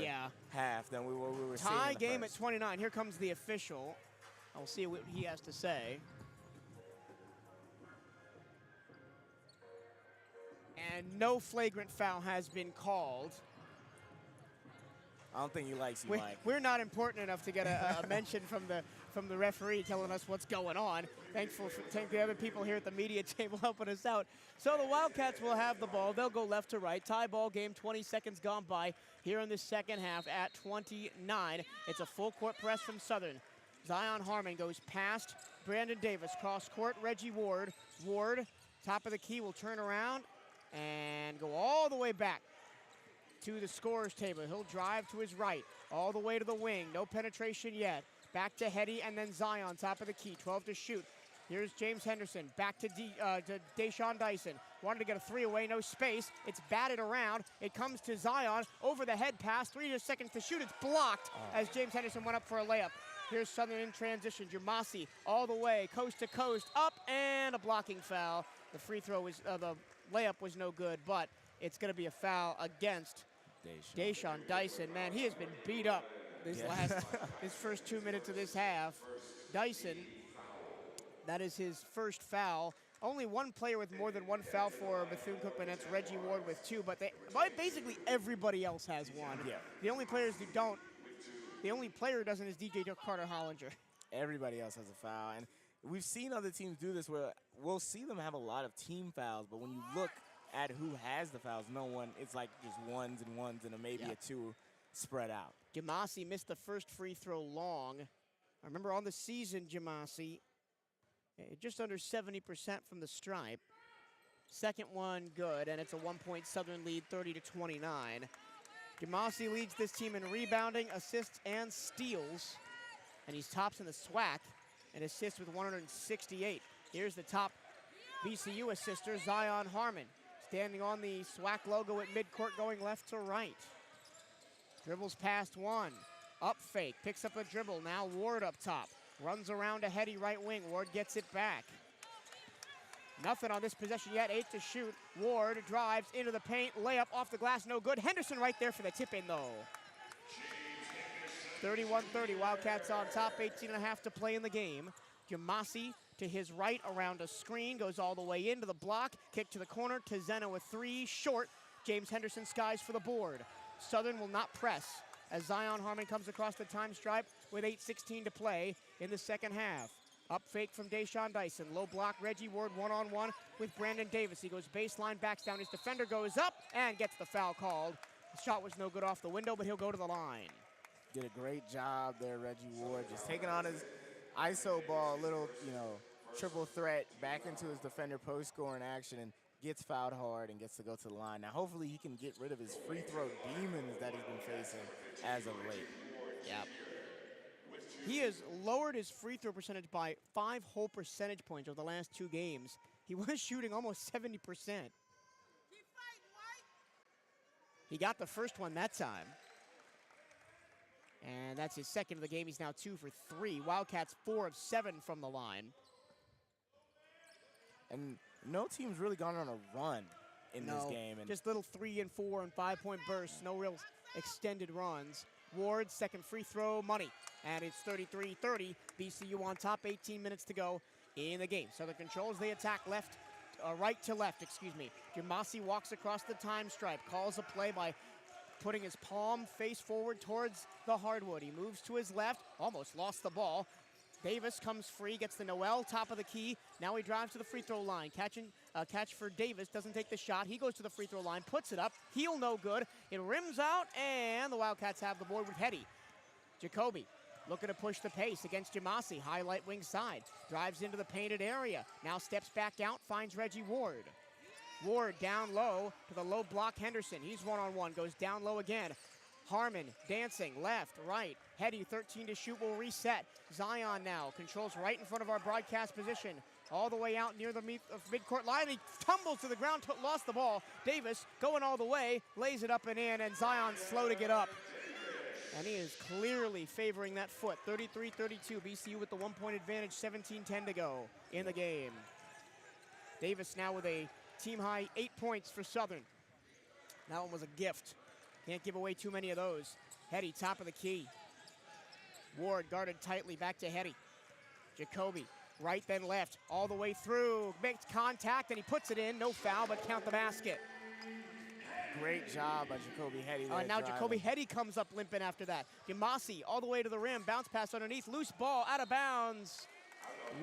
half than we were seeing. Tie game at 29. Here comes the official. I'll see what he has to say. And no flagrant foul has been called. I don't think he likes you, Mike. We're not important enough to get a mention from the referee telling us what's going on. Thankful for the other people here at the media table helping us out. So the Wildcats will have the ball. They'll go left to right. Tie ball game, 20 seconds gone by here in the second half at 29. It's a full court press from Southern. Zion Harmon goes past Brandon Davis. Cross court, Reggie Ward. Ward, top of the key, will turn around and go all the way back to the scorer's table. He'll drive to his right, all the way to the wing. No penetration yet. Back to Hetty and then Zion, top of the key, 12 to shoot. Here's James Henderson, back to Deshaun Dyson. Wanted to get a 3 away, no space. It's batted around. It comes to Zion, over the head pass, 3 seconds to shoot. It's blocked as James Henderson went up for a layup. Here's Southern in transition. Jamasi all the way, coast to coast, up, and a blocking foul. The free throw was, the layup was no good, but it's going to be a foul against Deshaun Dyson. Man, he has been beat up his first 2 minutes of this half. Dyson, that is his first foul. Only one player with more than one foul for Bethune-Cookman. That's Reggie Ward with 2, but basically everybody else has one. Yeah. The only player who doesn't is DJ Carter Hollinger. Everybody else has a foul, and we've seen other teams do this where we'll see them have a lot of team fouls, but when you look at who has the fouls, no one, it's just ones and maybe a 2 spread out. Jamasi missed the first free throw long. I remember on the season, Jamasi, just under 70% from the stripe. Second one good, and it's a 1-point Southern lead, 30-29. Jamasi leads this team in rebounding, assists, and steals. And he's tops in the SWAC and assists with 168. Here's the top VCU assister, Zion Harmon, standing on the SWAC logo at midcourt, going left to right. Dribbles past one, up fake, picks up a dribble, now Ward up top. Runs around to Hetty right wing, Ward gets it back. Nothing on this possession yet, 8 to shoot. Ward drives into the paint, layup off the glass, no good. Henderson right there for the tip-in though. 31-30, Wildcats on top, 18.5 to play in the game. Jamasi to his right around a screen, goes all the way into the block, kick to the corner, to Zena with three, short. James Henderson skies for the board. Southern will not press as Zion Harmon comes across the time stripe with 8:16 to play in the second half. Up fake from Deshaun Dyson, low block, Reggie Ward one-on-one with Brandon Davis. He goes baseline, backs down, his defender goes up and gets the foul called. The shot was no good off the window, but he'll go to the line. Did a great job there, Reggie Ward, just taking on his ISO ball, little, triple threat back into his defender post-scoring action, and gets fouled hard and gets to go to the line. Now, hopefully he can get rid of his free throw demons that he's been facing as of late. Yep. He has lowered his free throw percentage by 5 whole percentage points over the last 2 games. He was shooting almost 70%. He got the first one that time. And that's his second of the game. He's now 2 for 3. Wildcats 4 of 7 from the line. And no team's really gone on a run in this game. And just little 3 and 4 and 5-point bursts. No real extended runs. Ward, second free throw, money. And it's 33-30. VCU on top, 18 minutes to go in the game. Southern controls, they attack right to left, Jamasi walks across the time stripe, calls a play by putting his palm face forward towards the hardwood. He moves to his left, almost lost the ball. Davis comes free, gets the Noel, top of the key. Now he drives to the free throw line. Catch for Davis, doesn't take the shot. He goes to the free throw line, puts it up. Heel no good. It rims out, and the Wildcats have the board with Hetty. Jacoby looking to push the pace against Jamasi. Highlight wing side. Drives into the painted area. Now steps back out, finds Reggie Ward. Ward down low to the low block Henderson. He's one-on-one, goes down low again. Harmon dancing left, right. Hetty, 13 to shoot, will reset. Zion now controls right in front of our broadcast position. All the way out near the midcourt line. He tumbles to the ground, lost the ball. Davis going all the way, lays it up and in, and Zion slow to get up. And he is clearly favoring that foot. 33-32, BCU with the 1-point advantage, 17-10 to go in the game. Davis now with a team-high 8 points for Southern. That one was a gift. Can't give away too many of those. Hetty, top of the key. Ward guarded tightly, back to Hetty. Jacoby, right then left, all the way through. Makes contact, and he puts it in. No foul, but count the basket. Great job by Jacoby Hetty. Now Jacoby Hetty comes up limping after that. Jamasi all the way to the rim, bounce pass underneath, loose ball, out of bounds.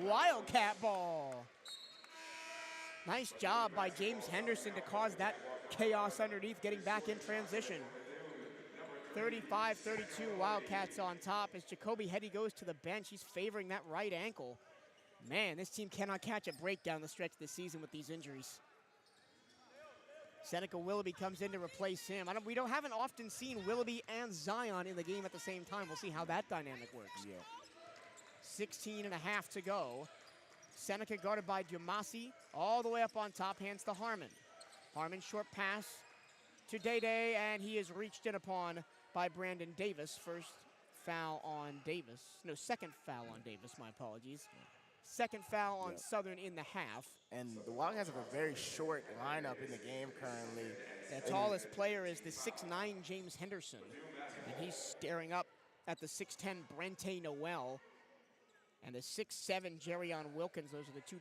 Wildcat ball. Nice job by James Henderson to cause that chaos underneath, getting back in transition. 35-32, Wildcats on top as Jacoby Hetty goes to the bench. He's favoring that right ankle. Man, this team cannot catch a break down the stretch this season with these injuries. Seneca Willoughby comes in to replace him. We haven't often seen Willoughby and Zion in the game at the same time. We'll see how that dynamic works. Yeah. 16.5 to go. Seneca guarded by Jamasi, all the way up on top, hands to Harmon. Harmon, short pass to Day-Day, and he is reached in upon by Brandon Davis. First foul on Davis. No, second foul on Davis, my apologies. Second foul on Southern in the half. And the Wildcats have a very short lineup in the game currently. The tallest player is the 6'9" James Henderson, and he's staring up at the 6'10" Brente Noel and the 6'7" Jerrion Wilkins. Those are the two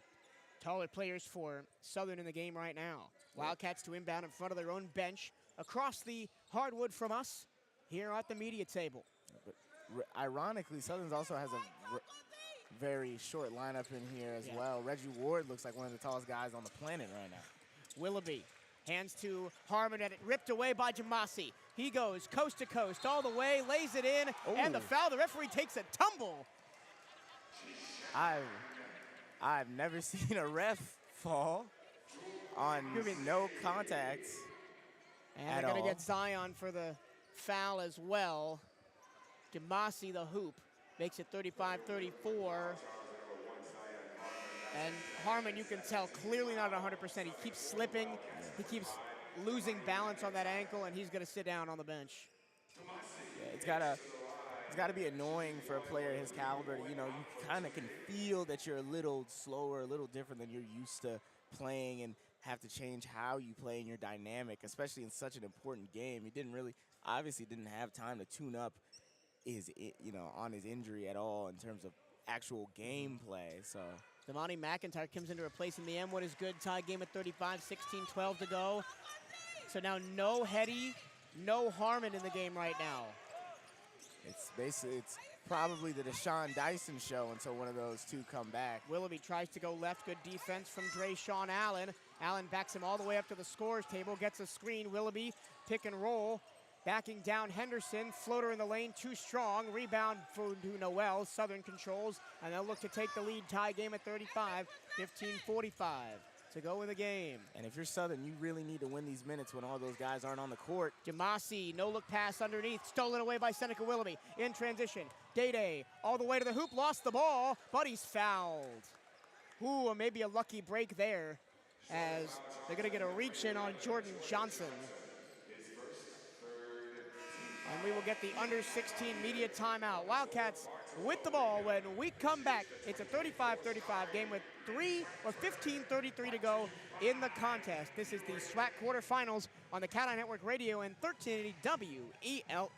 taller players for Southern in the game right now. Wildcats to inbound in front of their own bench across the hardwood from us here at the media table. But ironically, Southern also has a very short lineup in here as well. Reggie Ward looks like one of the tallest guys on the planet right now. Willoughby hands to Harmon, and it ripped away by Jamasi. He goes coast to coast all the way, lays it in, and the foul. The referee takes a tumble. I've never seen a ref fall on no contact And at they're going all. to get Zion for the foul as well. Demasi, the hoop, makes it 35-34. And Harmon, you can tell, clearly not 100%. He keeps slipping. He keeps losing balance on that ankle, and he's going to sit down on the bench. Yeah, it's got to be annoying for a player his caliber. You know, you kind of can feel that you're a little slower, a little different than you're used to playing, and have to change how you play in your dynamic, especially in such an important game. He obviously didn't have time to tune up on his injury at all in terms of actual gameplay. So Damani McIntyre comes in to replace him. The M1 is good. Tie game at 35, 16-12 to go. So now no Hetty, no Harmon in the game right now. It's probably the Deshaun Dyson show until one of those two come back. Willoughby tries to go left. Good defense from Sean Allen. Allen backs him all the way up to the scores table, gets a screen. Willoughby, pick and roll. Backing down Henderson, floater in the lane, too strong. Rebound for Noel, Southern controls, and they'll look to take the lead. Tie game at 35, 15-45 to go in the game. And if you're Southern, you really need to win these minutes when all those guys aren't on the court. Demasi, no-look pass underneath, stolen away by Seneca Willoughby. In transition, Day all the way to the hoop, lost the ball, but he's fouled. Ooh, maybe a lucky break there, as they're gonna get a reach in on Jordan Johnson. And we will get the under 16 media timeout. Wildcats with the ball when we come back. It's a 35-35 game with 15:33 to go in the contest. This is the SWAC quarterfinals on the CatEye Network Radio and 1380 WELE.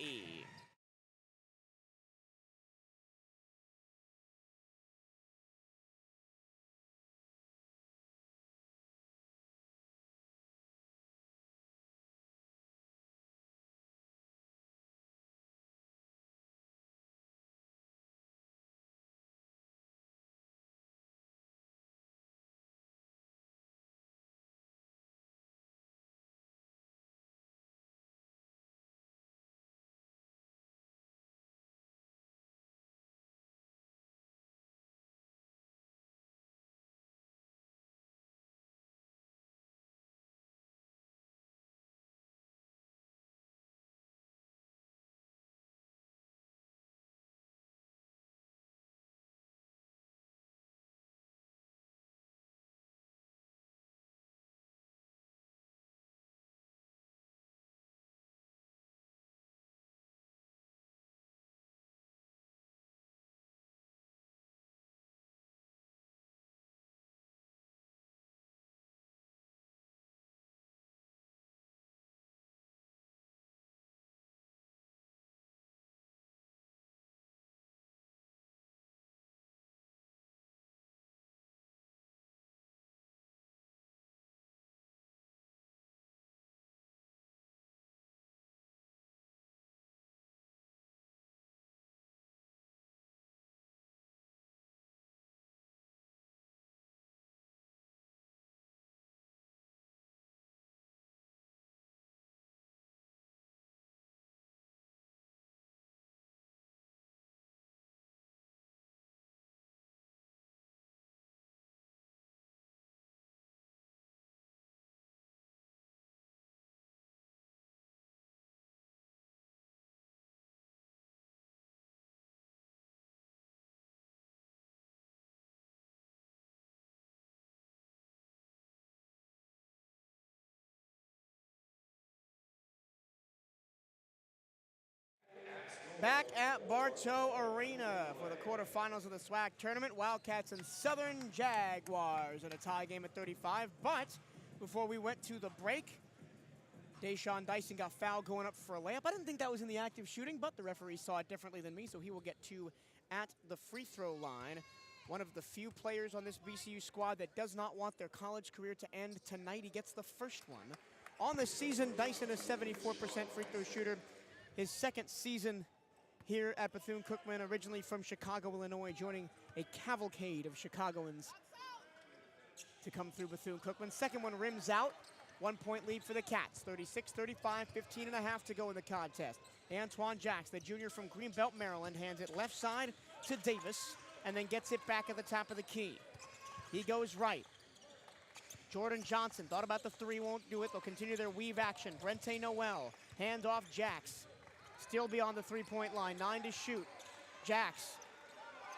Back at Bartow Arena for the quarterfinals of the SWAC tournament. Wildcats and Southern Jaguars in a tie game at 35. But before we went to the break, Deshaun Dyson got fouled going up for a layup. I didn't think that was in the active shooting, but the referee saw it differently than me, so he will get two at the free throw line. One of the few players on this BCU squad that does not want their college career to end tonight. He gets the first one. On the season, Dyson is 74% free throw shooter. His second season here at Bethune-Cookman, originally from Chicago, Illinois, joining a cavalcade of Chicagoans to come through Bethune-Cookman. Second one rims out. 1 point lead for the Cats. 36-35, 15.5 to go in the contest. Antoine Jacks, the junior from Greenbelt, Maryland, hands it left side to Davis. and then gets it back at the top of the key. He goes right. Jordan Johnson thought about the three, won't do it. They'll continue their weave action. Brente Noel, handoff Jax. Still beyond the three-point line, 9 to shoot. Jax,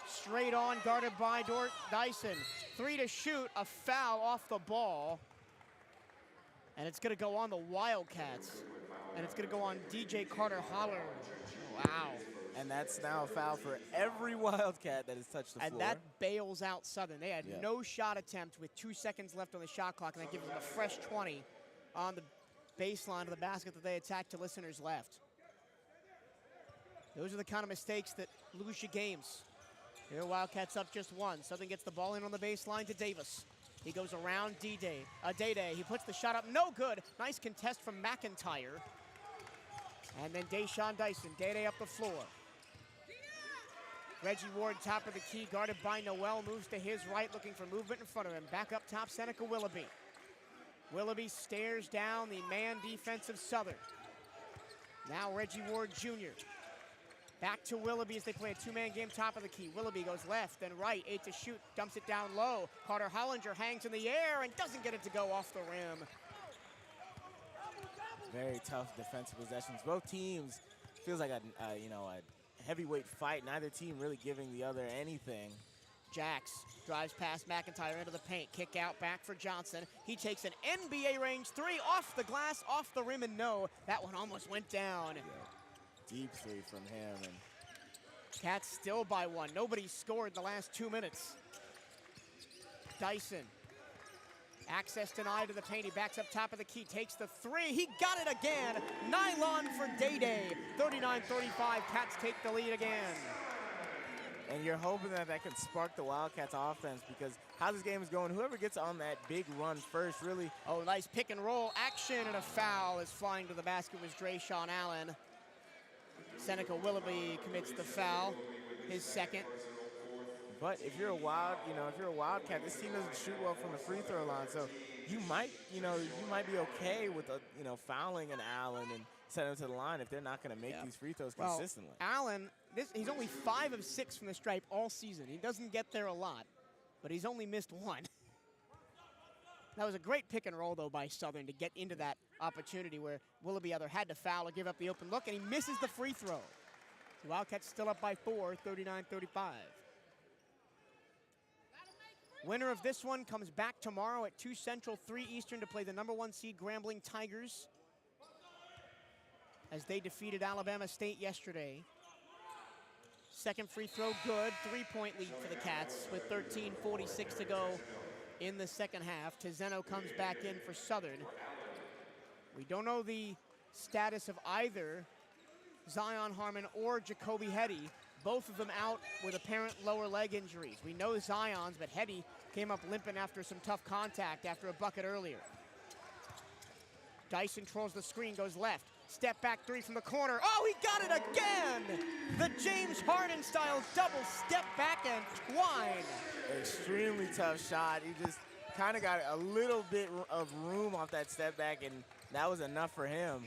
straight on, guarded by Dyson. 3 to shoot, a foul off the ball. And it's gonna go on the Wildcats. And it's gonna go on DJ Carter Holler. Wow. And that's now a foul for every Wildcat that has touched the floor. And that bails out Southern. They had no shot attempt with 2 seconds left on the shot clock, and that gives them a fresh 20 on the baseline of the basket that they attacked to listeners left. Those are the kind of mistakes that lose you games. Here, Wildcats up just 1. Southern gets the ball in on the baseline to Davis. He goes around Day-Day. He puts the shot up, no good. Nice contest from McIntyre. And then Deshaun Dyson, Day-Day up the floor. Reggie Ward, top of the key, guarded by Noel, moves to his right, looking for movement in front of him. Back up top, Seneca Willoughby. Willoughby stares down the man defense of Southern. Now Reggie Ward Jr. Back to Willoughby as they play a 2-man game, top of the key. Willoughby goes left, then right, 8 to shoot, dumps it down low. Carter Hollinger hangs in the air and doesn't get it to go off the rim. Very tough defensive possessions. Both teams feels like a heavyweight fight. Neither team really giving the other anything. Jax drives past McIntyre into the paint. Kick out back for Johnson. He takes an NBA range 3 off the glass, off the rim, and no. That one almost went down. Yeah. Deep 3 from him. And Cats still by 1. Nobody scored the last 2 minutes. Dyson. Access denied to the paint. He backs up top of the key, takes the 3. He got it again. Nylon for Day-Day. 39-35. Cats take the lead again. And you're hoping that that can spark the Wildcats offense, because how this game is going, whoever gets on that big run first really. Oh, nice pick and roll action, and a foul is flying to the basket was Drayshawn Allen. Seneca Willoughby commits the foul, his second. But if you're a Wildcat, this team doesn't shoot well from the free throw line, so you might be okay with fouling an Allen and sending him to the line if they're not going to make these free throws consistently. Allen, he's only 5 of 6 from the stripe all season. He doesn't get there a lot, but he's only missed 1. That was a great pick and roll, though, by Southern to get into that opportunity where Willoughby either had to foul or give up the open look, and he misses the free throw. The Wildcats still up by 4, 39-35. Winner of this one comes back tomorrow at 2 Central, 3 Eastern to play the #1 seed Grambling Tigers as they defeated Alabama State yesterday. Second free throw good, 3-point lead for the Cats with 13:46 to go in the second half. Tizeno comes back in for Southern. We don't know the status of either Zion Harmon or Jacoby Hetty. Both of them out with apparent lower leg injuries. We know Zion's, but Hetty came up limping after some tough contact after a bucket earlier. Dyson trolls the screen, goes left. Step back 3 from the corner. Oh, he got it again! The James Harden style double step back and twine. Extremely tough shot. He just kind of got a little bit of room off that step back, and that was enough for him.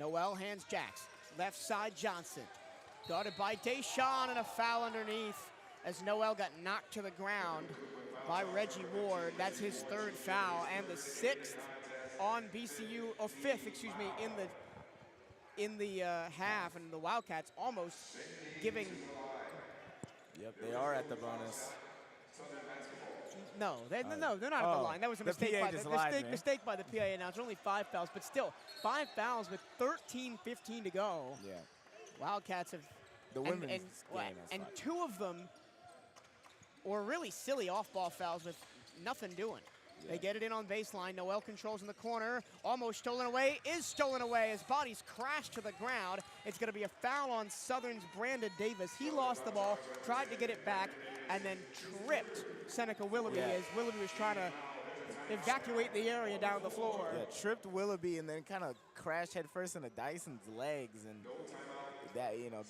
Noel hands Jax. Left side Johnson. Guarded by Deshaun, and a foul underneath as Noel got knocked to the ground by Reggie Ward. That's his 3rd foul and the 6th on BCU, or 5th, excuse me, in the half, and the Wildcats almost giving. Yep, they are at the bonus. No, they're not at the line. That was a mistake by the PA announcer. Only 5 fouls, but still 5 fouls with 13:15 to go. Yeah. Wildcats have the women's game and 2 of them were really silly off-ball fouls with nothing doing. Yeah. They get it in on baseline. Noel controls in the corner. Almost stolen away. Is stolen away as bodies crash to the ground. It's going to be a foul on Southern's Brandon Davis. He lost the ball, tried to get it back, and then tripped Seneca Willoughby as Willoughby was trying to evacuate the area down the floor. Yeah, tripped Willoughby and then kind of crashed headfirst into Dyson's legs, and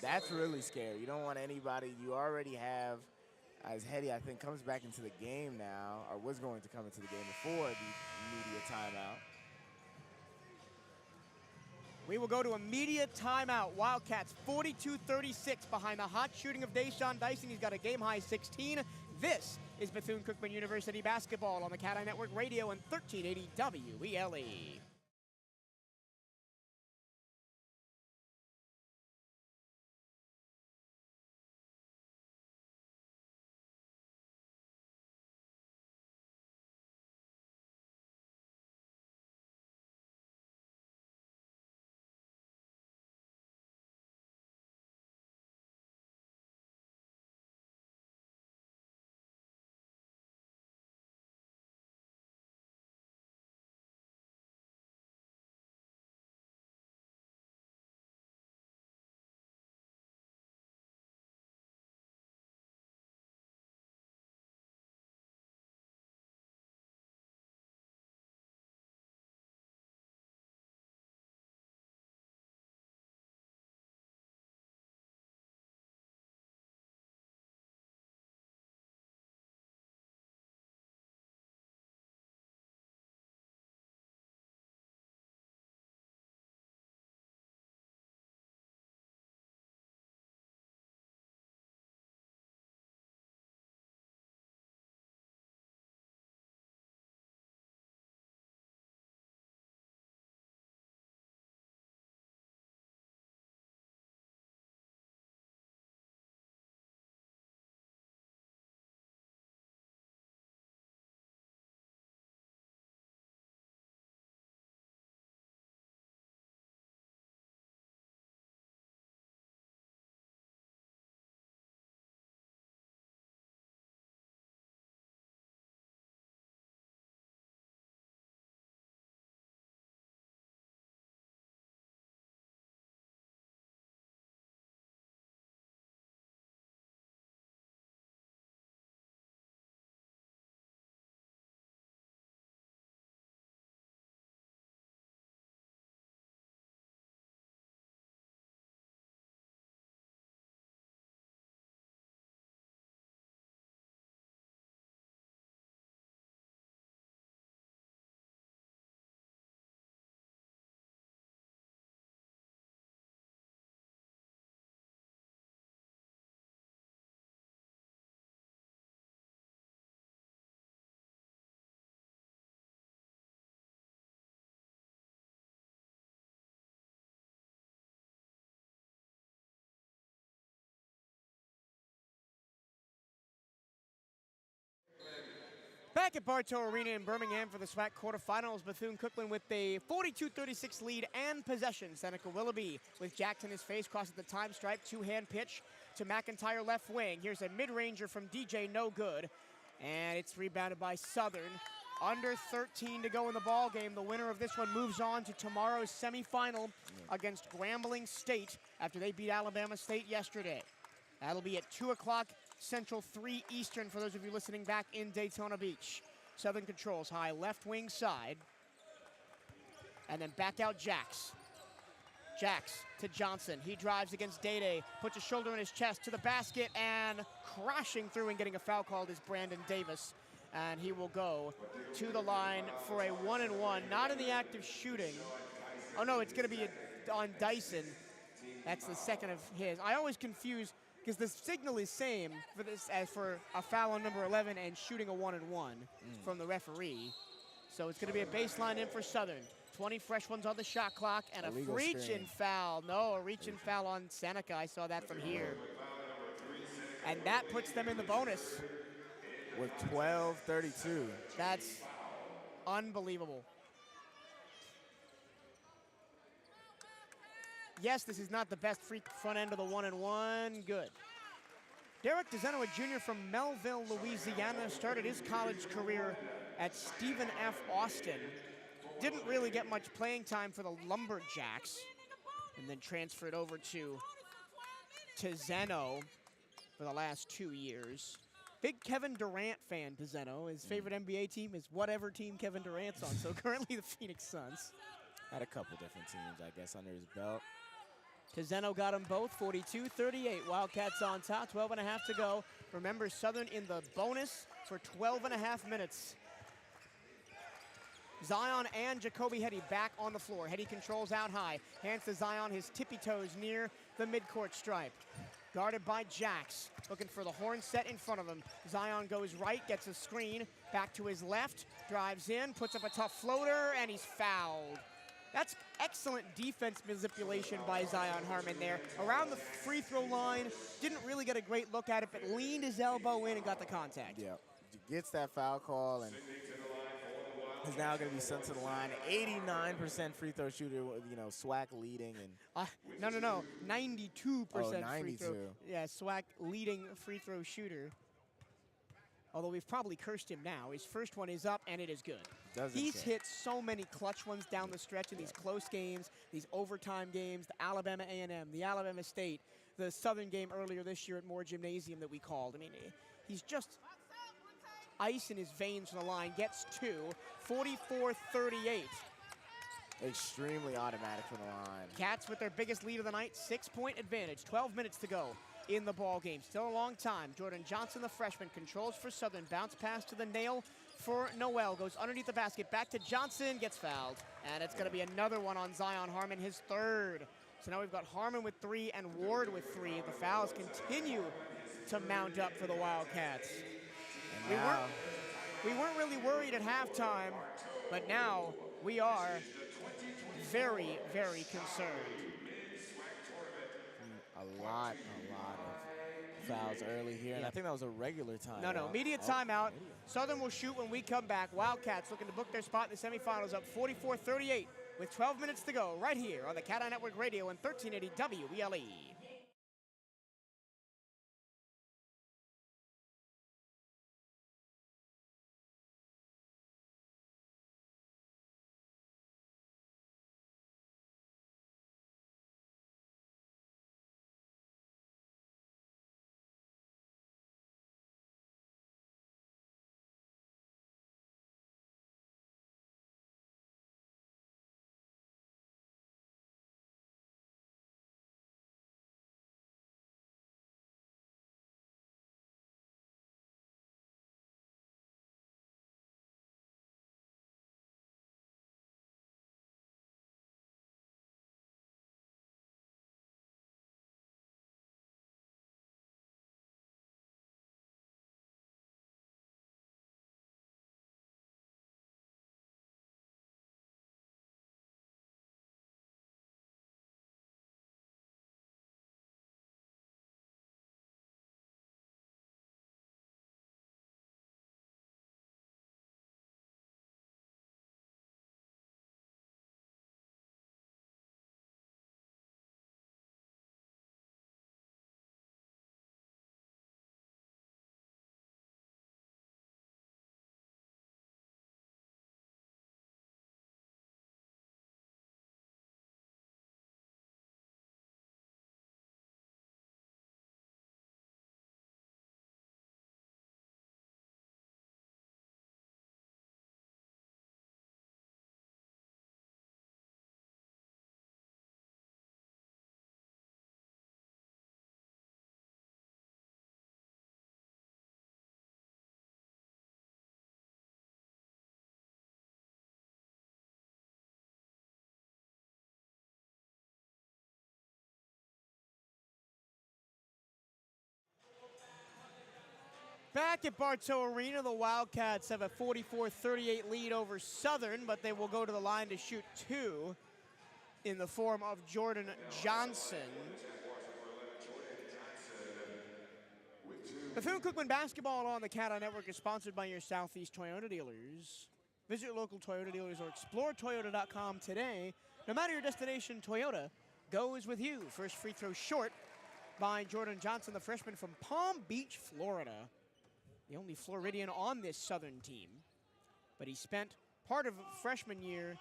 that's really scary. You don't want anybody. You already have, as Hetty, I think, comes back into the game now, or was going to come into the game before the media timeout. We will go to immediate timeout. Wildcats 42-36 behind the hot shooting of Deshaun Dyson. He's got a game-high 16. This is Bethune-Cookman University basketball on the CatEye Network radio and 1380 WELE. Back at Bartow Arena in Birmingham for the SWAC quarterfinals, Bethune-Cookman with a 42-36 lead and possession. Seneca Willoughby with Jack in his face, crosses the time stripe, two-hand pitch to McIntyre left wing. Here's a mid-ranger from DJ, no good. And it's rebounded by Southern. Under 13 to go in the ball game. The winner of this one moves on to tomorrow's semifinal against Grambling State after they beat Alabama State yesterday. That'll be at 2 o'clock Central, 3 Eastern for those of you listening back in Daytona Beach. Southern controls high left wing side. And then back out Jax. Jax to Johnson. He drives against Day-Day, puts a shoulder in his chest to the basket, and crashing through and getting a foul called is Brandon Davis. And he will go to the line for a 1-and-1. Not in the act of shooting. Oh no, it's gonna be on Dyson. That's the second of his. I always confuse, because the signal is same for this as for a foul on number 11 and shooting a 1-and-1 from the referee. So it's going to be a baseline in for Southern. 20 fresh ones on the shot clock and a reach-in foul. No, a reach-in foul on Seneca. I saw that from here. And that puts them in the bonus. With 12:32. That's unbelievable. Yes, this is not the best front end of the 1-and-1. Good. Derek DeZeno, a junior from Melville, Louisiana, started his college career at Stephen F. Austin. Didn't really get much playing time for the Lumberjacks, and then transferred over to Zeno for the last 2 years. Big Kevin Durant fan, DeZeno. His favorite NBA team is whatever team Kevin Durant's on, so currently the Phoenix Suns. Had a couple different teams, I guess, under his belt. Tizeno got them both, 42-38. Wildcats on top, 12.5 to go. Remember, Southern in the bonus for 12.5 minutes. Zion and Jacoby Hetty back on the floor. Hetty controls out high. Hands to Zion, his tippy toes near the midcourt stripe. Guarded by Jax, looking for the horn set in front of him. Zion goes right, gets a screen, back to his left, drives in, puts up a tough floater, and he's fouled. That's excellent defense manipulation by Zion Harmon there. Around the free throw line, didn't really get a great look at it, but leaned his elbow in and got the contact. Yeah, gets that foul call and is now going to be sent to the line. 89% free throw shooter, SWAC leading. And no, 92% free 92. throw. Yeah, SWAC leading free throw shooter. Although we've probably cursed him now. His first one is up, and it is good. He's hit so many clutch ones down the stretch in these close games, these overtime games, the Alabama A&M, the Alabama State, the Southern game earlier this year at Moore Gymnasium that we called. I mean, he's just ice in his veins from the line. Gets two, 44-38. Extremely automatic from the line. Cats with their biggest lead of the night, 6-point advantage, 12 minutes to go in the ball game. Still a long time. Jordan Johnson, the freshman, controls for Southern. Bounce pass to the nail for Noel. Goes underneath the basket. Back to Johnson. Gets fouled. And it's going to be another one on Zion Harmon, his third. So now we've got Harmon with 3 and Ward with 3. The fouls continue to mount up for the Wildcats. We weren't really worried at halftime, but now we are very, very concerned. A lot of fouls early here, and I think that was a regular time. No, immediate timeout. Southern will shoot when we come back. Wildcats looking to book their spot in the semifinals, up 44-38 with 12 minutes to go right here on the CatEye Network Radio and 1380 WELE. Back at Bartow Arena, the Wildcats have a 44-38 lead over Southern, but they will go to the line to shoot 2 in the form of Jordan Johnson. Bethune-Cookman Basketball on the CatEye Network is sponsored by your Southeast Toyota dealers. Visit local Toyota dealers or explore Toyota.com today. No matter your destination, Toyota goes with you. First free throw short by Jordan Johnson, the freshman from Palm Beach, Florida. The only Floridian on this Southern team. But he spent part of freshman year,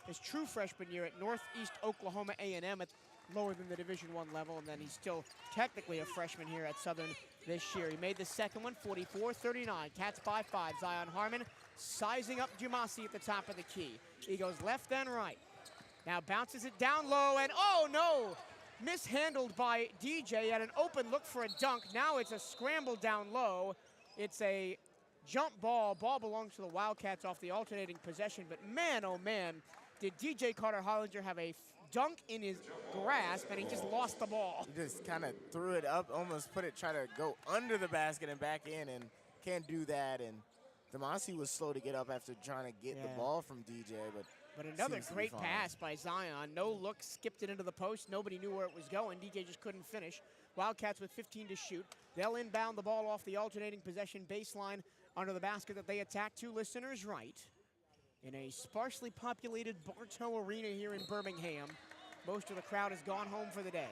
his true freshman year at Northeast Oklahoma A&M at lower than the Division I level, and then he's still technically a freshman here at Southern this year. He made the second one, 44-39. Cats by 5. Zion Harmon sizing up Jumasi at the top of the key. He goes left and right. Now bounces it down low, and oh no! Mishandled by DJ at an open look for a dunk. Now it's a scramble down low. It's a Jump ball. Ball belongs to the Wildcats off the alternating possession, but man, oh man, did DJ Carter Hollinger have a dunk in his grasp, and he just lost the ball. He just kind of threw it up, almost try to go under the basket and back in, and can't do that. And Demasi was slow to get up after trying to get the ball from DJ, but another great pass by Zion. No look, skipped it into the post. Nobody knew where it was going. DJ just couldn't finish. Wildcats with 15 to shoot. They'll inbound the ball off the alternating possession baseline under the basket that they attack to listeners right. In a sparsely populated Bartow Arena here in Birmingham. Most of the crowd has gone home for the day.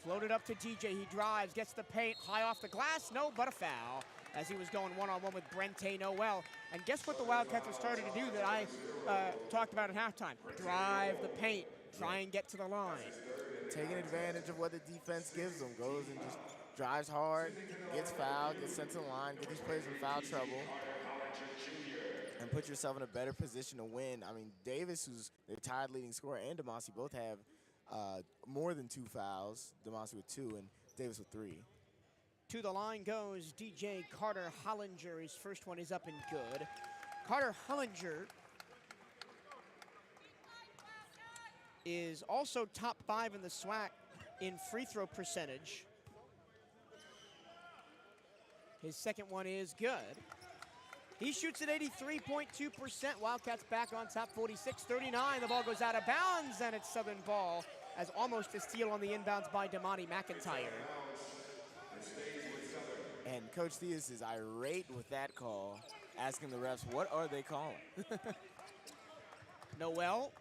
Floated up to DJ, he drives, gets the paint, high off the glass, no, but a foul. As he was going one-on-one with Brente Noel. And guess what the Wildcats have started to do that I talked about at halftime? Drive the paint, try and get to the line. Taking advantage of what the defense gives them. Goes and just drives hard, gets fouled, gets sent to the line, get these players in foul trouble, and put yourself in a better position to win. I mean, Davis, who's the tied leading scorer, and Demasi both have more than 2 fouls. Demasi with 2 and Davis with 3. To the line goes DJ Carter Hollinger. His first one is up and good. Carter Hollinger is also top 5 in the SWAC in free throw percentage. His second one is good. He shoots at 83.2%. Wildcats back on top, 46-39. The ball goes out of bounds, and it's Southern ball as almost a steal on the inbounds by Damani McIntyre. And Coach Theus is irate with that call, asking the refs, what are they calling? Noel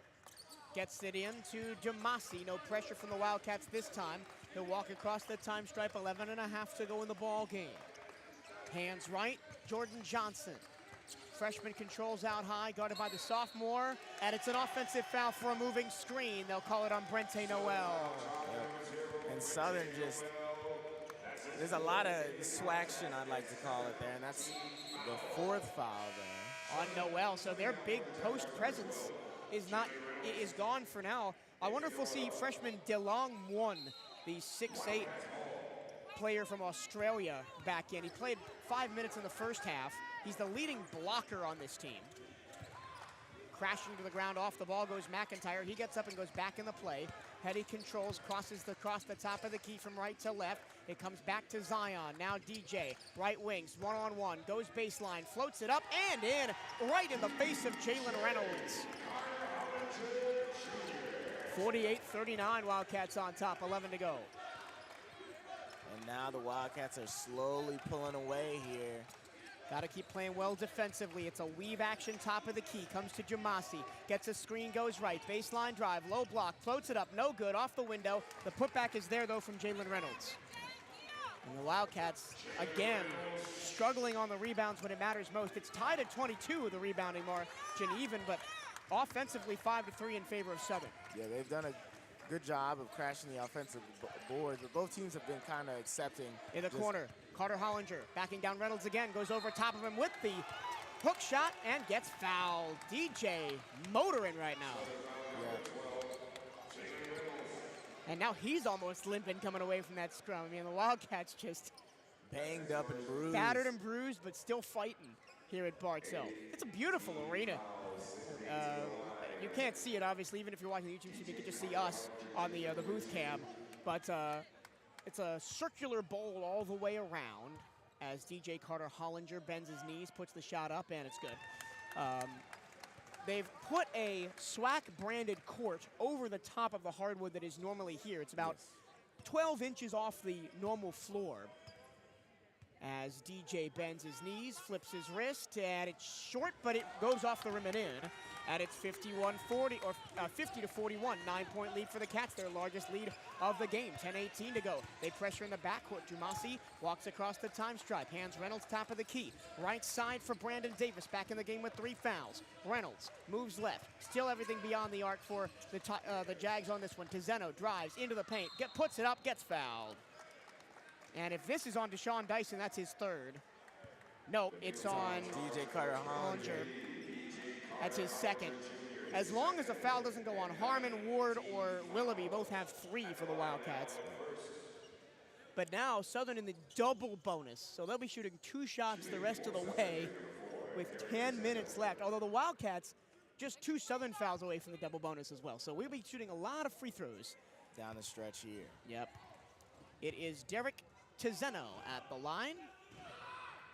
gets it in to Demasi. No pressure from the Wildcats this time. He'll walk across the time stripe, 11 and a half to go in the ball game. Hands right, Jordan Johnson. Freshman controls out high, guarded by the sophomore, and it's an offensive foul for a moving screen. They'll call it on Brente Noel. And Southern just, there's a lot of swaction, I'd like to call it there, and that's the 4th foul there. On Noel, so their big post presence is gone for now. I wonder if we'll see freshman DeLong One, the 6'8" player from Australia, back in. He played 5 minutes in the first half. He's the leading blocker on this team. Crashing to the ground, off the ball goes McIntyre. He gets up and goes back in the play. Heady controls, crosses across the top of the key from right to left. It comes back to Zion. Now DJ, right wings, one-on-one, goes baseline, floats it up and in, right in the face of Jalen Reynolds. 48-39, Wildcats on top, 11 to go. And now the Wildcats are slowly pulling away here. Got to keep playing well defensively. It's a weave action, top of the key. Comes to Jamasi. Gets a screen, goes right. Baseline drive, low block, floats it up. No good, off the window. The putback is there, though, from Jalen Reynolds. And the Wildcats, again, struggling on the rebounds when it matters most. It's tied at 22 with the rebounding margin even, but offensively 5-3 in favor of Southern. Yeah, they've done a good job of crashing the offensive boards, but both teams have been kind of accepting. In the corner, Carter Hollinger backing down Reynolds again, goes over top of him with the hook shot and gets fouled. DJ motoring right now. Yeah. And now he's almost limping coming away from that scrum. I mean, the Wildcats just banged up and bruised. Battered and bruised, but still fighting here at Bartow. It's a beautiful arena. You can't see it, obviously, even if you're watching the YouTube stream, you can just see us on the booth cam. But it's a circular bowl all the way around as DJ Carter Hollinger bends his knees, puts the shot up, and it's good. They've put a SWAC-branded court over the top of the hardwood that is normally here. It's about 12 inches off the normal floor. As DJ bends his knees, flips his wrist, and it's short, but it goes off the rim and in. And it's 51-40, or 50-41, 9-point lead for the Cats, their largest lead of the game. 10:18 to go. They pressure in the backcourt. Jumasi walks across the time stripe, hands Reynolds top of the key. Right side for Brandon Davis, back in the game with 3 fouls. Reynolds moves left, still everything beyond the arc for the Jags on this one. Tizeno drives into the paint, puts it up, gets fouled. And if this is on Deshaun Dyson, that's his 3rd. No, it's on DJ Carter Hollinger. That's his 2nd. As long as the foul doesn't go on Harmon, Ward, or Willoughby, both have 3 for the Wildcats. But now Southern in the double bonus, so they'll be shooting 2 shots the rest of the way with 10 minutes left. Although the Wildcats just 2 Southern fouls away from the double bonus as well. So we'll be shooting a lot of free throws down the stretch here. Yep. It is Derek Tizeno at the line.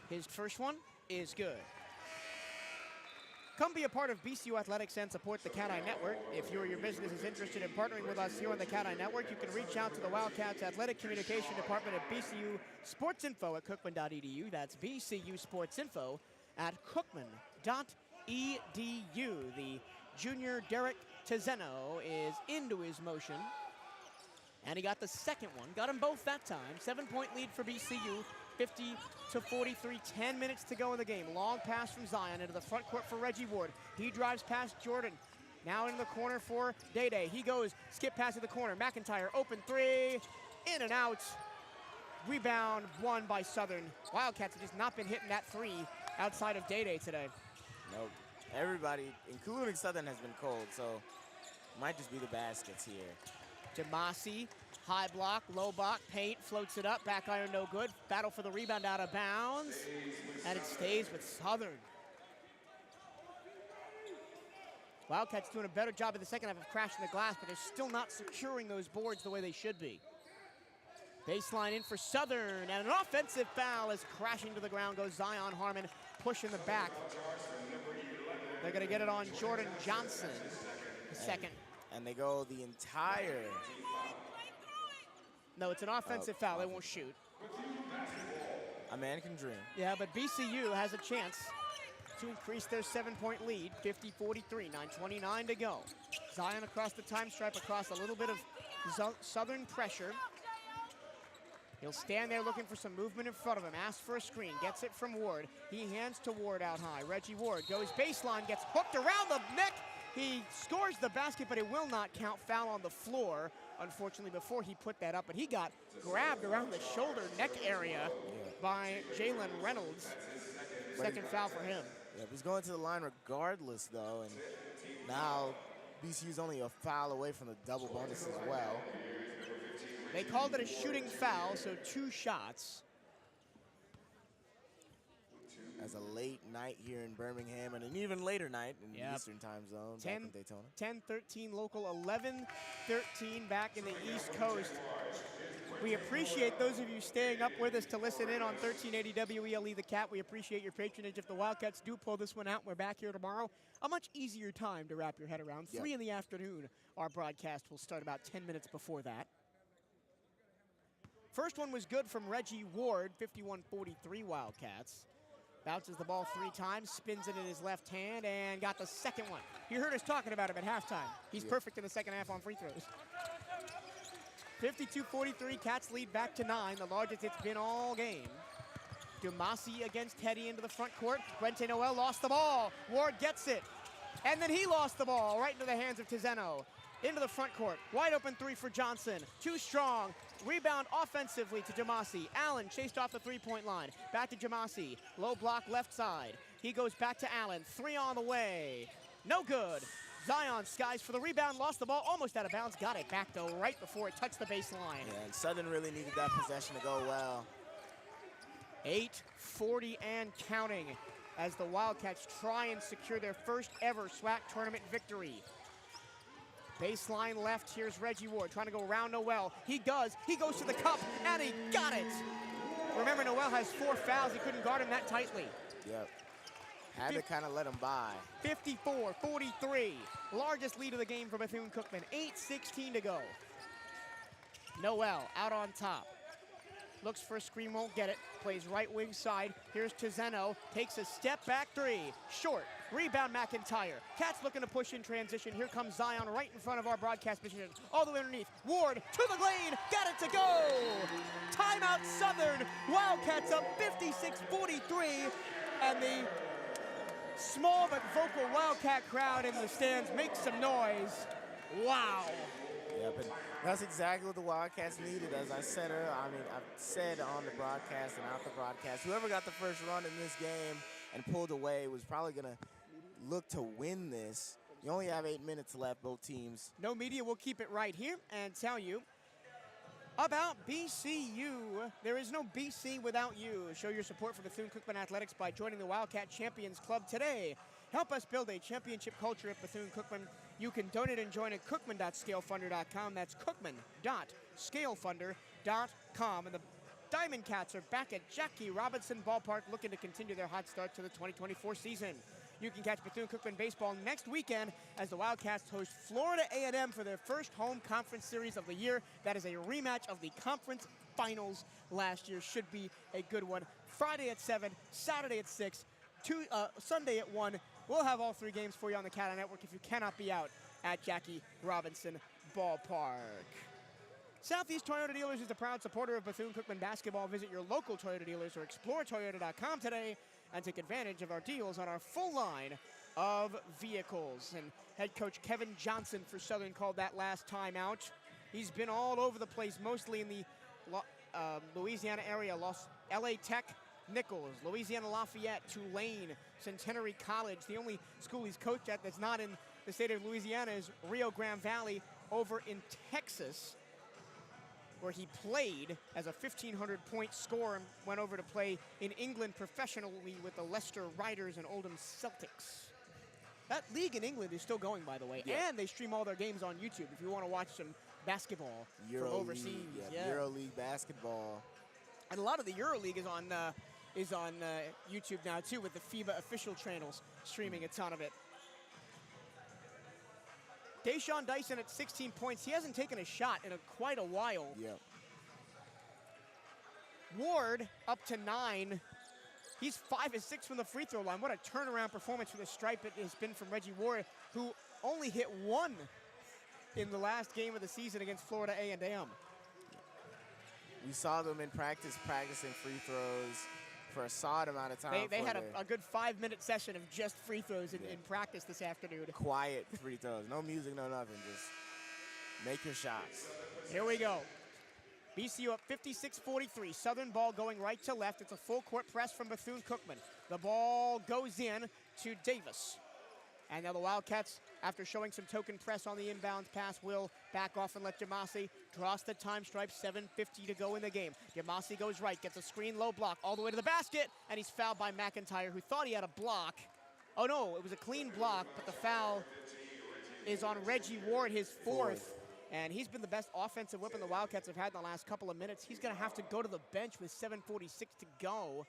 His first one is good. Come be a part of BCU Athletics and support the CatEye Network. If you or your business is interested in partnering with us here on the CatEye Network, you can reach out to the Wildcats Athletic Communication Department at BCU Sports Info at Cookman.edu. That's BCU Sports Info at Cookman.edu. The junior Derek Tizeno is into his motion. And he got the second one. Got them both that time. 7-point lead for BCU. 50-43, 10 minutes to go in the game. Long pass from Zion into the front court for Reggie Ward. He drives past Jordan. Now in the corner for Day. He goes, skip pass to the corner. McIntyre, open 3, in and out. Rebound won by Southern. Wildcats have just not been hitting that 3 outside of Day today. Nope. Everybody, including Southern, has been cold, so it might just be the baskets here. Demasi. High block, low block, paint, floats it up, back iron no good. Battle for the rebound out of bounds, and it stays with Southern. Wildcats doing a better job in the second half of crashing the glass, but they're still not securing those boards the way they should be. Baseline in for Southern, and an offensive foul as crashing to the ground goes Zion Harmon, pushing the back. They're gonna get it on Jordan Johnson, the second. And they go the entire... No, it's an offensive foul. They won't shoot. A man can dream. Yeah, but BCU has a chance to increase their 7-point lead. 50-43, 9:29 to go. Zion across the time stripe, across a little bit of Southern pressure. He'll stand there looking for some movement in front of him. Asks for a screen, gets it from Ward. He hands to Ward out high. Reggie Ward goes baseline, gets hooked around the neck. He scores the basket, but it will not count. Foul on the floor, unfortunately, before he put that up. But he got grabbed around the shoulder, neck area by Jalen Reynolds. Second foul for him. Yeah, he's going to the line regardless, though. And now BCU's only a foul away from the double bonus as well. They called it a shooting foul, so 2 shots. As a late night here in Birmingham and an even later night in the Eastern time zone back in Daytona. 10-13 local, 11-13 back in the East Coast. We appreciate those of you staying up with us to listen in on 1380 WELE The Cat. We appreciate your patronage. If the Wildcats do pull this one out, we're back here tomorrow. A much easier time to wrap your head around. 3 in the afternoon, our broadcast will start about 10 minutes before that. First one was good from Reggie Ward, 51-43 Wildcats. Bounces the ball 3 times, spins it in his left hand, and got the second one. You heard us talking about him at halftime. He's perfect in the second half on free throws. 52-43, Cats lead back to 9, the largest it's been all game. Demasi against Teddy into the front court. Gwente Noel lost the ball. Ward gets it. And then he lost the ball right into the hands of Tizeno. Into the front court. Wide open 3 for Johnson. Too strong. Rebound offensively to Demasi. Allen chased off the 3-point line. Back to Demasi. Low block left side. He goes back to Allen. 3 on the way. No good. Zion skies for the rebound. Lost the ball almost out of bounds. Got it back though right before it touched the baseline. Yeah, and Southern really needed that possession to go well. 8:40 and counting as the Wildcats try and secure their first ever SWAC tournament victory. Baseline left, here's Reggie Ward trying to go around Noel. He does, he goes to the cup, and he got it. Remember, Noel has 4 fouls, he couldn't guard him that tightly. Yep, had to kind of let him by. 54-43, largest lead of the game for Bethune-Cookman, 8:16 to go. Noel out on top. Looks for a screen, won't get it. Plays right wing side. Here's Tizeno. Takes a step back 3. Short. Rebound McIntyre. Cats looking to push in transition. Here comes Zion right in front of our broadcast position. All the way underneath. Ward to the lane. Got it to go. Timeout Southern. Wildcats up 56-43. And the small but vocal Wildcat crowd in the stands makes some noise. Wow. Yep, and that's exactly what the Wildcats needed. As I said earlier, I've said on the broadcast and out the broadcast, whoever got the first run in this game and pulled away was probably going to look to win this. You only have 8 minutes left, both teams. No media will keep it right here and tell you about BCU. There is no BC without you. Show your support for Bethune-Cookman Athletics by joining the Wildcat Champions Club today. Help us build a championship culture at Bethune-Cookman. You can donate and join at cookman.scalefunder.com. That's cookman.scalefunder.com. And the Diamond Cats are back at Jackie Robinson Ballpark looking to continue their hot start to the 2024 season. You can catch Bethune-Cookman baseball next weekend as the Wildcats host Florida A&M for their first home conference series of the year. That is a rematch of the conference finals last year. Should be a good one. Friday at 7, Saturday at 6, Sunday at 1. We'll have all 3 games for you on the CatEye Network if you cannot be out at Jackie Robinson Ballpark. Southeast Toyota Dealers is the proud supporter of Bethune-Cookman basketball. Visit your local Toyota dealers or explore Toyota.com today and take advantage of our deals on our full line of vehicles. And head coach Kevin Johnson for Southern called that last time out. He's been all over the place, mostly in the Louisiana area. LA Tech, Nichols, Louisiana Lafayette, Tulane, Centenary College. The only school he's coached at that's not in the state of Louisiana is Rio Grande Valley over in Texas, where he played as a 1,500-point scorer and went over to play in England professionally with the Leicester Riders and Oldham Celtics. That league in England is still going, by the way, and they stream all their games on YouTube if you want to watch some basketball from overseas. EuroLeague basketball. And a lot of the EuroLeague is on YouTube now, too, with the FIBA official channels streaming a ton of it. Deshaun Dyson at 16 points. He hasn't taken a shot in quite a while. Yep. Ward up to 9. He's 5 of 6 from the free throw line. What a turnaround performance for the Stripe it has been from Reggie Ward, who only hit 1 in the last game of the season against Florida A&M. We saw them in practice practicing free throws for a solid amount of time. They had a good 5-minute session of just free throws in practice this afternoon. Quiet free throws. No music, no nothing. Just make your shots. Here we go. BCU up 56-43. Southern ball going right to left. It's a full court press from Bethune-Cookman. The ball goes in to Davis. And now the Wildcats, after showing some token press on the inbounds pass, will back off and let Jamasi cross the time stripe. 7:50 to go in the game. Jamasi goes right, gets a screen, low block, all the way to the basket, and he's fouled by McIntyre, who thought he had a block. Oh no, it was a clean block, but the foul is on Reggie Ward, his 4th. And he's been the best offensive weapon the Wildcats have had in the last couple of minutes. He's gonna have to go to the bench with 7:46 to go.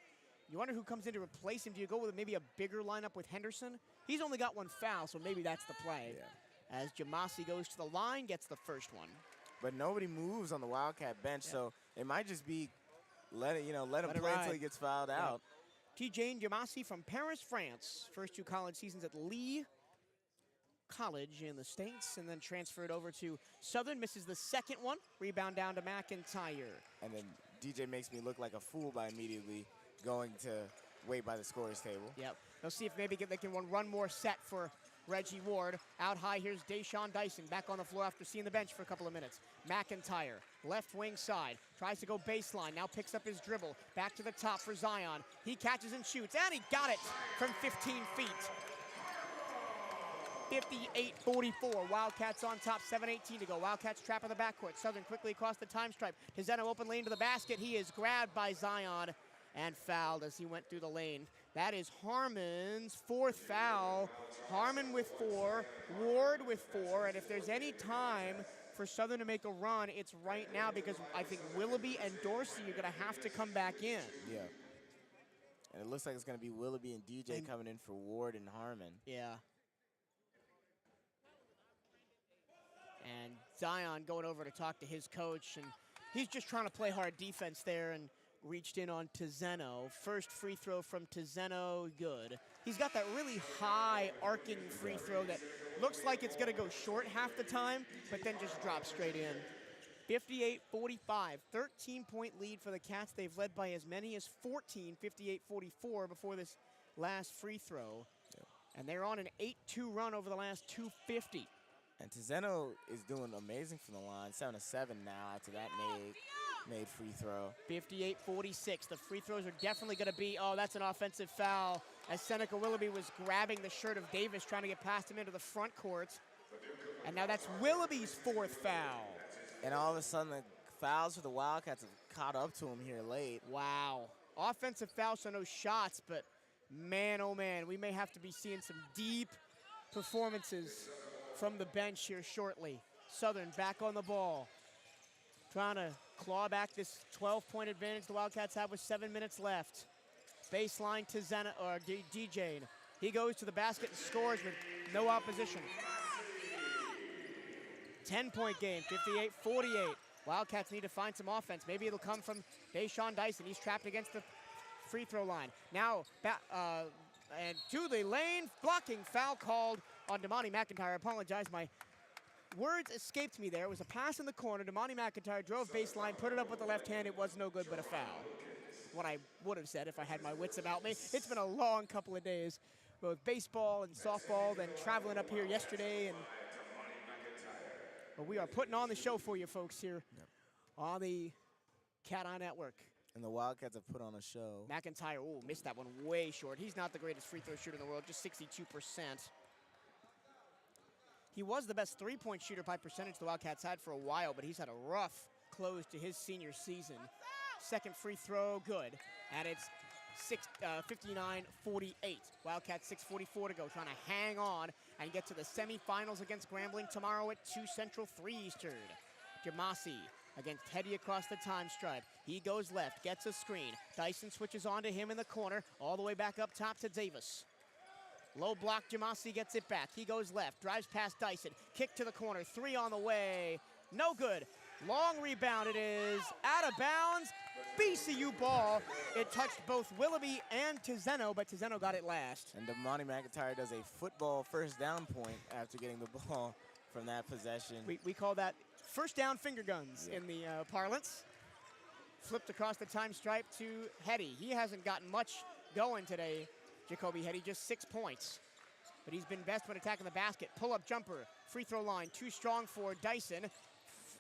You wonder who comes in to replace him. Do you go with maybe a bigger lineup with Henderson? He's only got 1 foul, so maybe that's the play. Yeah. As Jamasi goes to the line, gets the first one. But nobody moves on the Wildcat bench, so it might just be let him play until he gets fouled out. T.J. Jamasi from Paris, France. First 2 college seasons at Lee College in the States, and then transferred over to Southern. Misses the second one. Rebound down to McIntyre. And then DJ makes me look like a fool by immediately going to wait by the scorer's table. Yep. They'll see if maybe they can run more set for Reggie Ward. Out high, here's Deshaun Dyson back on the floor after seeing the bench for a couple of minutes. McIntyre, left wing side, tries to go baseline, now picks up his dribble. Back to the top for Zion. He catches and shoots, and he got it from 15 feet. 58-44, Wildcats on top, 7:18 to go. Wildcats trap in the backcourt. Southern quickly across the time stripe. Tizeno open lane to the basket. He is grabbed by Zion and fouled as he went through the lane. That is Harmon's 4th foul. Harmon with 4, Ward with 4, and if there's any time for Southern to make a run, it's right now, because I think Willoughby and Dorsey are gonna have to come back in. Yeah. And it looks like it's gonna be Willoughby and DJ coming in for Ward and Harmon. Yeah. And Zion going over to talk to his coach, and he's just trying to play hard defense there, and reached in on Tizeno. First free throw from Tizeno, good. He's got that really high arcing free throw that looks like it's gonna go short half the time, but then just drops straight in. 58-45, 13-point lead for the Cats. They've led by as many as 14, 58-44 before this last free throw. And they're on an 8-2 run over the last 250. And Tizeno is doing amazing from the line, 7 of 7 now after that made free throw. 58-46. The free throws are definitely going to be, that's an offensive foul, as Seneca Willoughby was grabbing the shirt of Davis, trying to get past him into the front court. And now that's Willoughby's 4th foul. And all of a sudden, the fouls for the Wildcats have caught up to him here late. Wow. Offensive fouls, so no shots, but man, oh man, we may have to be seeing some deep performances from the bench here shortly. Southern back on the ball, trying to claw back this 12-point advantage the Wildcats have with 7 minutes left. Baseline to DJ. He goes to the basket and scores with no opposition. 10-point game, 58-48. Wildcats need to find some offense. Maybe it'll come from Deshaun Dyson. He's trapped against the free throw line. Now, and to the lane, blocking foul called on Damani McIntyre. I apologize, my words escaped me there. It was a pass in the corner. Damani McIntyre drove baseline, put it up with the left hand. It was no good, but a foul. What I would have said if I had my wits about me. It's been a long couple of days, both baseball and softball, then traveling up here yesterday, but we are putting on the show for you folks here on the CatEye Network. And the Wildcats have put on a show. McIntyre, missed that one way short. He's not the greatest free throw shooter in the world, just 62%. He was the best three-point shooter by percentage the Wildcats had for a while, but he's had a rough close to his senior season. Second free throw, good. And it's 59-48. Wildcats 6:44 to go, trying to hang on and get to the semifinals against Grambling tomorrow at 2 Central, 3 Eastern. Jamasi against Teddy across the time stripe. He goes left, gets a screen. Dyson switches on to him in the corner, all the way back up top to Davis. Low block, Jamasi gets it back. He goes left, drives past Dyson. Kick to the corner, 3 on the way. No good. Long rebound, it is out of bounds. BCU ball. It touched both Willoughby and Tizeno, but Tizeno got it last. And Damani McIntyre does a football first down point after getting the ball from that possession. We call that first down finger guns in the parlance. Flipped across the time stripe to Hetty. He hasn't gotten much going today, Jacoby Hetty, just 6 points. But he's been best when attacking the basket. Pull-up jumper, free throw line, too strong for Dyson.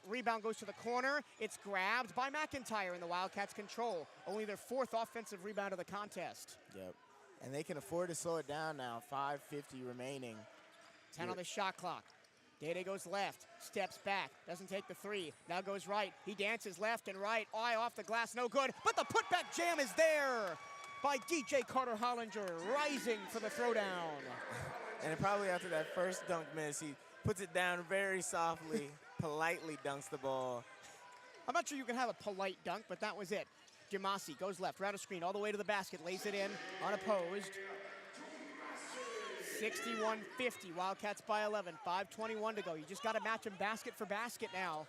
Rebound goes to the corner. It's grabbed by McIntyre, and the Wildcats control. Only their 4th offensive rebound of the contest. Yep. And they can afford to slow it down now. 5:50 remaining. 10 on the shot clock. Dede goes left, steps back, doesn't take the 3. Now goes right. He dances left and right. Eye off the glass, no good. But the putback jam is there by DJ Carter Hollinger, rising for the throwdown. And probably after that first dunk miss, he puts it down very softly. Politely dunks the ball. I'm not sure you can have a polite dunk, but that was it. Jamasi goes left, round of screen, all the way to the basket, lays it in, unopposed. 61-50, Wildcats by 11, 5:21 to go. You just got to match them basket for basket now.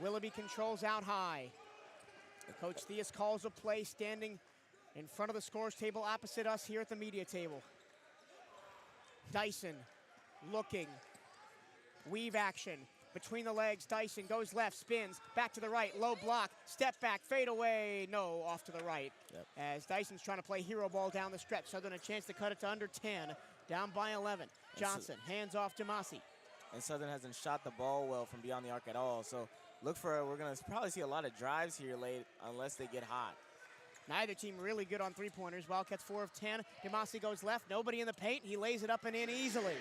Willoughby controls out high. Coach Theus calls a play, standing in front of the scores table opposite us here at the media table. Dyson looking. Weave action between the legs. Dyson goes left, spins, back to the right, low block, step back, fade away. No, off to the right. As Dyson's trying to play hero ball down the stretch. Southern a chance to cut it to under 10, down by 11. Johnson, hands off to Masi. And Southern hasn't shot the ball well from beyond the arc at all. So look for, we're going to probably see a lot of drives here late unless they get hot. Neither team really good on three-pointers. Wildcats 4 of 10. Damasi goes left, nobody in the paint. He lays it up and in easily.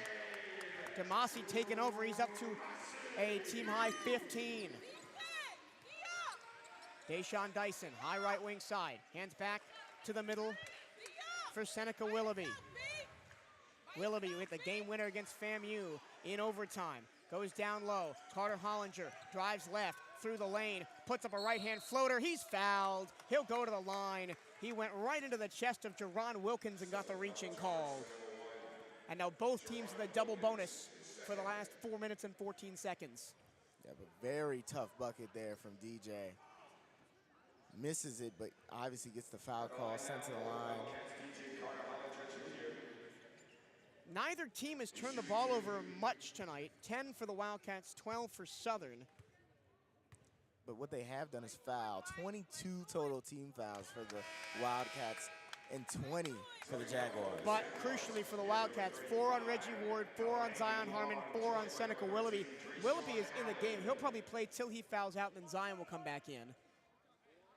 Damasi taking over. He's up to a team-high 15. Deshaun Dyson, high right wing side. Hands back to the middle for Seneca Willoughby. Willoughby with the game winner against FAMU in overtime. Goes down low. Carter Hollinger drives left through the lane. Puts up a right-hand floater. He's fouled. He'll go to the line. He went right into the chest of Jerron Wilkins and got the reaching called. And now both teams in the double bonus for the last 4 minutes and 14 seconds. Yeah, but very tough bucket there from DJ. Misses it, but obviously gets the foul call, sent to the line. Neither team has turned the ball over much tonight. 10 for the Wildcats, 12 for Southern. But what they have done is foul. 22 total team fouls for the Wildcats and 20 for the Jaguars. But crucially for the Wildcats, 4 on Reggie Ward, 4 on Zion Harmon, 4 on Seneca Willoughby. Willoughby is in the game. He'll probably play till he fouls out, and then Zion will come back in.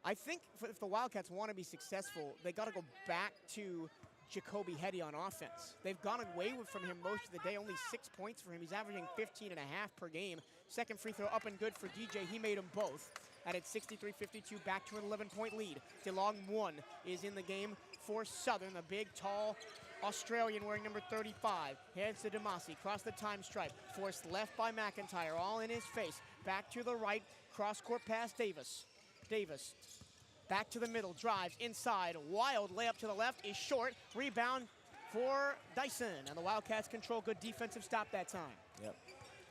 I think if the Wildcats want to be successful, they got to go back to Jacoby Hetty on offense. They've gone away from him most of the day, only 6 points for him. He's averaging 15.5 per game, Second free throw up and good for DJ. He made them both. And it's 63-52, back to an 11-point lead. DeLong 1 is in the game for Southern. The big, tall Australian wearing number 35. Heads to Demasi, cross the time stripe. Forced left by McIntyre, all in his face. Back to the right, cross-court pass Davis. Davis back to the middle, drives inside. Wild layup to the left is short. Rebound for Dyson. And the Wildcats control. Good defensive stop that time. Yep.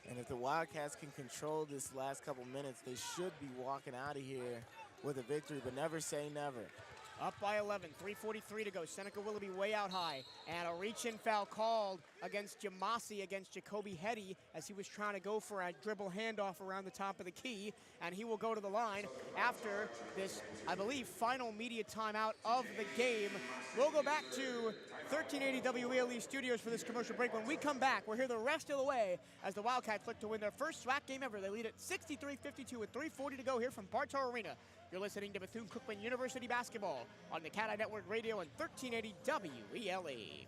And if the Wildcats can control this last couple minutes, they should be walking out of here with a victory, but never say never. Up by 11, 3:43 to go. Seneca Willoughby way out high. And a reach-in foul called against Jamasi, against Jacoby Hetty, as he was trying to go for a dribble handoff around the top of the key. And he will go to the line after this, I believe, final media timeout of the game. We'll go back to 1380 WELE Studios for this commercial break. When we come back, we're here the rest of the way as the Wildcats look to win their first SWAC game ever. They lead at 63-52 with 3:40 to go here from Bartow Arena. You're listening to Bethune-Cookman University Basketball on the CatEye Network Radio and 1380 WELE.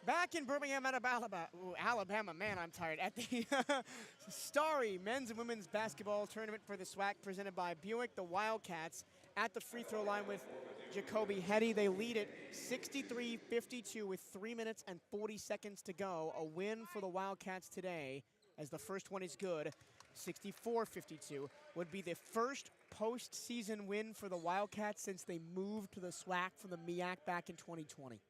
Back in Birmingham, Alabama, man, I'm tired, at the Starry men's and women's basketball tournament for the SWAC presented by Buick. The Wildcats at the free throw line with Jacoby Hetty. They lead it 63-52 with 3 minutes and 40 seconds to go. A win for the Wildcats today, as the first one is good. 64-52 would be the first postseason win for the Wildcats since they moved to the SWAC from the MEAC back in 2020.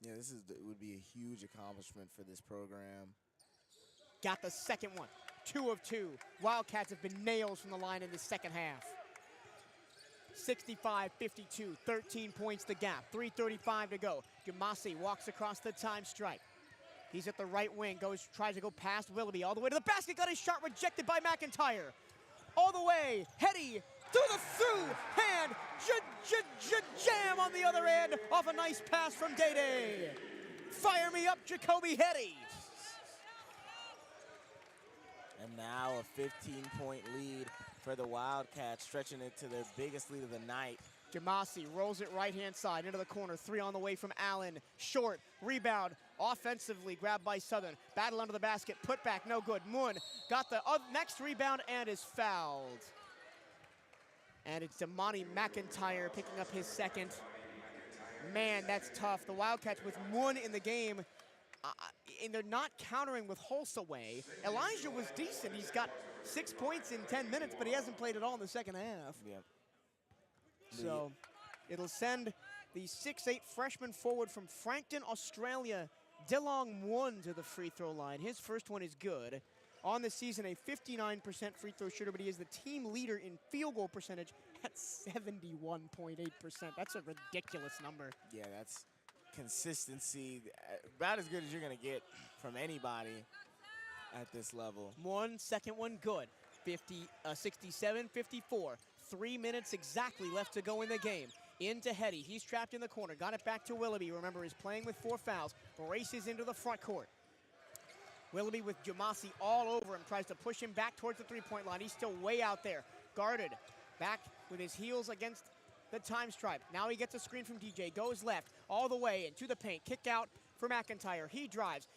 Yeah, it would be a huge accomplishment for this program. Got the second one, 2 of 2. Wildcats have been nails from the line in the second half. 65-52, 13 points the gap, 3:35 to go. Jamasi walks across the time stripe. He's at the right wing, tries to go past Willoughby, all the way to the basket, got his shot rejected by McIntyre. All the way, Hetty through hand, jam on the other end, off a nice pass from Day. Fire me up, Jacoby Hetty. And now a 15-point lead for the Wildcats, stretching it to their biggest lead of the night. Jamasi rolls it right-hand side into the corner. 3 on the way from Allen. Short, rebound, offensively grabbed by Southern. Battle under the basket, put back, no good. Moon got the next rebound and is fouled. And it's Damani McIntyre picking up his second. Man, that's tough. The Wildcats with one in the game, and they're not countering with Holsaway. Elijah was decent. He's got 6 points in 10 minutes, but he hasn't played at all in the second half. Yep. So it'll send the 6'8" freshman forward from Frankton, Australia, DeLong One, to the free throw line. His first one is good. On the season, a 59% free throw shooter, but he is the team leader in field goal percentage at 71.8%. That's a ridiculous number. Yeah, that's consistency, about as good as you're going to get from anybody at this level. Second one good. 67-54. 3 minutes exactly left to go in the game. Into Hetty. He's trapped in the corner. Got it back to Willoughby. Remember, he's playing with 4 fouls. Races into the front court. Willoughby with Jamasi all over him. Tries to push him back towards the three-point line. He's still way out there. Guarded. Back with his heels against the time stripe. Now he gets a screen from DJ. Goes left all the way into the paint. Kick out for McIntyre. He drives.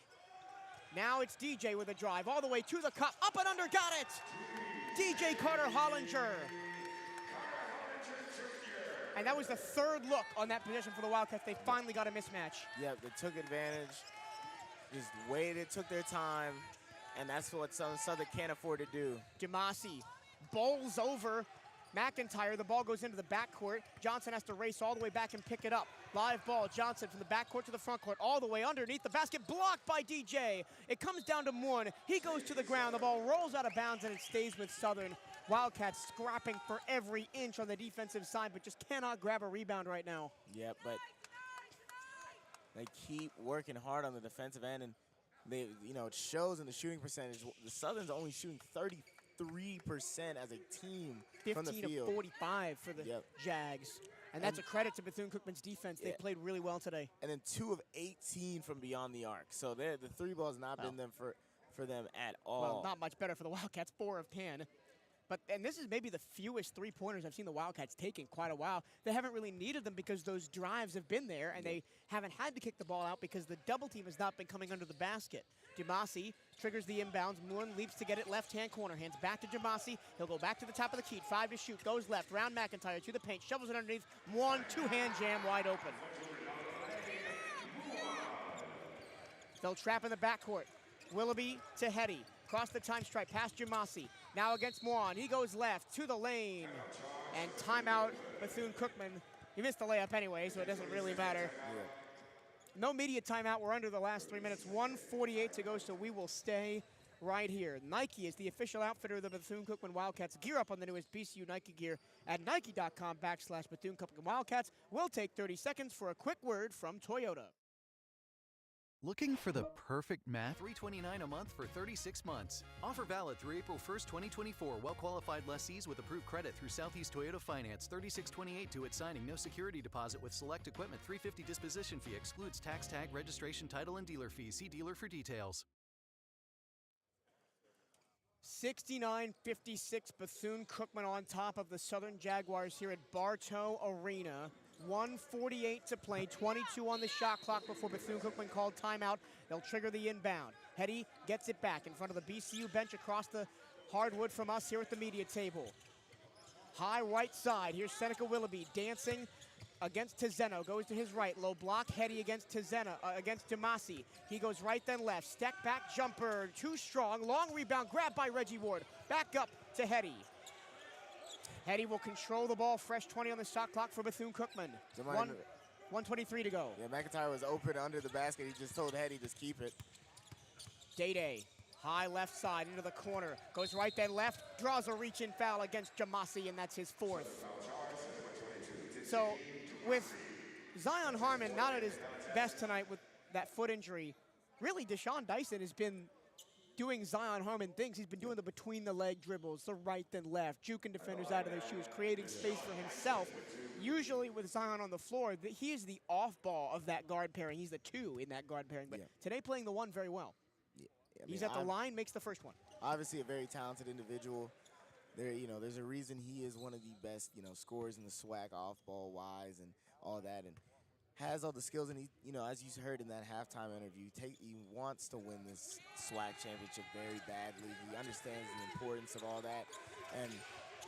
Now it's DJ with a drive all the way to the cup. Up and under. Got it! DJ Carter Hollinger. And that was the third look on that possession for the Wildcats. They finally got a mismatch. Yep, they took advantage. Just waited, took their time, and that's what Southern can't afford to do. Jamasi bowls over McIntyre. The ball goes into the backcourt. Johnson has to race all the way back and pick it up. Live ball, Johnson from the backcourt to the front court, all the way underneath the basket, blocked by DJ. It comes down to one. He goes to the ground. The ball rolls out of bounds, and it stays with Southern. Wildcats scrapping for every inch on the defensive side, but just cannot grab a rebound right now. Yeah, but they keep working hard on the defensive end, and they, it shows in the shooting percentage. The Southern's only shooting 33% as a team from the 15 field. to 45 for the Jags. And that's a credit to Bethune-Cookman's defense. They played really well today. And then 2 of 18 from beyond the arc. So the three ball has not been them for them at all. Well, not much better for the Wildcats, 4 of 10. And this is maybe the fewest three-pointers I've seen the Wildcats take in quite a while. They haven't really needed them because those drives have been there, and they haven't had to kick the ball out because the double team has not been coming under the basket. Jamasi triggers the inbounds. Moon leaps to get it left-hand corner. Hands back to Jamasi. He'll go back to the top of the key. 5 to shoot. Goes left. Round McIntyre to the paint. Shovels it underneath. 1-2-hand jam wide open. They'll trap in the backcourt. Willoughby to Hetty. Across the time stripe, past Jamasi. Now against Moran. He goes left to the lane. And timeout, Bethune-Cookman. He missed the layup anyway, so it doesn't really matter. No media timeout. We're under the last 3 minutes. 1:48 to go, so we will stay right here. Nike is the official outfitter of the Bethune-Cookman Wildcats. Gear up on the newest BCU Nike gear at nike.com/Bethune-Cookman Wildcats. We'll take 30 seconds for a quick word from Toyota. Looking for the perfect math? $329 a month for 36 months. Offer valid through April 1st, 2024. Well-qualified lessees with approved credit through Southeast Toyota Finance. $36.28 due at signing. No security deposit with select equipment. $350 disposition fee. Excludes tax tag, registration, title, and dealer fees. See dealer for details. 69-56, Bethune-Cookman on top of the Southern Jaguars here at Bartow Arena. 1:48 to play, 22 on the shot clock before Bethune-Cookman called timeout. They'll trigger the inbound. Hetty gets it back in front of the BCU bench across the hardwood from us here at the media table. High right side, here's Seneca Willoughby dancing against Tizeno, goes to his right, low block, Hetty against Tizeno, against Jamasi. He goes right then left, step back jumper, too strong, long rebound, grabbed by Reggie Ward. Back up to Hetty. Hetty will control the ball, fresh 20 on the shot clock for Bethune-Cookman. 1:23 to go. Yeah, McIntyre was open under the basket. He just told Hetty, just keep it. Day-Day, high left side into the corner. Goes right then left, draws a reach-in foul against Jamasi, and that's his 4th. So with Zion Harmon not at his best tonight with that foot injury, really Deshaun Dyson has been doing Zion Harmon things. He's been doing the between-the-leg dribbles, the right then left, juking defenders out of their shoes, creating space for himself. Usually with Zion on the floor, he is the off-ball of that guard pairing. He's the 2 in that guard pairing, but today playing the 1 very well. I mean, he's at the line, makes the first one. Obviously a very talented individual. There's a reason he is one of the best, scorers in the SWAC, off-ball wise and all that, and has all the skills. And he, as you heard in that halftime interview, he wants to win this SWAC championship very badly. He understands the importance of all that, and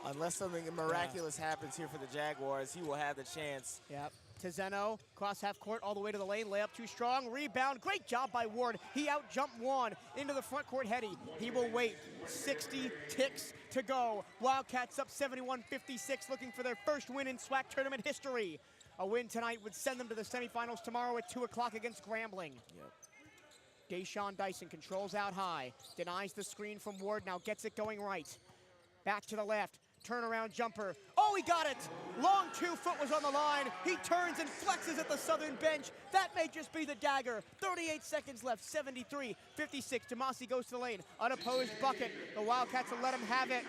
Unless something miraculous happens here for the Jaguars, he will have the chance. Yep. Tizeno, cross half court, all the way to the lane. Layup too strong. Rebound. Great job by Ward. He out-jumped Juan into the front court. Hetty. He will wait. 60 ticks to go. Wildcats up 71-56, looking for their first win in SWAC tournament history. A win tonight would send them to the semifinals tomorrow at 2 o'clock against Grambling. Yep. Deshaun Dyson controls out high. Denies the screen from Ward. Now gets it going right. Back to the left. Turnaround jumper. Oh, he got it. Long 2 foot was on the line. He turns and flexes at the Southern bench. That may just be the dagger. 38 seconds left, 73-56. Demasi goes to the lane. Unopposed bucket. The Wildcats will let him have it.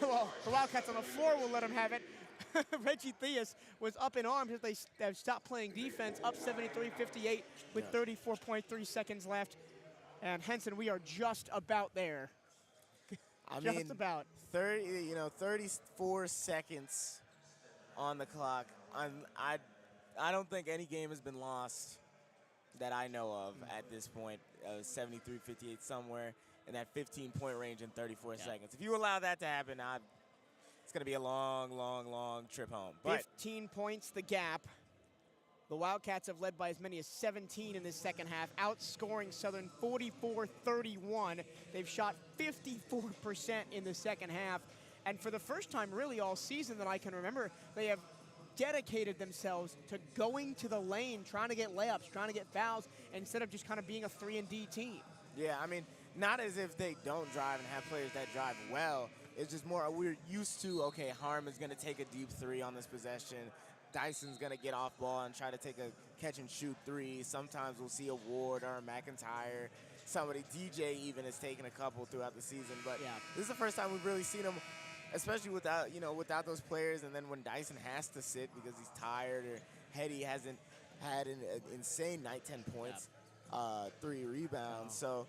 Well, the Wildcats on the floor will let him have it. Reggie Theus was up in arms as they stopped playing defense, up 73-58 with 34.3 seconds left. And Henson, we are just about there. I just mean, about. 34 seconds on the clock. I don't think any game has been lost that I know of at this point. 73-58 somewhere in that 15-point range in 34 seconds. If you allow that to happen, it's going to be a long, long, long trip home. But 15 points the gap. The Wildcats have led by as many as 17 in this second half, outscoring Southern 44-31. They've shot 54% in the second half. And for the first time really all season that I can remember, they have dedicated themselves to going to the lane, trying to get layups, trying to get fouls, instead of just kind of being a 3-and-D team. Yeah, I mean, not as if they don't drive and have players that drive well. It's just more we're used to, okay, Harm is going to take a deep 3 on this possession. Dyson's going to get off ball and try to take a catch-and-shoot 3. Sometimes we'll see a Ward or a McIntyre. Somebody, DJ even has taken a couple throughout the season. But this is the first time we've really seen him, especially without those players. And then when Dyson has to sit because he's tired, or Hetty hasn't had an insane night, 10 points, 3 rebounds. So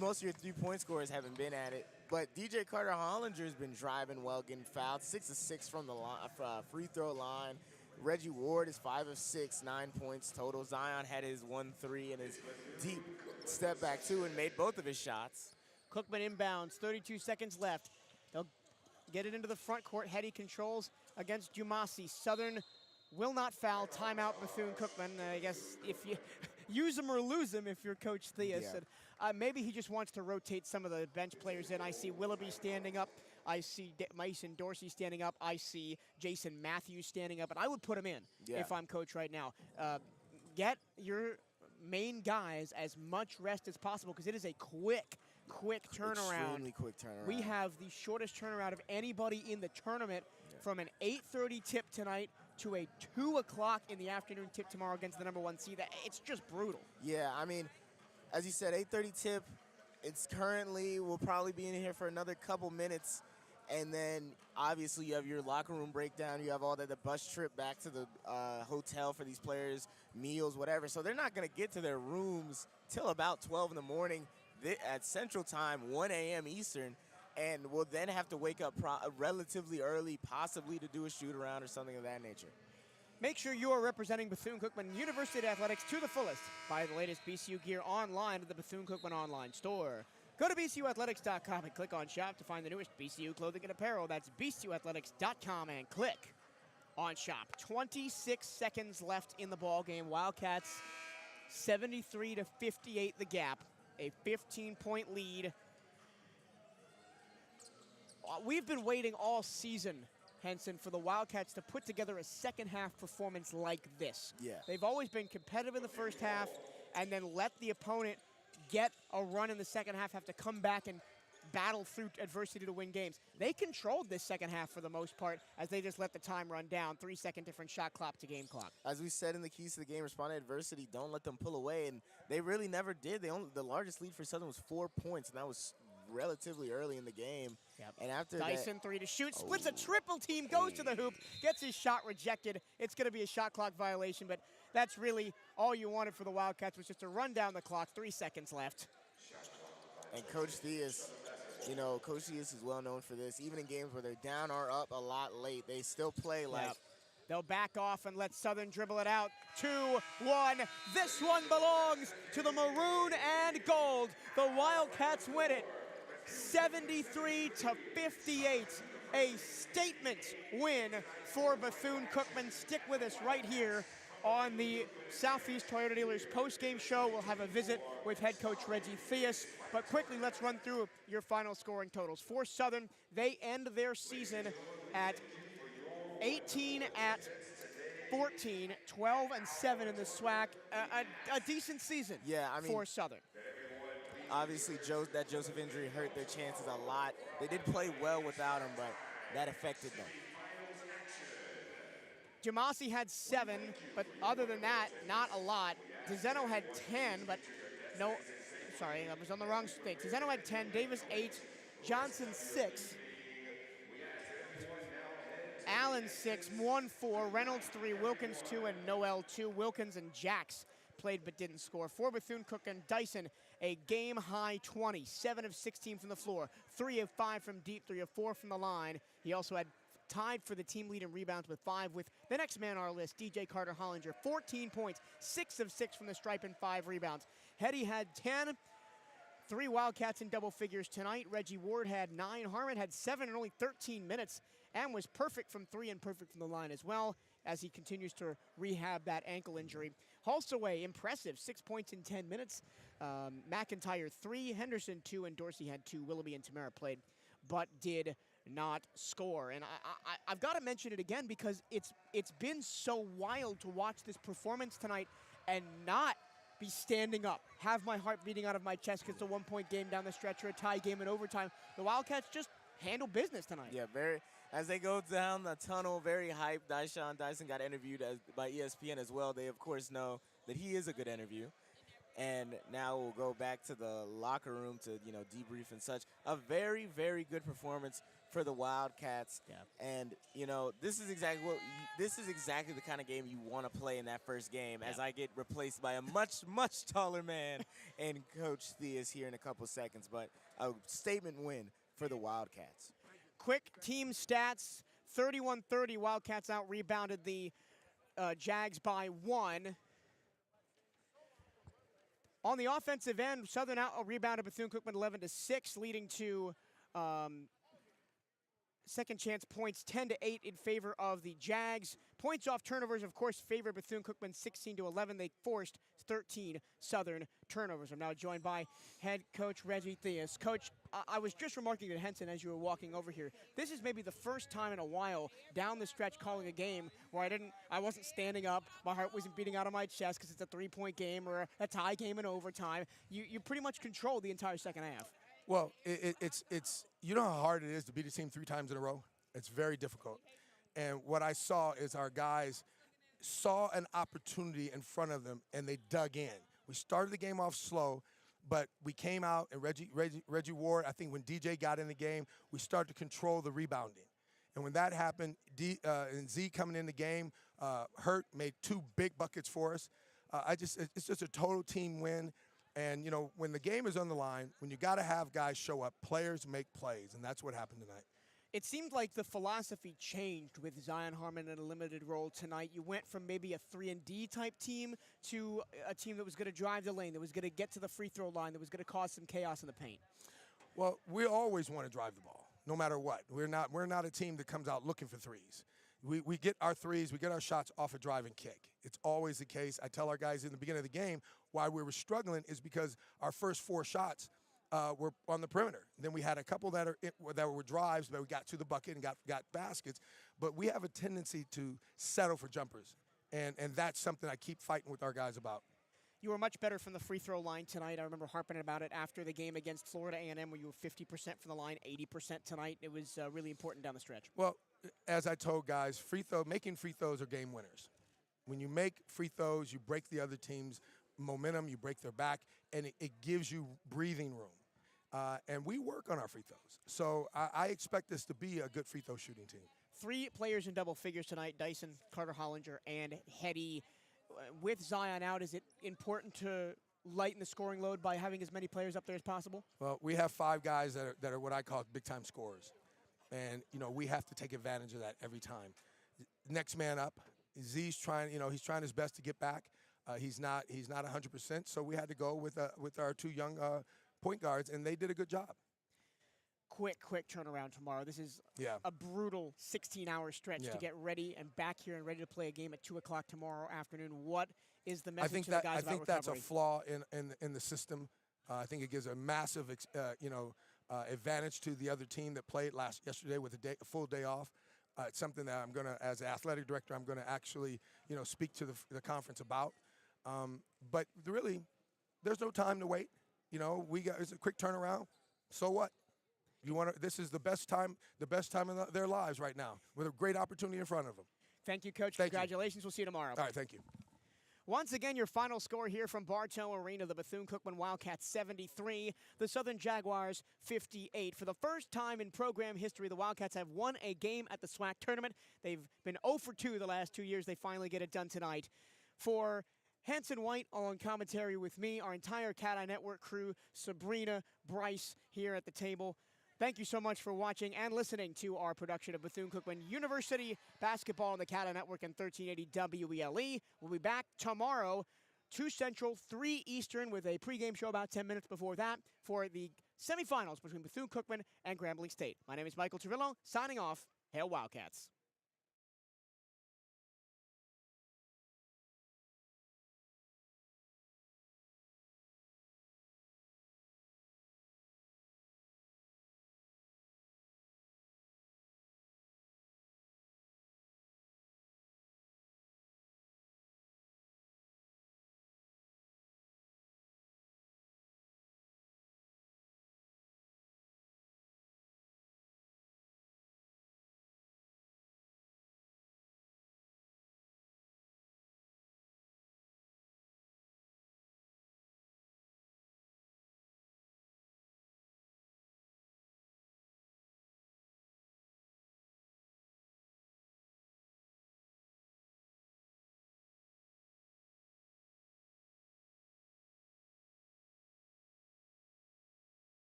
most of your 3-point scorers haven't been at it. But DJ Carter Hollinger's been driving well, getting fouled. 6 of 6 from the free throw line. Reggie Ward is 5 of 6, 9 points total. Zion had his 1-3 and his deep step back too, and made both of his shots. Cookman inbounds, 32 seconds left. They'll get it into the front court. Hetty controls against Dumasi. Southern will not foul. Timeout Bethune-Cookman. I guess if you use them or lose them if you're Coach Theus. Yeah. Maybe he just wants to rotate some of the bench players in. I see Willoughby standing up. I see Mason Dorsey standing up. I see Jason Matthews standing up. And I would put him in if I'm coach right now. Get your main guys as much rest as possible because it is a quick turnaround. Extremely quick turnaround. We have the shortest turnaround of anybody in the tournament from an 8:30 tip tonight to a 2 o'clock in the afternoon tip tomorrow against the #1 seed. It's just brutal. Yeah, I mean, as you said, 8:30 tip. It's currently, we'll probably be in here for another couple minutes. And then, obviously, you have your locker room breakdown. You have all the bus trip back to the hotel for these players, meals, whatever. So they're not going to get to their rooms till about 12 in the morning at Central Time, 1 a.m. Eastern. And will then have to wake up relatively early, possibly to do a shoot-around or something of that nature. Make sure you are representing Bethune-Cookman University Athletics to the fullest. Buy the latest BCU gear online at the Bethune-Cookman online store. Go to bcuathletics.com and click on shop to find the newest BCU clothing and apparel. That's bcuathletics.com and click on shop. 26 seconds left in the ball game. Wildcats 73-58 the gap. A 15-point lead. We've been waiting all season, Henson, for the Wildcats to put together a second half performance like this. Yeah. They've always been competitive in the first half and then let the opponent get a run in the second half, have to come back and battle through adversity to win games. They controlled this second half for the most part as they just let the time run down. 3-second different shot clock to game clock. As we said in the keys to the game, respond to adversity, don't let them pull away, and they really never did. The largest lead for Southern was 4 points, and that was relatively early in the game. Yep. And after Dyson 3 to shoot, splits a triple team, goes to the hoop, gets his shot rejected. It's going to be a shot clock violation, but that's really all you wanted for the Wildcats was just to run down the clock. 3 seconds left. And Coach Theus, Coach Theus is well known for this. Even in games where they're down or up a lot late, they still play like. Yep. They'll back off and let Southern dribble it out. 2-1. This one belongs to the maroon and gold. The Wildcats win it. 73-58. A statement win for Bethune-Cookman. Stick with us right here on the Southeast Toyota Dealers post-game show. We'll have a visit with head coach Reggie Theus. But quickly, let's run through your final scoring totals. For Southern, they end their season at 18-14, 12-7 in the SWAC. A decent season for Southern. Obviously, that Joseph injury hurt their chances a lot. They did play well without him, but that affected them. Jamasi had 7, but other than that, not a lot. Tizeno had 10, but no, sorry, I was on the wrong state. Tizeno had 10, Davis 8, Johnson 6, Allen 6, 1-4, Reynolds 3, Wilkins 2, and Noel 2. Wilkins and Jax played but didn't score. For Bethune-Cookman, Dyson, a game-high 20, 7 of 16 from the floor, 3 of 5 from deep, 3 of 4 from the line. He also had tied for the team lead in rebounds with 5 with the next man on our list, DJ Carter Hollinger, 14 points, 6 of 6 from the stripe and 5 rebounds. Hetty had 10, 3 Wildcats in double figures tonight. Reggie Ward had 9, Harmon had 7 in only 13 minutes and was perfect from 3 and perfect from the line as well as he continues to rehab that ankle injury. Halsaway, impressive, 6 points in 10 minutes. McIntyre 3, Henderson 2, and Dorsey had 2. Willoughby and Tamara played, but did not score. And I've got to mention it again because it's been so wild to watch this performance tonight and not be standing up, have my heart beating out of my chest because it's a 1-point game down the stretch or a tie game in overtime. The Wildcats just handle business tonight. Yeah, as they go down the tunnel, very hyped. Dyson got interviewed by ESPN as well. They, of course, know that he is a good interview. And now we'll go back to the locker room to, debrief and such. A very, very good performance for the Wildcats. Yeah. And, this is exactly the kind of game you want to play in that first game as I get replaced by a much, much taller man and Coach Theus here in a couple seconds. But a statement win for the Wildcats. Quick team stats, 31-30, Wildcats out-rebounded the Jags by 1. On the offensive end, Southern out-rebounded Bethune-Cookman 11-6, leading to second chance points 10-8 in favor of the Jags. Points off turnovers, of course, favor Bethune-Cookman 16-11. They forced 13 Southern turnovers. I'm now joined by head coach Reggie Theus. Coach, I was just remarking to Henson as you were walking over here. This is maybe the first time in a while down the stretch calling a game where I wasn't standing up, my heart wasn't beating out of my chest because it's a 3-point game or a tie game in overtime. You pretty much controlled the entire second half. Well, it's you know how hard it is to beat a team 3 times in a row? It's very difficult. And what I saw is our guys saw an opportunity in front of them, and they dug in. We started the game off slow, but we came out, and Reggie Ward, I think when DJ got in the game, we started to control the rebounding. And when that happened, and Z coming in the game, Hurt made 2 big buckets for us. It's just a total team win. And, when the game is on the line, when you got to have guys show up, players make plays, and that's what happened tonight. It seemed like the philosophy changed with Zion Harmon in a limited role tonight. You went from maybe a 3-and-D type team to a team that was going to drive the lane, that was going to get to the free throw line, that was going to cause some chaos in the paint. Well, we always want to drive the ball, no matter what. We're not a team that comes out looking for threes. We get our threes, we get our shots off a drive and kick. It's always the case. I tell our guys in the beginning of the game why we were struggling is because our first 4 shots were on the perimeter. Then we had a couple that were drives, but we got to the bucket and got baskets. But we have a tendency to settle for jumpers, and that's something I keep fighting with our guys about. You were much better from the free throw line tonight. I remember harping about it after the game against Florida A&M where you were 50% from the line, 80% tonight. It was really important down the stretch. Well, as I told guys, making free throws are game winners. When you make free throws, you break the other team's momentum, you break their back, and it gives you breathing room. And we work on our free throws. So I expect this to be a good free throw shooting team. 3 players in double figures tonight, Dyson, Carter Hollinger, and Hetty. With Zion out, is it important to lighten the scoring load by having as many players up there as possible? Well, we have 5 guys that are what I call big-time scorers. And, we have to take advantage of that every time. Next man up, Z's trying, he's trying his best to get back. He's not 100%, so we had to go with our 2 young point guards, and they did a good job. quick turnaround tomorrow. This is Yeah. a brutal 16-hour stretch Yeah. to get ready and back here and ready to play a game at 2 o'clock tomorrow afternoon. What is the I message think to the that guys I about think recovery? that's a flaw in the system. I think it gives a massive advantage to the other team that played yesterday with a full day off. It's something that I'm going to, as an athletic director, I'm going to actually speak to the conference about. But really, there's no time to wait. It's a quick turnaround. So what? This is the best time of their lives right now, with a great opportunity in front of them. Thank you, Coach. Thank you. Congratulations. We'll see you tomorrow. All right, thank you. Once again, your final score here from Bartow Arena, the Bethune-Cookman Wildcats 73, the Southern Jaguars 58. For the first time in program history, the Wildcats have won a game at the SWAC tournament. They've been 0 for 2 the last 2 years. They finally get it done tonight. For Hanson White on commentary with me, our entire CatEye Network crew, Sabrina, Bryce here at the table. Thank you so much for watching and listening to our production of Bethune-Cookman University Basketball on the CatEye Network and 1380 WELE. We'll be back tomorrow, 2 Central, 3 Eastern, with a pregame show about 10 minutes before that for the semifinals between Bethune-Cookman and Grambling State. My name is Michael Tervillo, signing off. Hail Wildcats.